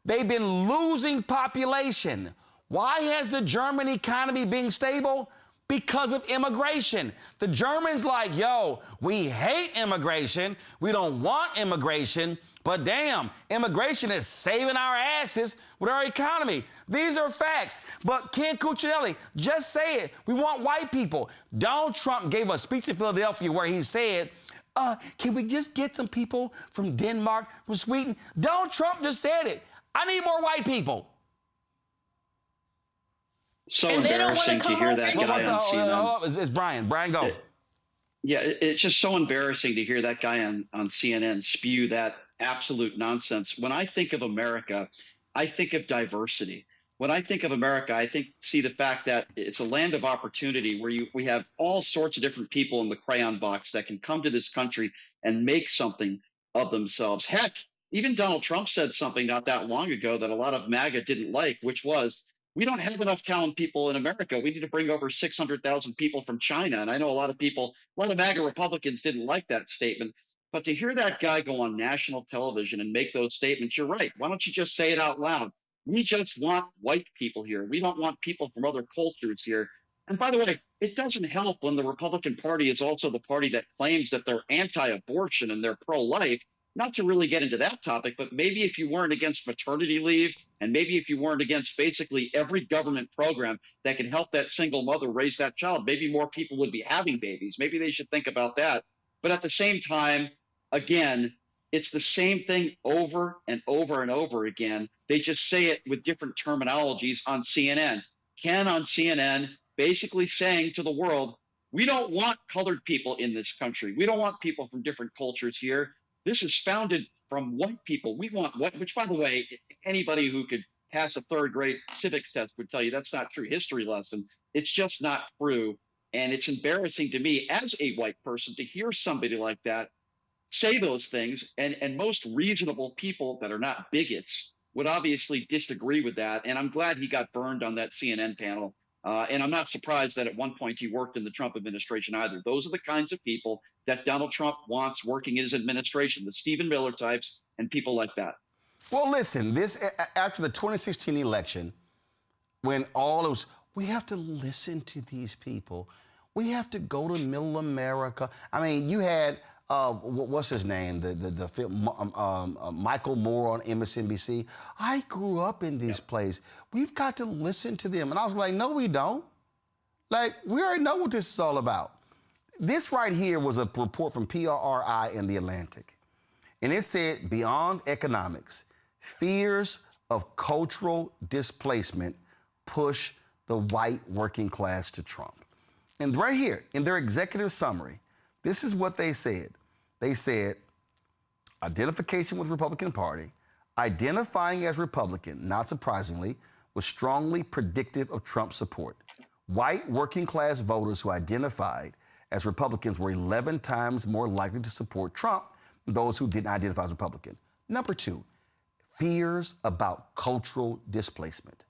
they've been losing population. Why has the German economy been stable? Because of immigration. The Germans like, yo, we hate immigration. We don't want immigration, but damn, immigration is saving our asses with our economy. These are facts. But Ken Cuccinelli, just say it. We want white people. Donald Trump gave a speech in Philadelphia where he said, can we just get some people from Denmark, from Sweden? Donald Trump just said it. I need more white people.
So embarrassing to hear that guy on CNN.
It's Brian. Brian, go.
It's just so embarrassing to hear that guy on CNN spew that absolute nonsense. When I think of America, I think of diversity. When I think of America, I see the fact that it's a land of opportunity where we have all sorts of different people in the crayon box that can come to this country and make something of themselves. Heck, even Donald Trump said something not that long ago that a lot of MAGA didn't like, which was, we don't have enough talented people in America. We need to bring over 600,000 people from China. And I know a lot of MAGA Republicans didn't like that statement. But to hear that guy go on national television and make those statements, you're right. Why don't you just say it out loud? We just want white people here. We don't want people from other cultures here. And by the way, it doesn't help when the Republican Party is also the party that claims that they're anti-abortion and they're pro-life. Not to really get into that topic, but maybe if you weren't against maternity leave, and maybe if you weren't against basically every government program that can help that single mother raise that child, maybe more people would be having babies. Maybe they should think about that. But at the same time, again, it's the same thing over and over and over again. They just say it with different terminologies on CNN. Ken on CNN basically saying to the world, we don't want colored people in this country. We don't want people from different cultures here. This is founded from white people. We want white, which, by the way, anybody who could pass a third grade civics test would tell you that's not true history lesson. It's just not true. And it's embarrassing to me as a white person to hear somebody like that say those things. And most reasonable people that are not bigots would obviously disagree with that. And I'm glad he got burned on that CNN panel. And I'm not surprised that at one point he worked in the Trump administration either. Those are the kinds of people that Donald Trump wants working in his administration, the Stephen Miller types and people like that.
Well, listen, after the 2016 election, when all it was, we have to listen to these people. We have to go to middle America. I mean, you had, what's his name? The film, Michael Moore on MSNBC. I grew up in this place. We've got to listen to them. And I was like, no, we don't. Like, we already know what this is all about. This right here was a report from PRI in The Atlantic. And it said, beyond economics, fears of cultural displacement push the white working class to Trump. And right here, in their executive summary, this is what they said. They said, identification with the Republican Party, identifying as Republican, not surprisingly, was strongly predictive of Trump's support. White working class voters who identified as Republicans were 11 times more likely to support Trump than those who didn't identify as Republican. Number two, fears about cultural displacement.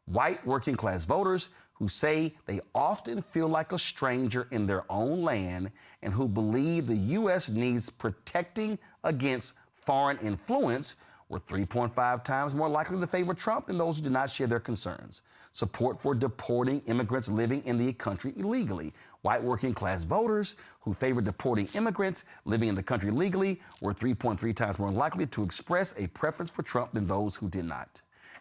White working class voters who say they often feel like a stranger in their own land and who believe the U.S. needs protecting against foreign influence were 3.5 times more likely to favor Trump than those who did not share their concerns. Support for deporting immigrants living in the country illegally. White working class voters who favored deporting immigrants living in the country illegally were 3.3 times more likely to express a preference for Trump than those who did not.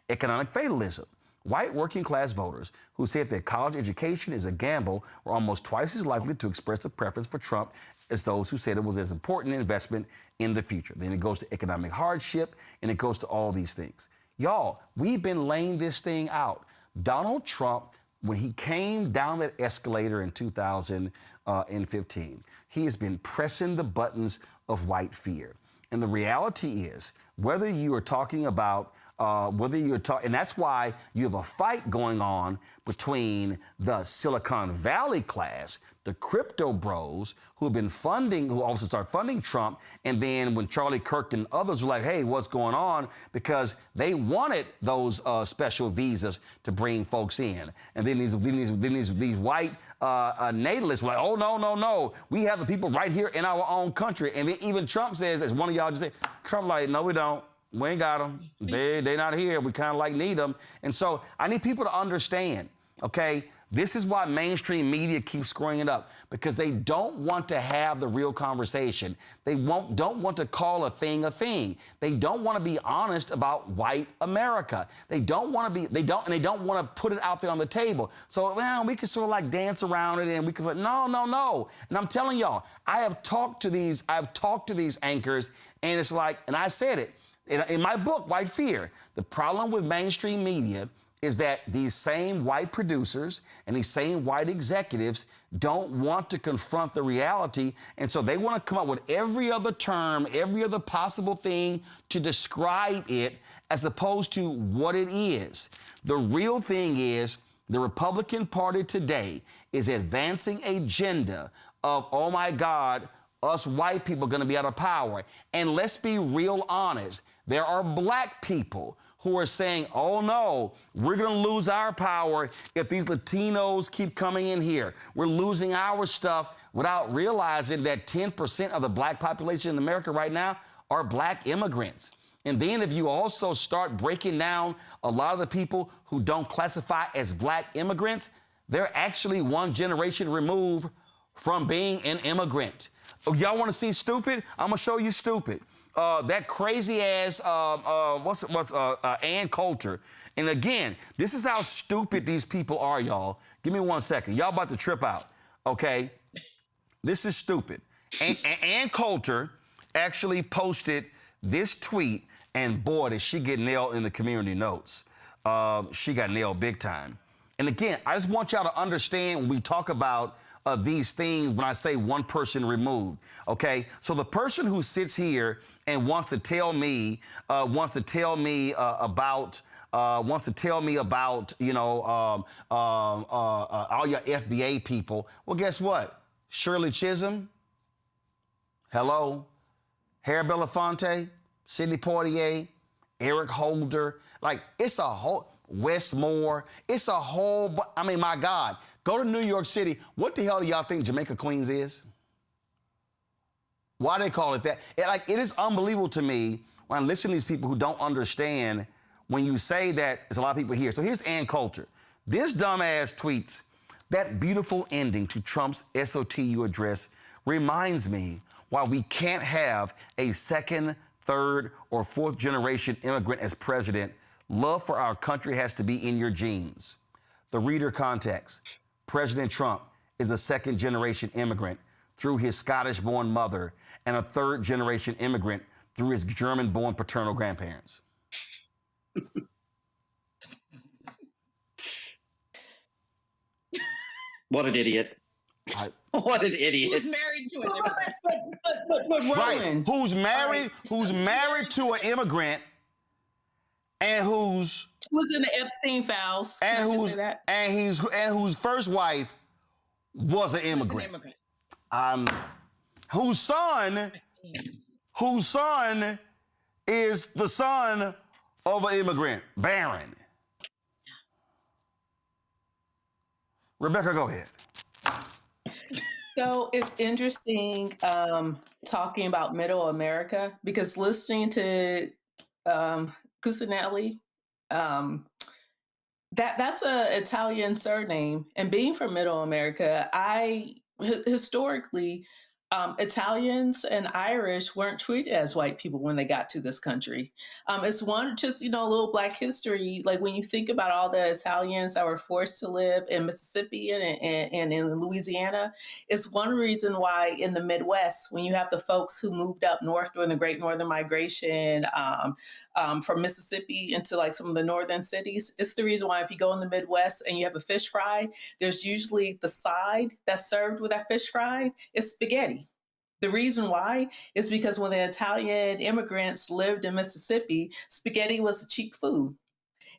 Economic fatalism. White working class voters who said that college education is a gamble were almost twice as likely to express a preference for Trump as those who said it was as important an investment in the future. Then it goes to economic hardship, and it goes to all these things. Y'all, we've been laying this thing out. Donald Trump, when he came down that escalator in 2015, he has been pressing the buttons of white fear. And the reality is, whether you are talking about and that's why you have a fight going on between the Silicon Valley class, the crypto bros who have been funding, who also start funding Trump. And then when Charlie Kirk and others were like, hey, what's going on? Because they wanted those special visas to bring folks in. And then these white natalists were like, oh, no. We have the people right here in our own country. And then even Trump says, as one of y'all just said, Trump like, no, we don't. We ain't got them. They not here. We kind of like need them. And so I need people to understand Okay, this is why mainstream media keeps screwing it up, because they don't want to have the real conversation. They don't want to call a thing a thing. They don't want to be honest about white America. They don't want to be, they don't want to put it out there on the table. So, well, we can sort of like dance around it and we can like, no. And I'm telling y'all, I've talked to these anchors, and it's like, and I said it in my book, White Fear. The problem with mainstream media is that these same white producers and these same white executives don't want to confront the reality, and so they want to come up with every other term, every other possible thing to describe it as opposed to what it is. The real thing is the Republican Party today is advancing an agenda of, oh my God, us white people are going to be out of power. And let's be real honest. There are black people who are saying, oh no, we're going to lose our power if these Latinos keep coming in here. We're losing our stuff, without realizing that 10% of the black population in America right now are black immigrants. And then if you also start breaking down a lot of the people who don't classify as black immigrants, they're actually one generation removed from being an immigrant. Oh, y'all want to see stupid? I'm going to show you stupid. That crazy ass, Ann Coulter. And again, this is how stupid these people are, y'all. Give me 1 second. Y'all about to trip out, okay? This is stupid. Ann Coulter actually posted this tweet, and boy, did she get nailed in the community notes. She got nailed big time. And again, I just want y'all to understand when we talk about these things, when I say one person removed, okay? So the person who sits here and wants to tell me about, you know, all your FBA people, well, guess what? Shirley Chisholm, hello, Harry Belafonte, Sidney Poitier, Eric Holder, like it's a whole, Westmore, it's a whole, I mean, my God, go to New York City. What the hell do y'all think Jamaica Queens is? Why they call it that? It is unbelievable to me when I listen to these people who don't understand when you say that there's a lot of people here. So here's Ann Coulter. This dumbass tweets, that beautiful ending to Trump's SOTU address reminds me why we can't have a second, third, or fourth generation immigrant as president. Love for our country has to be in your genes. The reader context. President Trump is a second generation immigrant through his Scottish-born mother and a third generation immigrant through his German-born paternal grandparents.
What an idiot. What an idiot.
Who's married to an immigrant.
But
right. Who's married to an immigrant and who's
in the Epstein files.
And whose first wife was an immigrant. Whose son is the son of an immigrant, Barron. Rebecca, go ahead.
So it's interesting talking about Middle America, because listening to Cusinelli, that's an Italian surname, and being from Middle America, historically, Italians and Irish weren't treated as white people when they got to this country. It's a little Black history. Like when you think about all the Italians that were forced to live in Mississippi and in Louisiana, it's one reason why in the Midwest, when you have the folks who moved up north during the Great Northern Migration from Mississippi into like some of the northern cities, it's the reason why if you go in the Midwest and you have a fish fry, there's usually the side that's served with that fish fry is spaghetti. The reason why is because when the Italian immigrants lived in Mississippi, spaghetti was cheap food.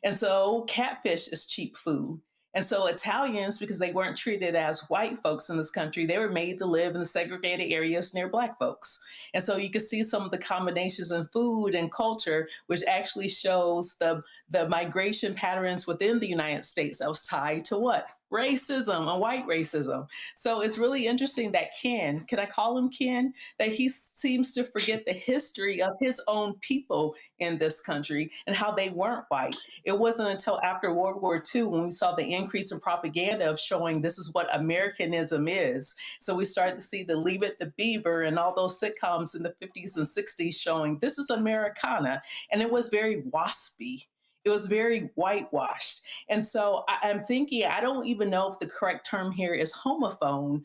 And so catfish is cheap food. And so Italians, because they weren't treated as white folks in this country, they were made to live in the segregated areas near Black folks. And so you can see some of the combinations in food and culture, which actually shows the migration patterns within the United States that was tied to what? racism and white racism. So it's really interesting that Ken, can I call him Ken? That he seems to forget the history of his own people in this country and how they weren't white. It wasn't until after World War II when we saw the increase in propaganda of showing this is what Americanism is. So we started to see the Leave It to Beaver and all those sitcoms in the 50s and 60s showing this is Americana. And it was very waspy. It was very whitewashed. And so I'm thinking, I don't even know if the correct term here is homophone.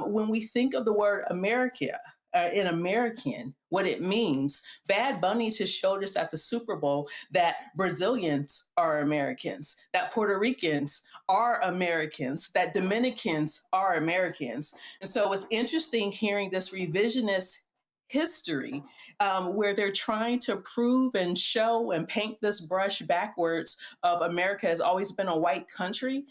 When we think of the word America, in American, what it means, Bad Bunny just showed us at the Super Bowl that Brazilians are Americans, that Puerto Ricans are Americans, that Dominicans are Americans. And so it's interesting hearing this revisionist history where they're trying to prove and show and paint this brush backwards of America has always been a white country,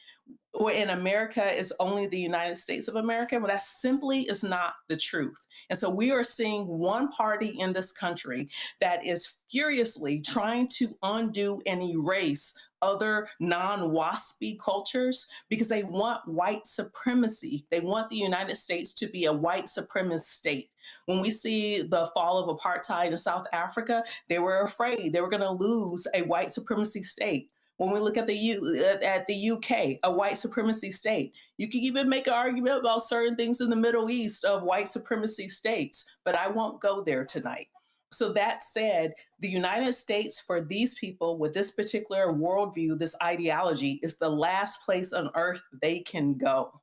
or in America is only the United States of America. Well, that simply is not the truth. And so we are seeing one party in this country that is furiously trying to undo and erase other non-WASPy cultures because they want white supremacy. They want the United States to be a white supremacist state. When we see the fall of apartheid in South Africa, they were afraid they were going to lose a white supremacy state. When we look at the UK, a white supremacy state, you can even make an argument about certain things in the Middle East of white supremacy states, but I won't go there tonight. So that said, the United States for these people with this particular worldview, this ideology, is the last place on earth they can go.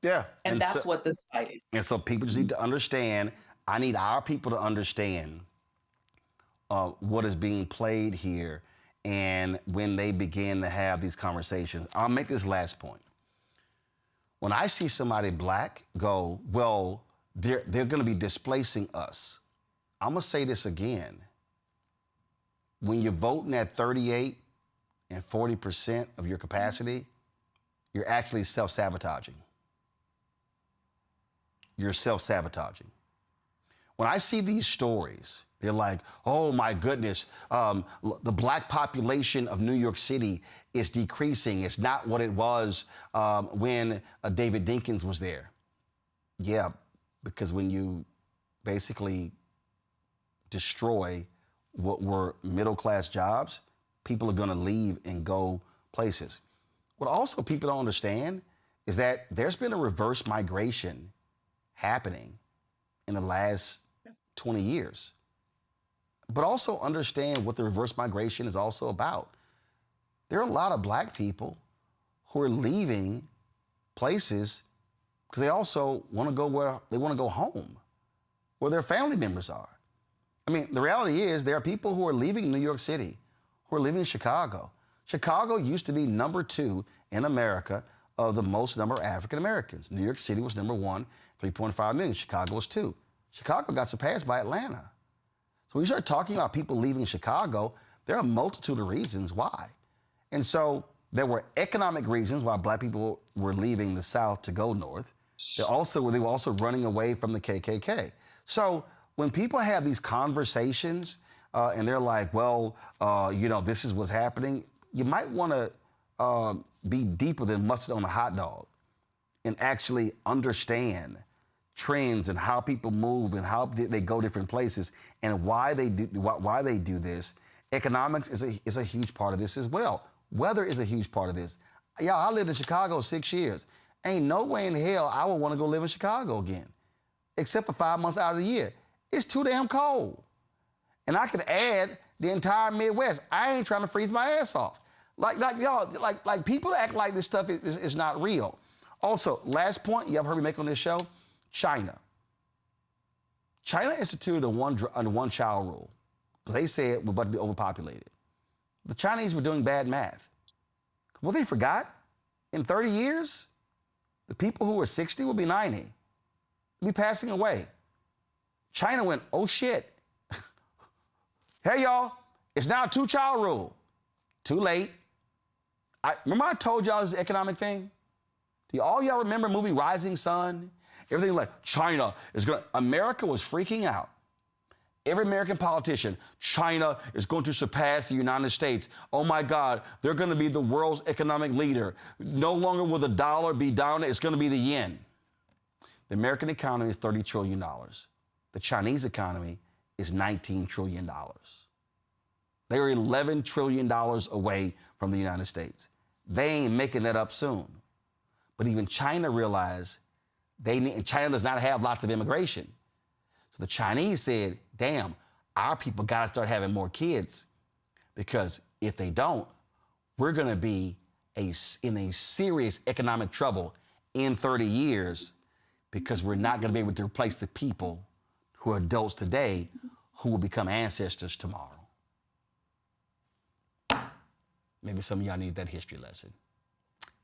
Yeah.
And that's what this fight is.
And so people just need to understand, I need our people to understand what is being played here. And when they begin to have these conversations, I'll make this last point. When I see somebody black go, well, they're going to be displacing us. I'm going to say this again. When you're voting at 38 and 40% of your capacity, you're actually self-sabotaging. You're self-sabotaging. When I see these stories, they're like, oh my goodness, the black population of New York City is decreasing. It's not what it was when David Dinkins was there. Yeah, because when you basically destroy what were middle-class jobs, people are going to leave and go places. What also people don't understand is that there's been a reverse migration happening in the last 20 years. But also understand what the reverse migration is also about. There are a lot of black people who are leaving places because they also want to go where they want to go home, where their family members are. I mean, the reality is there are people who are leaving New York City, who are leaving Chicago. Chicago used to be number 2 in America of the most number of African Americans. New York City was number 1, 3.5 million. Chicago was 2. Chicago got surpassed by Atlanta. So when you start talking about people leaving Chicago, there are a multitude of reasons why. And so there were economic reasons why black people were leaving the South to go north. They were also running away from the KKK. So when people have these conversations and they're like, well, this is what's happening, you might want to be deeper than mustard on a hot dog and actually understand trends and how people move and how they go different places and why they do this. Economics is a huge part of this as well. Weather is a huge part of this. Y'all, I lived in Chicago 6 years. Ain't no way in hell I would want to go live in Chicago again, except for 5 months out of the year. It's too damn cold. And I could add the entire Midwest. I ain't trying to freeze my ass off. Like people act like this stuff is not real. Also, last point you ever heard me make on this show, China. China instituted a one-child rule because they said we're about to be overpopulated. The Chinese were doing bad math. Well, they forgot in 30 years, the people who were 60 will be 90. They'll be passing away. China went, oh shit. Hey y'all, it's now a 2-child rule. Too late. Remember I told y'all this is an economic thing? Do all y'all remember the movie Rising Sun? Everything like China is going to... America was freaking out. Every American politician, China is going to surpass the United States. Oh my God, they're going to be the world's economic leader. No longer will the dollar be dominant, it's going to be the yen. The American economy is $30 trillion. The Chinese economy is $19 trillion. They are $11 trillion away from the United States. They ain't making that up soon. But even China realized China does not have lots of immigration. So the Chinese said, damn, our people got to start having more kids, because if they don't, we're going to be in a serious economic trouble in 30 years, because we're not going to be able to replace the people who are adults today who will become ancestors tomorrow. Maybe some of y'all need that history lesson.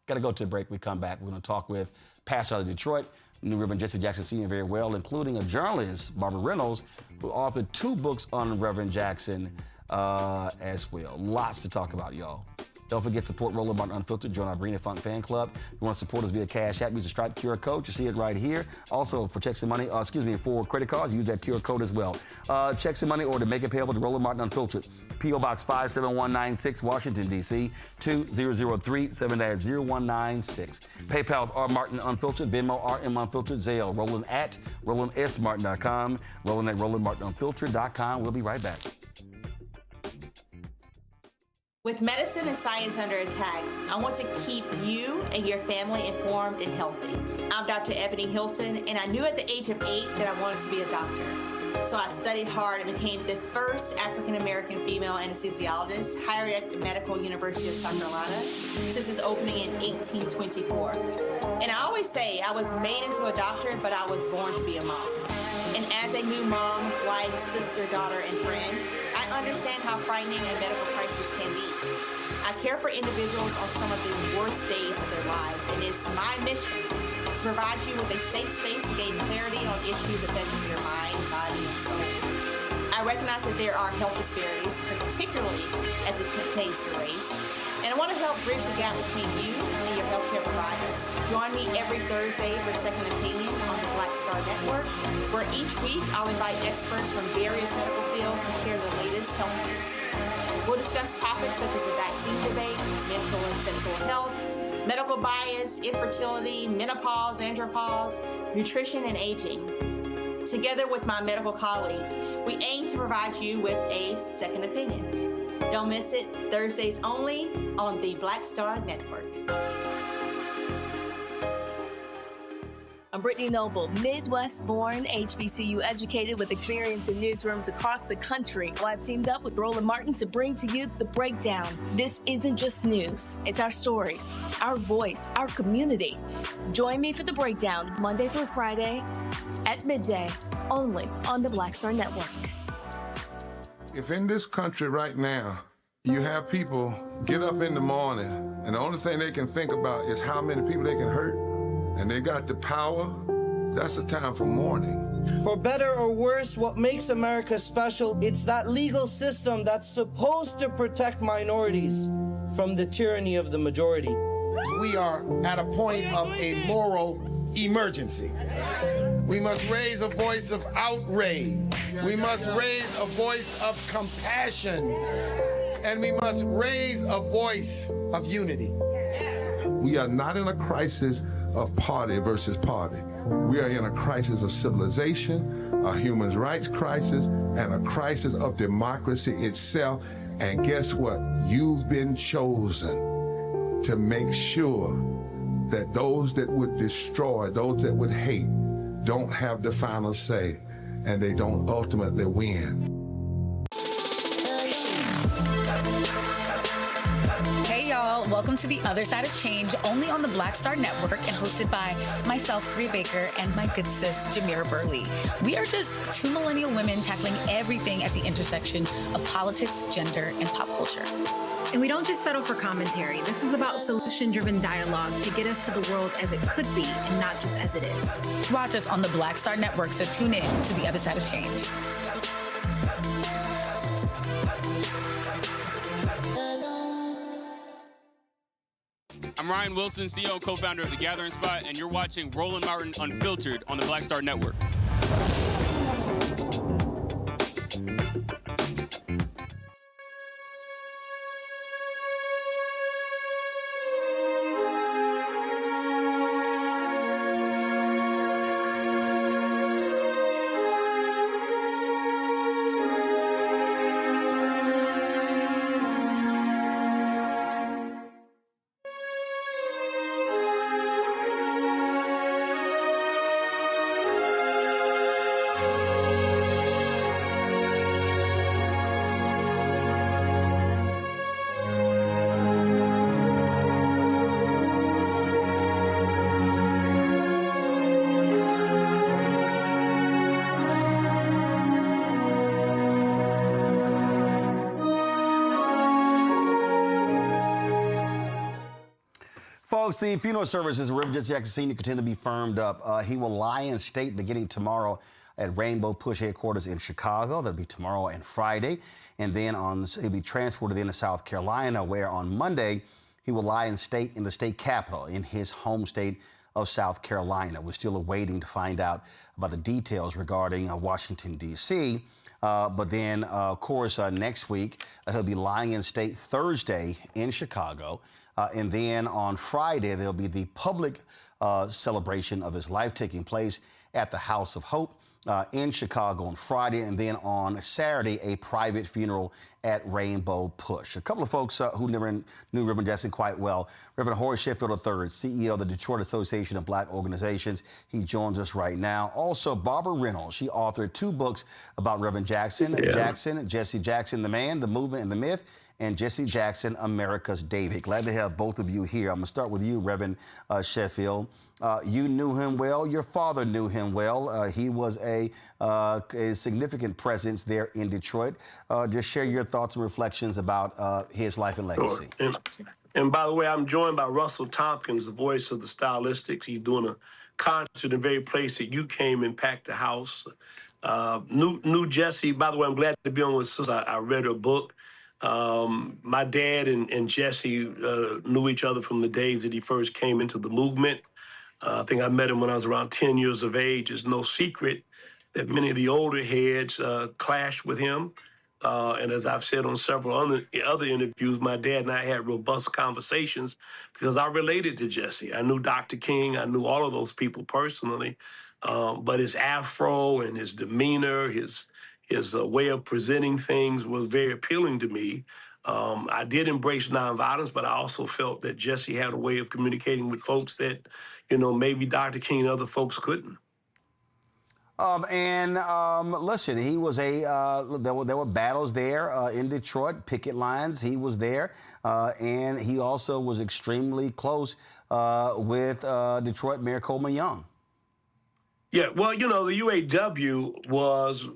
Got to go to a break. We come back. We're going to talk with pastor out of Detroit, New Reverend Jesse Jackson Sr. very well, including a journalist, Barbara Reynolds, who authored 2 books on Reverend Jackson as well. Lots to talk about, y'all. Don't forget, support Roland Martin Unfiltered. Join our Brina Funk fan club. If you want to support us via Cash App, use the Stripe QR code. You see it right here. Also, for checks and money, for credit cards, use that QR code as well. Checks and money, or to make it payable to Roland Martin Unfiltered. P.O. Box 57196, Washington, D.C. 2003 7-0196. PayPal's R Martin Unfiltered, Venmo RM Unfiltered, Zelle, Roland at RolandSMartin.com, Roland at RolandMartinUnfiltered.com. We'll be right back.
With medicine and science under attack, I want to keep you and your family informed and healthy. I'm Dr. Ebony Hilton, and I knew at the age of 8 that I wanted to be a doctor. So I studied hard and became the first African-American female anesthesiologist hired at the Medical University of South Carolina since its opening in 1824. And I always say I was made into a doctor, but I was born to be a mom. And as a new mom, wife, sister, daughter, and friend, I understand how frightening a medical crisis can be. I care for individuals on some of the worst days of their lives, and it's my mission to provide you with a safe space to gain clarity on issues affecting your mind, body, and soul. I recognize that there are health disparities, particularly as it pertains to race, and I want to help bridge the gap between you and your healthcare providers. Join me every Thursday for Second Opinion on the Black Star Network, where each week I'll invite experts from various medical fields to share the latest health news. We'll discuss topics such as the vaccine debate, mental and sexual health, medical bias, infertility, menopause, andropause, nutrition, and aging. Together with my medical colleagues, we aim to provide you with a second opinion. Don't miss it, Thursdays only on the Black Star Network.
I'm Brittany Noble, Midwest-born, HBCU educated with experience in newsrooms across the country. Well, I've teamed up with Roland Martin to bring to you The Breakdown. This isn't just news. It's our stories, our voice, our community. Join me for The Breakdown, Monday through Friday at midday, only on the Black Star Network.
If in this country right now, you have people get up in the morning and the only thing they can think about is how many people they can hurt, and they got the power, that's the time for mourning.
For better or worse, what makes America special, it's that legal system that's supposed to protect minorities from the tyranny of the majority.
We are at a point of a moral emergency. We must raise a voice of outrage. We must raise a voice of compassion. And we must raise a voice of unity.
We are not in a crisis of party versus party. We are in a crisis of civilization, a human rights crisis, and a crisis of democracy itself. And guess what? You've been chosen to make sure that those that would destroy, those that would hate, don't have the final say, and they don't ultimately win.
Hey y'all, welcome to The Other Side of Change, only on the Black Star Network and hosted by myself, Rhea Baker, and my good sis, Jamira Burley. We are just 2 millennial women tackling everything at the intersection of politics, gender, and pop culture.
And we don't just settle for commentary. This is about solution-driven dialogue to get us to the world as it could be and not just as it is.
Watch us on the Black Star Network, so tune in to The Other Side of Change.
I'm Ryan Wilson, CEO and co-founder of The Gathering Spot, and you're watching Roland Martin Unfiltered on the Black Star Network.
Folks, the funeral services of Reverend Jesse Jackson Sr. continue to be firmed up. He will lie in state beginning tomorrow at Rainbow Push headquarters in Chicago. That'll be tomorrow and Friday. And then he'll be transported into South Carolina, where on Monday he will lie in state in the state capitol in his home state of South Carolina. We're still awaiting to find out about the details regarding Washington, D.C. But then, of course, next week, he'll be lying in state Thursday in Chicago. And then on Friday, there'll be the public celebration of his life taking place at the House of Hope in Chicago on Friday. And then on Saturday, a private funeral at Rainbow Push. A couple of folks who never knew Reverend Jackson quite well. Reverend Horace Sheffield III, CEO of the Detroit Association of Black Organizations. He joins us right now. Also, Barbara Reynolds. She authored 2 books about Reverend Jackson. Jesse Jackson, the Man, the Movement, and the Myth. And Jesse Jackson, America's David. Glad to have both of you here. I'm going to start with you, Reverend Sheffield. You knew him well. Your father knew him well. He was a significant presence there in Detroit. Just share your thoughts and reflections about his life and legacy.
Sure. And by the way, I'm joined by Russell Tompkins, the voice of the Stylistics. He's doing a concert in the very place that you came and packed the house. Knew Jesse. By the way, I'm glad to be on with Sister. I read her book. My dad and Jesse knew each other from the days that he first came into the movement. I think I met him when I was around 10 years of age. It's no secret that many of the older heads clashed with him. And as I've said on several other interviews, my dad and I had robust conversations because I related to Jesse. I knew Dr. King. I knew all of those people personally. But his afro and his demeanor, his way of presenting things was very appealing to me. I did embrace nonviolence, but I also felt that Jesse had a way of communicating with folks that, maybe Dr. King and other folks couldn't.
Listen, he was there were battles there in Detroit, picket lines. He was there, and he also was extremely close with Detroit Mayor Coleman Young.
Yeah, well, the UAW was,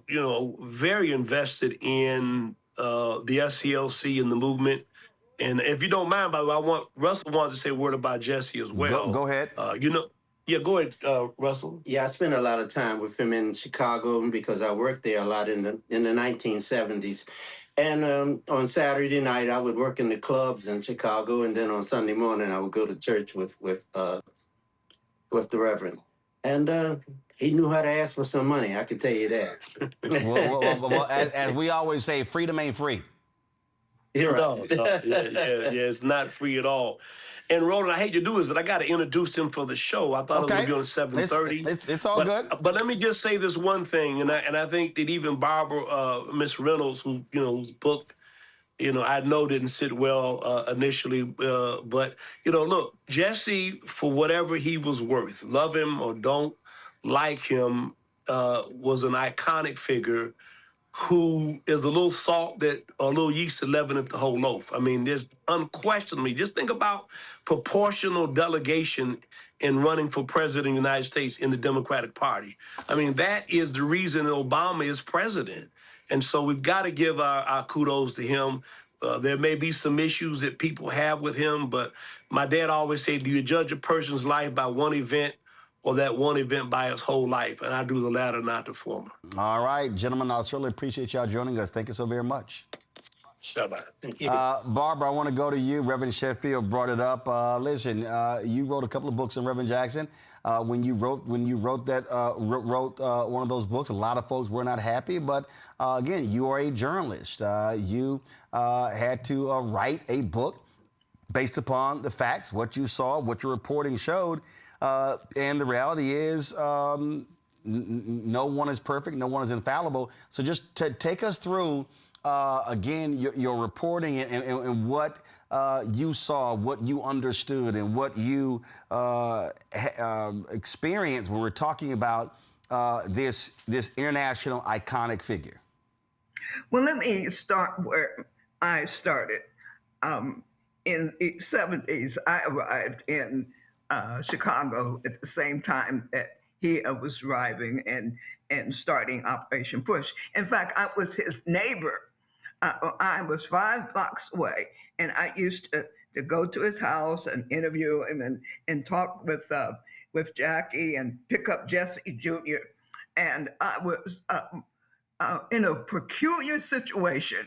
very invested in the SCLC and the movement. And if you don't mind, by the way, Russell wanted to say a word about Jesse as well.
Go ahead.
Yeah, go ahead, Russell.
Yeah, I spent a lot of time with him in Chicago because I worked there a lot in the 1970s. And on Saturday night, I would work in the clubs in Chicago, and then on Sunday morning, I would go to church with the Reverend. And he knew how to ask for some money, I can tell you that.
well, as we always say, freedom ain't free.
You're right. No, it's not free at all. And Roland, I hate to do this, but I got to introduce him for the show. I thought it was going to be on 7:30.
It's all good.
But let me just say this one thing, and I think that even Barbara, Miss Reynolds, whose book, I know didn't sit well initially, but look, Jesse, for whatever he was worth, love him or don't like him, was an iconic figure who is a little salt or a little yeast to leaven up the whole loaf. I mean, there's unquestionably, just think about proportional delegation in running for president of the United States in the Democratic Party. I mean, that is the reason Obama is president. And so we've got to give our kudos to him. There may be some issues that people have with him, but my dad always said, do you judge a person's life by one event or that one event by his whole life? And I do the latter, not the former.
All right, gentlemen, I certainly appreciate y'all joining us. Thank you so very much. Barbara, I want to go to you. Reverend Sheffield brought it up. Listen, you wrote a couple of books on Reverend Jackson. When you wrote one of those books, a lot of folks were not happy. But again, you are a journalist. You had to write a book based upon the facts, what you saw, what your reporting showed. And the reality is no one is perfect. No one is infallible. So just to take us through, again, your reporting and what you saw, what you understood, and what you experienced when we're talking about this international iconic figure.
Well, let me start where I started. In the 70s, I arrived in Chicago at the same time that he was arriving and starting Operation Push. In fact, I was his neighbor. I was 5 blocks away, and I used to to go to his house and interview him and talk with Jackie and pick up Jesse Jr. And I was in a peculiar situation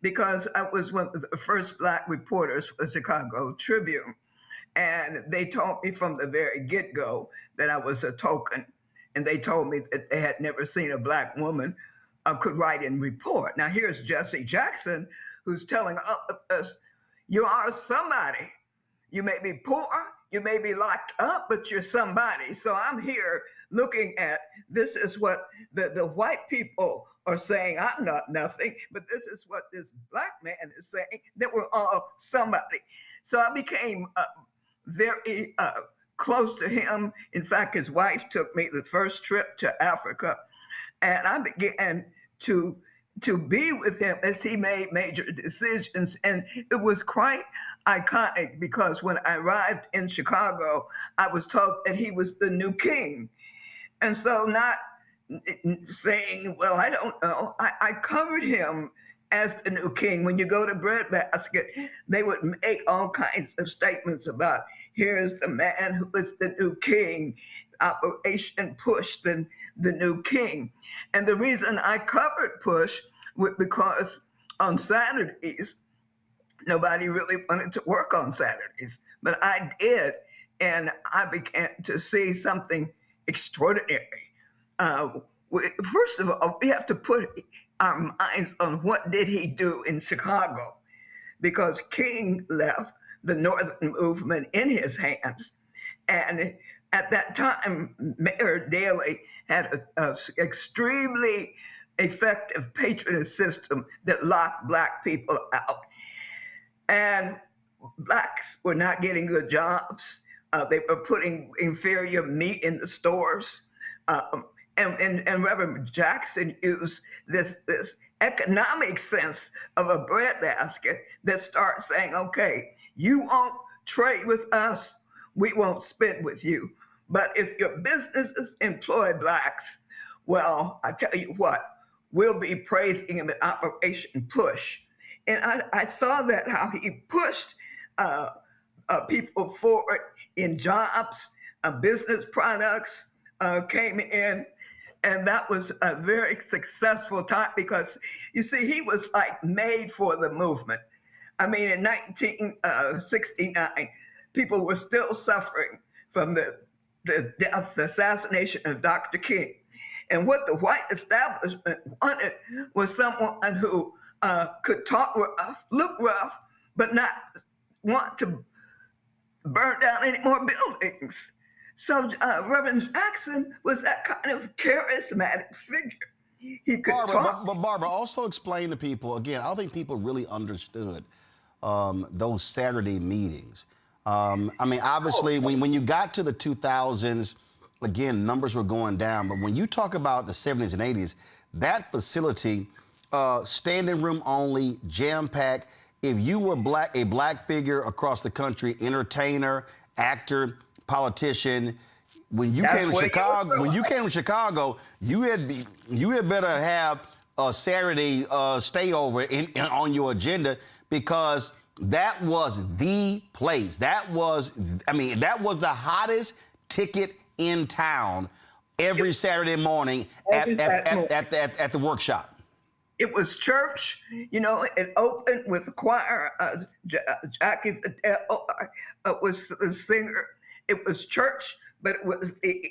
because I was one of the first Black reporters for the Chicago Tribune. And they told me from the very get-go that I was a token. And they told me that they had never seen a Black woman could write and report. Now here's Jesse Jackson, who's telling us, you are somebody. You may be poor, you may be locked up, but you're somebody. So I'm here looking at, this is what the white people are saying, I'm not nothing, but this is what this Black man is saying, that we're all somebody. So I became very close to him. In fact, his wife took me the first trip to Africa, and I began to be with him as he made major decisions. And it was quite iconic because when I arrived in Chicago, I was told that he was the new king. And so not saying, well, I don't know, I covered him as the new king. When you go to Breadbasket, they would make all kinds of statements about, here's the man who is the new king, Operation Push, the new king. And the reason I covered Push was because on Saturdays, nobody really wanted to work on Saturdays, but I did. And I began to see something extraordinary. First of all, we have to put our minds on what did he do in Chicago, because King left the Northern movement in his hands. And at that time, Mayor Daley had an extremely effective patronage system that locked Black people out. And Blacks were not getting good jobs. They were putting inferior meat in the stores. And Reverend Jackson used this economic sense of a breadbasket that starts saying, okay, you won't trade with us, we won't spend with you. But if your businesses employ Blacks, well, I tell you what, we'll be praising him at Operation Push. And I saw that, how he pushed people forward in jobs, business products came in. And that was a very successful time because, you see, he was like made for the movement. I mean, in 1969, people were still suffering from the death, the assassination of Dr. King. And what the white establishment wanted was someone who could talk rough, look rough, but not want to burn down any more buildings. So Reverend Jackson was that kind of charismatic figure. He could talk.
But Barbara, also explain to people, again, I don't think people really understood those Saturday meetings. I mean, obviously, when you got to the 2000s, again, numbers were going down. But when you talk about the 70s and 80s, that facility, standing room only, jam-packed. If you were a black figure across the country, entertainer, actor, politician, when you came to Chicago, you had better have a Saturday stayover on your agenda, because that was the place. That was the hottest ticket in town every Saturday morning at the workshop.
It was church, you know. It opened with a choir. Jackie was the singer. It was church, but it was the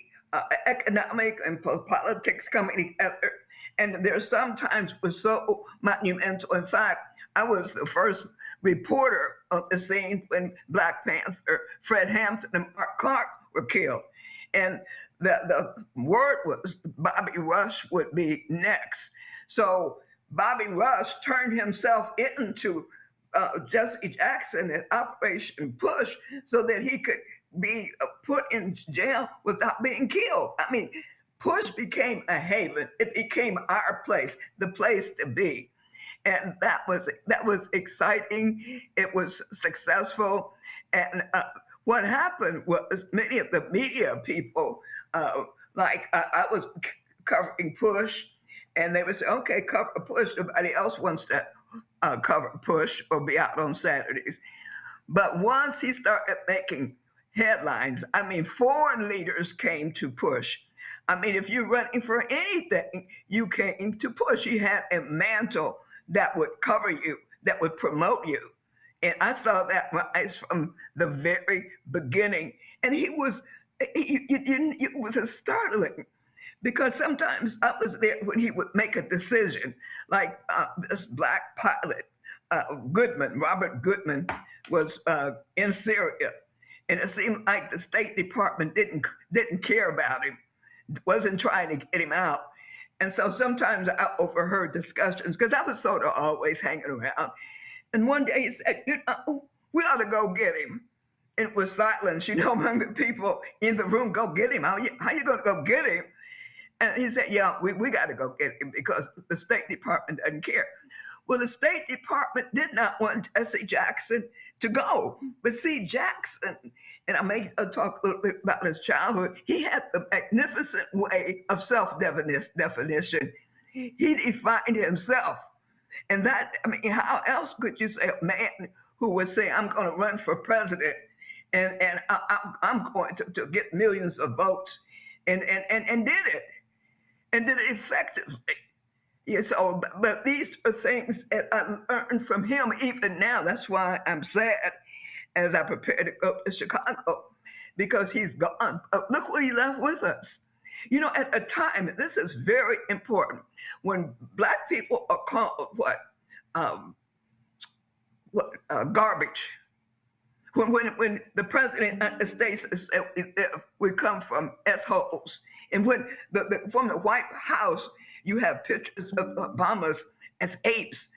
economic and politics coming together. And there sometimes was so monumental. In fact, I was the first reporter on the scene when Black Panther, Fred Hampton, and Mark Clark were killed. And the word was Bobby Rush would be next. So Bobby Rush turned himself into Jesse Jackson at Operation Push so that he could be put in jail without being killed. I mean, Push became a haven. It became our place, the place to be. And that was exciting. It was successful. And what happened was many of the media people, I was covering Push, and they would say, okay, cover Push. Nobody else wants to cover Push or be out on Saturdays. But once he started making headlines, I mean, foreign leaders came to push. I mean, if you're running for anything, you came to push. He had a mantle that would cover you, that would promote you. And I saw that rise from the very beginning. And it was startling, because sometimes I was there when he would make a decision, like this black pilot, Robert Goodman, was in Syria. And it seemed like the State Department didn't care about him, wasn't trying to get him out. And so sometimes I overheard discussions, because I was sort of always hanging around. And one day he said, we ought to go get him. And it was silence, among the people in the room. Go get him. How you going to go get him? And he said, yeah, we got to go get him because the State Department doesn't care. Well, the State Department did not want Jesse Jackson to go. But see, Jackson, and I may talk a little bit about his childhood, he had a magnificent way of self-definition. He defined himself. And that, I mean, how else could you say a man who would say, I'm going to run for president and I'm going to get millions of votes, and did it, and did it effectively. Yeah, so, but these are things that I learned from him even now. That's why I'm sad as I prepare to go to Chicago, because he's gone. Look what he left with us. At a time, and this is very important, when Black people are called garbage. When the president of the States said we come from S-holes, and when from the White House you have pictures of Obama's as apes.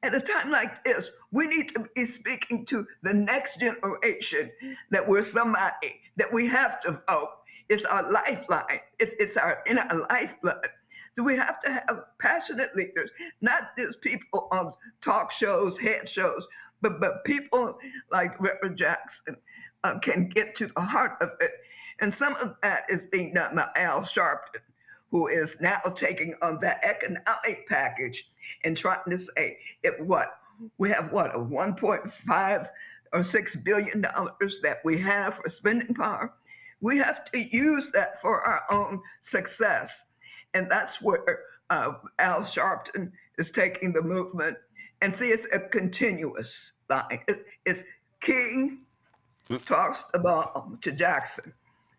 At a time like this, we need to be speaking to the next generation that we're somebody, that we have to vote. It's our lifeline. It's our lifeblood. So we have to have passionate leaders, not just people on talk shows, head shows, but people like Reverend Jackson can get to the heart of it. And some of that is being done by Al Sharpton, who is now taking on that economic package and trying to say, we have a 1.5 or $6 billion that we have for spending power. We have to use that for our own success. And that's where Al Sharpton is taking the movement. And see, it's a continuous line. It's King talks the ball to Jackson.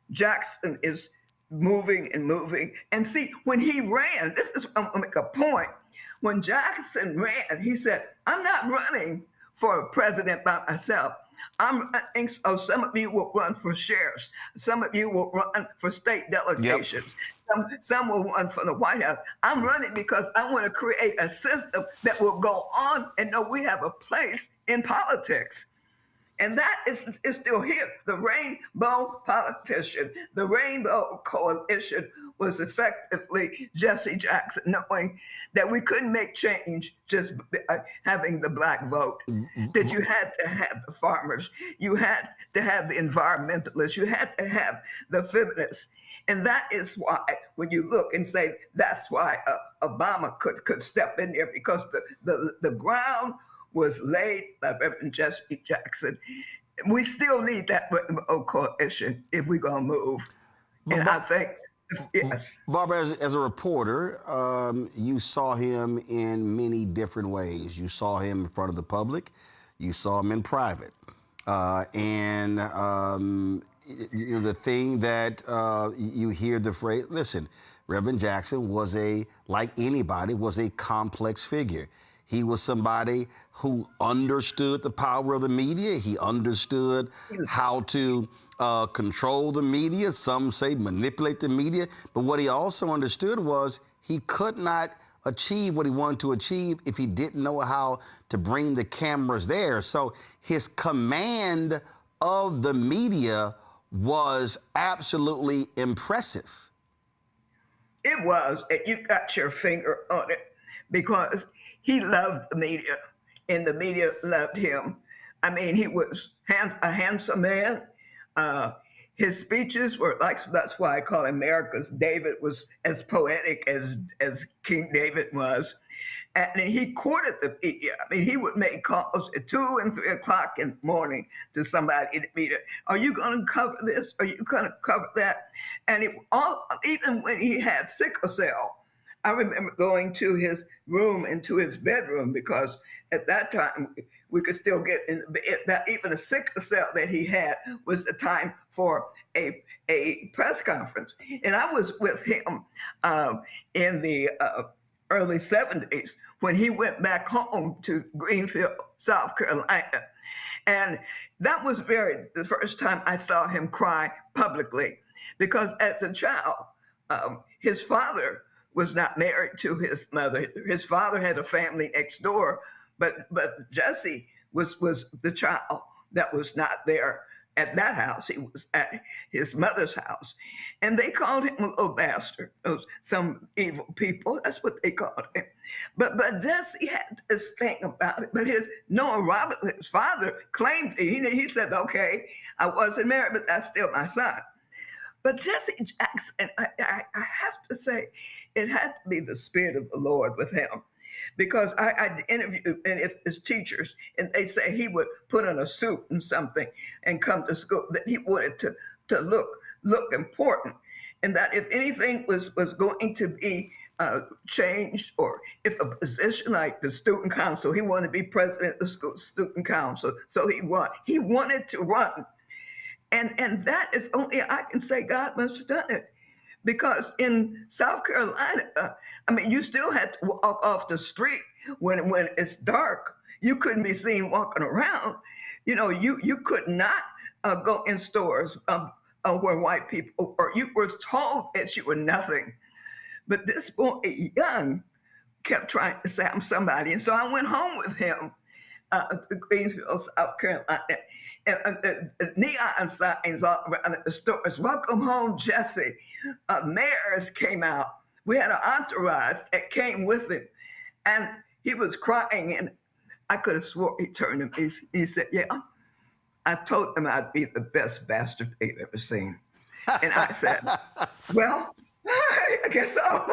Jackson is moving and moving. And see, when he ran, this is, I'm gonna make a point. When Jackson ran, he said, I'm not running for president by myself. I'm running so some of you will run for sheriffs. Some of you will run for state delegations. Yep. Some will run for the White House. I'm running because I want to create a system that will go on and know we have a place in politics. And that is still here. The rainbow politician, the rainbow coalition was effectively Jesse Jackson, knowing that we couldn't make change just having the Black vote, that you had to have the farmers, you had to have the environmentalists, you had to have the feminists. And that is why, when you look and say, that's why Obama could step in there, because the ground was laid by Reverend Jesse Jackson. We still need that coalition if we're going to move. And I think, yes.
Barbara, as a reporter, you saw him in many different ways. You saw him in front of the public. You saw him in private. The thing that you hear the phrase, listen, Reverend Jackson was like anybody, was a complex figure. He was somebody who understood the power of the media. He understood how to control the media. Some say manipulate the media. But what he also understood was he could not achieve what he wanted to achieve if he didn't know how to bring the cameras there. So his command of the media was absolutely impressive.
It was, and you got your finger on it, because he loved the media, and the media loved him. I mean, he was a handsome man. His speeches were like, that's why I call America's David was as poetic as King David was. And he courted the media. I mean, he would make calls at 2 and 3 o'clock in the morning to somebody in the media. Are you going to cover this? Are you going to cover that? And even when he had sickle cell, I remember going to his room and to his bedroom, because at that time we could still get in the bed. That even a sickle cell that he had was the time for a press conference. And I was with him in the early 70s when he went back home to Greenfield, South Carolina. And that was the first time I saw him cry publicly, because as a child, his father was not married to his mother. His father had a family next door, but Jesse was the child that was not there at that house. He was at his mother's house. And they called him a little bastard. Some evil people, that's what they called him. But Jesse had this thing about it. But Noah Roberts, his father, claimed, he said, okay, I wasn't married, but that's still my son. But Jesse Jackson, I have to say, it had to be the Spirit of the Lord with him. Because I interviewed his teachers, and they say he would put on a suit and something and come to school, that he wanted to look important, and that if anything was going to be changed, or if a position like the student council, he wanted to be president of the school student council, so he wanted to run. And that is only, I can say, God must have done it. Because in South Carolina, I mean, you still had to walk off the street when it's dark. You couldn't be seen walking around. You could not go in stores where white people, or you were told that you were nothing. But this boy, young, kept trying to say, I'm somebody. And so I went home with him to Greensville, South Carolina. And neon signs all around the stores. Welcome home, Jesse. Mayors came out. We had an entourage that came with him. And he was crying. And I could have swore he turned to me. He said, yeah, I told him I'd be the best bastard they've ever seen. And I said, well, I guess so.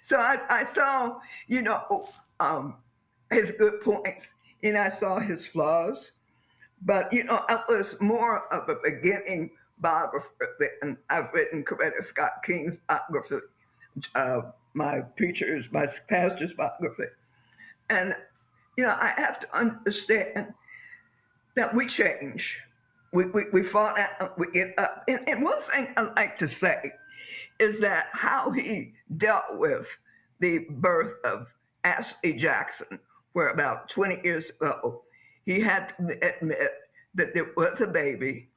So I saw, his good points. And I saw his flaws, but I was more of a beginning biographer than I've written Coretta Scott King's biography, my pastor's biography. And, I have to understand that we change. We fall out, we get up. And one thing I like to say is that how he dealt with the birth of Ashley Jackson, where about 20 years ago, he had to admit that there was a baby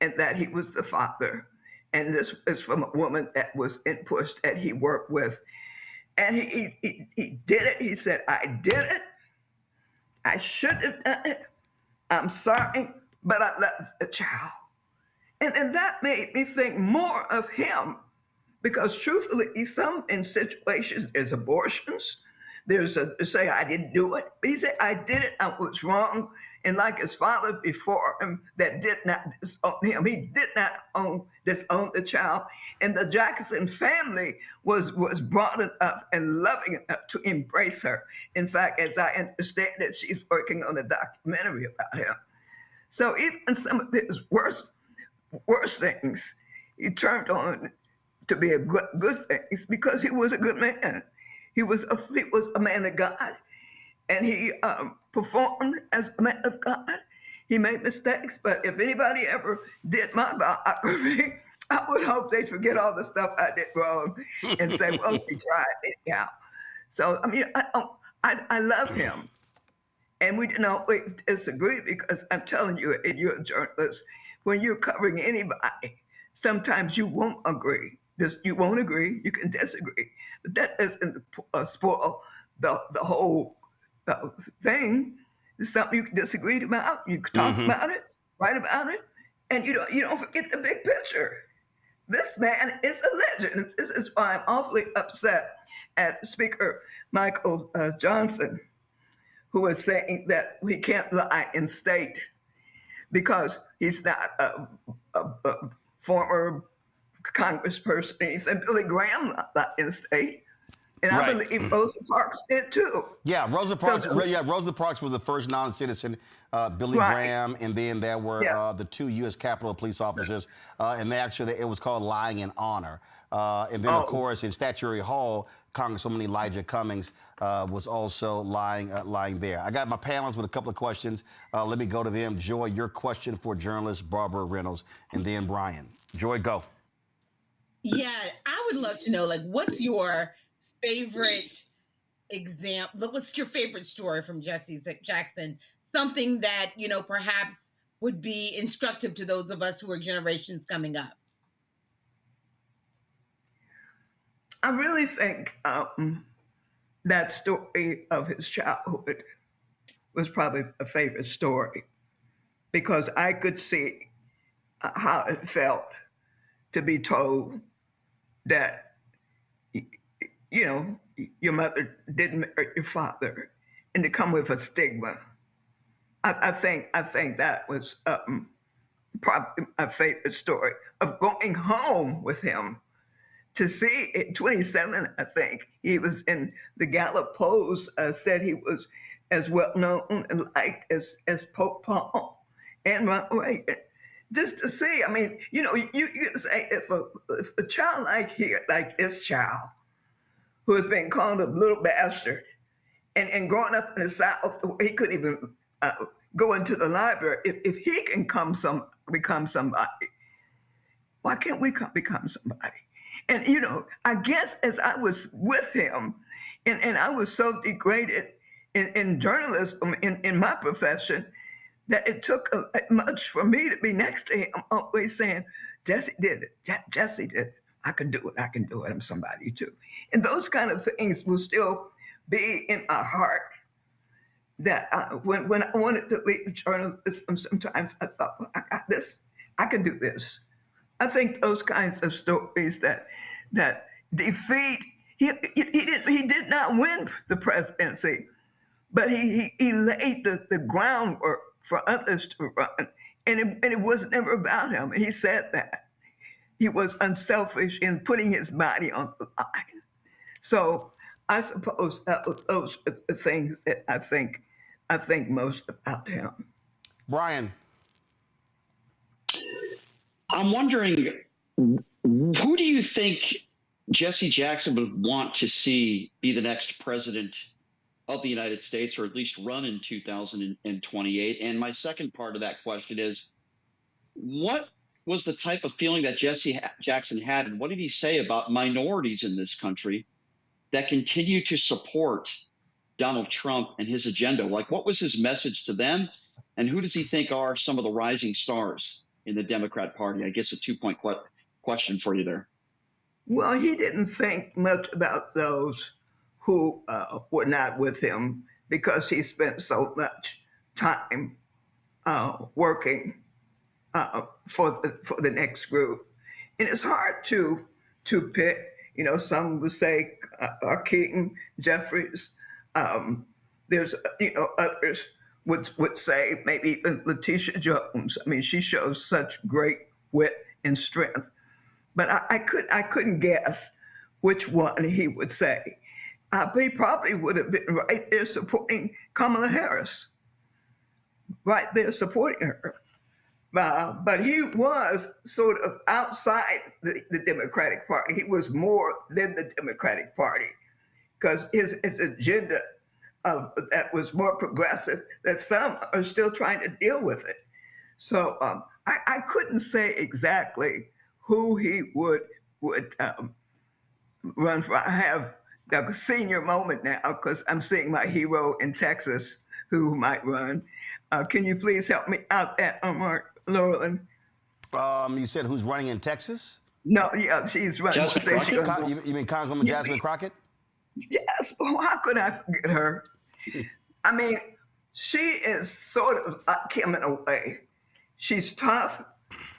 and that he was the father. And this is from a woman that was in Push that he worked with. And he did it. He said, I did it. I should have done it. I'm sorry, but I love the child. And that made me think more of him, because truthfully, in situations, there's abortions. There's say, I didn't do it. But he said, I did it, I was wrong. And like his father before him that did not disown him, he did not disown the child. And the Jackson family was brought enough and loving enough to embrace her. In fact, as I understand it, she's working on a documentary about him. So even some of his worst things, he turned on to be a good things, because he was a good man. He was a man of God, and he performed as a man of God. He made mistakes, but if anybody ever did my biography, I would hope they forget all the stuff I did wrong and say, well, he tried anyhow. So, I mean, I love him. And we didn't always disagree, because I'm telling you, you're a journalist, when you're covering anybody, sometimes you won't agree. You won't agree, you can disagree. But that doesn't spoil the whole thing. It's something you can disagree about, you can talk about it, write about it, and you don't forget the big picture. This man is a legend. This is why I'm awfully upset at Speaker Michael Johnson, who is saying that we can't lie in state. because he's not a former congressperson. He said Billy Graham not in the state. And I believe Rosa Parks did too.
Yeah, Rosa Parks. Rosa Parks was the first non-citizen. Billy Graham, and then there were the 2 U.S. Capitol police officers, and it was called lying in honor. And then, of course, in Statuary Hall, Congresswoman Elijah Cummings was also lying there. I got my panelists with a couple of questions. Let me go to them. Joy, your question for journalist Barbara Reynolds, and then Brian. Joy, go.
Yeah, I would love to know, like, what's your favorite example? What's your favorite story from Jesse Jackson? Something that, you know, perhaps would be instructive to those of us who are generations coming up.
I really think that story of his childhood was probably a favorite story, because I could see how it felt to be told that, you know, your mother didn't marry your father, and to come with a stigma. I think that was probably my favorite story, of going home with him to see at 27, I think, he was in the Gallup polls, said he was as well known and liked as Pope Paul and Ronald Reagan. Just to see, I mean, you know, you can say if a child like this child, who has been called a little bastard, and growing up in the South, he couldn't even go into the library. If he can become somebody, why can't we become somebody? And, you know, I guess as I was with him, and I was so degraded in journalism, in my profession, that it took much for me to be next to him, always saying, Jesse did it. Jesse did it. I can do it. I can do it. I'm somebody too. And those kind of things will still be in my heart. That when I wanted to leave journalism, sometimes I thought, well, I got this. I can do this. I think those kinds of stories that defeat. He did not win the presidency, but he laid the groundwork for others to run, and it was never about him. And he said that he was unselfish in putting his body on the line. So I suppose that those are the things that I think most about him.
Brian.
I'm wondering, who do you think Jesse Jackson would want to see be the next president of the United States, or at least run in 2028? And my second part of that question is, what was the type of feeling that Jesse Jackson had, and what did he say about minorities in this country that continue to support Donald Trump and his agenda? Like, what was his message to them, and who does he think are some of the rising stars in the Democrat Party? I guess a two-point question for you there.
Well, he didn't think much about those who were not with him, because he spent so much time working for the next group. And it's hard to pick. You know, some would say King, Jeffries. There's, you know, others would say maybe even Letitia Jones. I mean, she shows such great wit and strength. But I couldn't guess which one he would say. He probably would have been right there supporting Kamala Harris, right there supporting her. But he was sort of outside the Democratic Party. He was more than the Democratic Party, because his agenda that was more progressive, that some are still trying to deal with it. So I couldn't say exactly who he would run for. I have a senior moment now, because I'm seeing my hero in Texas who might run. Can you please help me out there, Mark Llewellyn?
You said who's running in Texas?
No, yeah, she's running.
You mean Congresswoman Jasmine Crockett?
Yes, well, how could I forget her? I mean, she is sort of like him in a way. She's tough.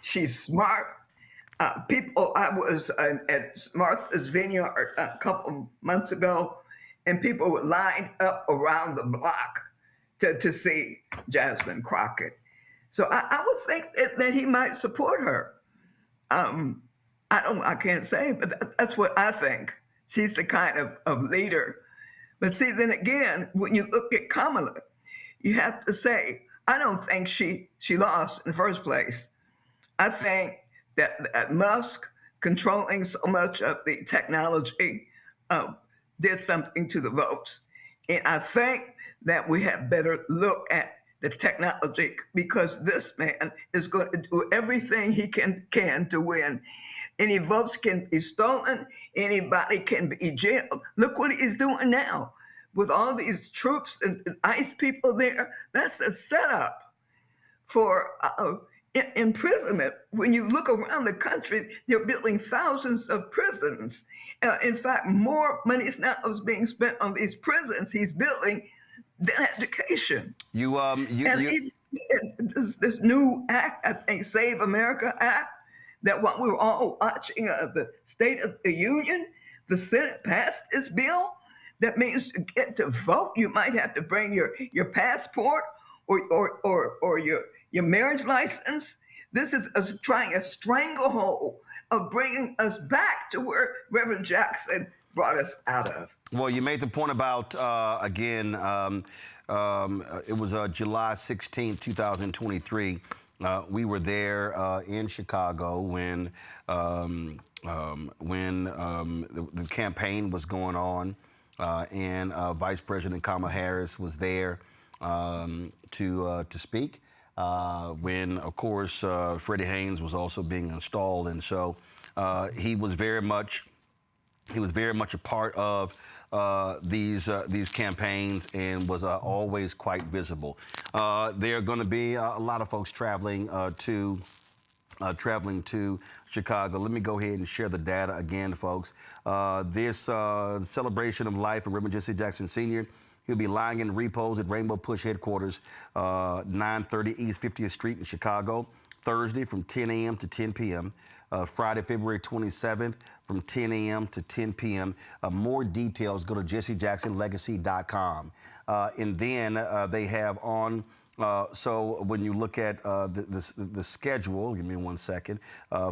She's smart. I was at Martha's Vineyard a couple months ago, and people were lined up around the block to see Jasmine Crockett. So I would think that he might support her. I can't say, but that's what I think. She's the kind of leader. But see, then again, when you look at Kamala, you have to say, I don't think she lost in the first place. I think that Musk controlling so much of the technology did something to the votes. And I think that we have better look at the technology, because this man is going to do everything he can to win. Any votes can be stolen. Anybody can be jailed. Look what he's doing now with all these troops and ICE people there. That's a setup for imprisonment. When you look around the country, they're building thousands of prisons. In fact, more money is now being spent on these prisons he's building than education. This new act, I think, Save America Act, that what we were all watching the State of the Union, the Senate passed this bill. That means to get to vote, you might have to bring your passport or your marriage license. This is us trying a stranglehold of bringing us back to where Reverend Jackson brought us out of.
Well, you made the point about, again, it was July 16, 2023. We were there in Chicago when the campaign was going on, and Vice President Kamala Harris was there to speak. When, of course, Freddie Haynes was also being installed, and so he was very much a part of these campaigns and was always quite visible. There are going to be a lot of folks traveling to Chicago. Let me go ahead and share the data again, folks. This celebration of life of Reverend Jesse Jackson Sr. He'll be lying in repose at Rainbow Push headquarters, 930 East 50th Street in Chicago, Thursday from 10 a.m. to 10 p.m. Friday, February 27th from 10 a.m. to 10 p.m. More details, go to jessejacksonlegacy.com. And then they have on, so when you look at the schedule, give me 1 second.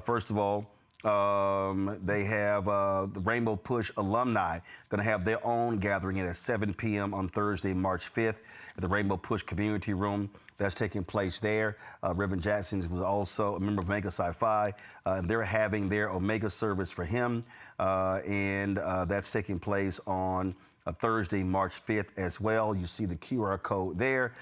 First of all, they have the Rainbow Push alumni going to have their own gathering at 7 p.m. on Thursday, March 5th at the Rainbow Push Community Room. That's taking place there. Reverend Jackson was also a member of Omega Psi Phi, and they're having their Omega service for him, and that's taking place on Thursday, March 5th as well. You see the QR code there.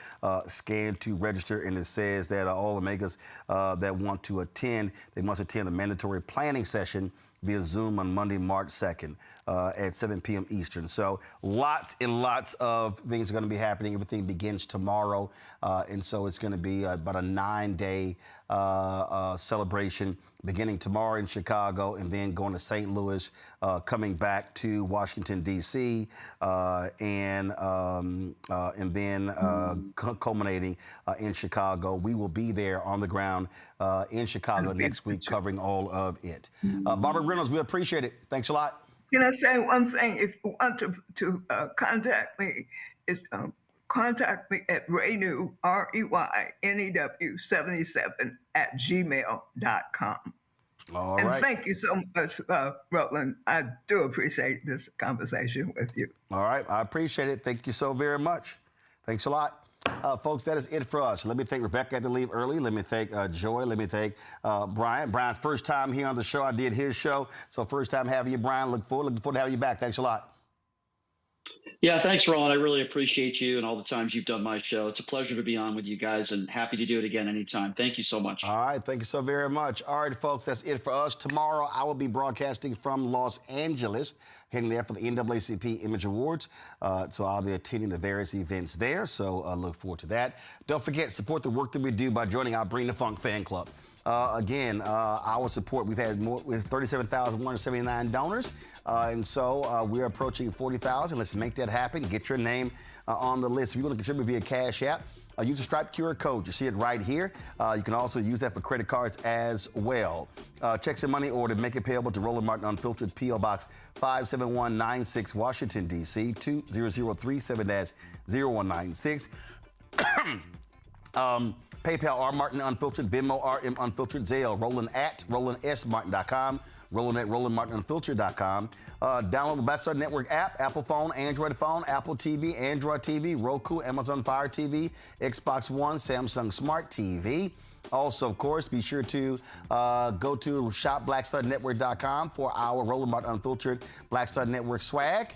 Scan to register, and it says that all Omegas that want to attend, they must attend a mandatory planning session via Zoom on Monday, March 2nd at 7 p.m. Eastern. So lots and lots of things are going to be happening. Everything begins tomorrow, and so it's going to be about a 9-day celebration beginning tomorrow in Chicago and then going to St. Louis, coming back to Washington, D.C., and then culminating in Chicago. We will be there on the ground in Chicago next week covering all of it. Barbara Reynolds, we appreciate it. Thanks a lot.
Can I say one thing? If you want to contact me, contact me at Reynew, REYNEW77 @gmail.com.
All
and
right.
Thank you so much, Roland. I do appreciate this conversation with you.
All right. I appreciate it. Thank you so very much. Thanks a lot. Folks, that is it for us. Let me thank Rebecca, had to leave early. Let me thank Joy. Let me thank Brian. Brian's first time here on the show. I did his show. So first time having you, Brian. Looking forward to having you back. Thanks a lot.
Yeah, thanks, Roland. I really appreciate you and all the times you've done my show. It's a pleasure to be on with you guys and happy to do it again anytime. Thank you so much.
All right. Thank you so very much. All right, folks, that's it for us. Tomorrow, I will be broadcasting from Los Angeles, heading there for the NAACP Image Awards. So I'll be attending the various events there. So look forward to that. Don't forget, support the work that we do by joining our Bring the Funk fan club. Again, our support, we've had 37,179 donors. And so we're approaching 40,000. Let's make that happen. Get your name on the list. If you want to contribute via Cash App, use the Stripe QR code. You see it right here. You can also use that for credit cards as well. Checks and money order, make it payable to Roland Martin Unfiltered, P.O. Box 57196, Washington, D.C., 20037-0196. PayPal, R. Martin Unfiltered, Venmo, RM Unfiltered, Zelle, RolandSMartin.com, RolandMartinUnfiltered.com. Download the Black Star Network app, Apple phone, Android phone, Apple TV, Android TV, Roku, Amazon Fire TV, Xbox One, Samsung Smart TV. Also, of course, be sure to go to shopblackstarnetwork.com for our Roland Martin Unfiltered Black Star Network swag.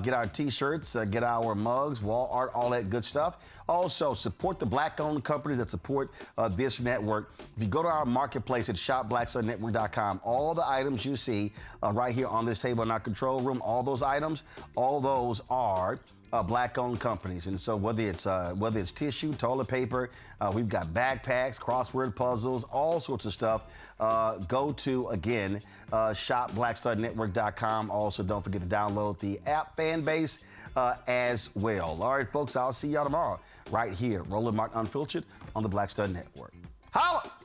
Get our T-shirts, get our mugs, wall art, all that good stuff. Also, support the Black-owned companies that support this network. If you go to our marketplace at shopblackstarnetwork.com, all the items you see right here on this table in our control room, all those items, all those are Black-owned companies. And so whether it's tissue, toilet paper, we've got backpacks, crossword puzzles, all sorts of stuff. Go to, again, shopblackstarnetwork.com. Also, don't forget to download the app fan base as well. All right, folks, I'll see y'all tomorrow right here, Roland Martin Unfiltered on the Black Star Network. Holla!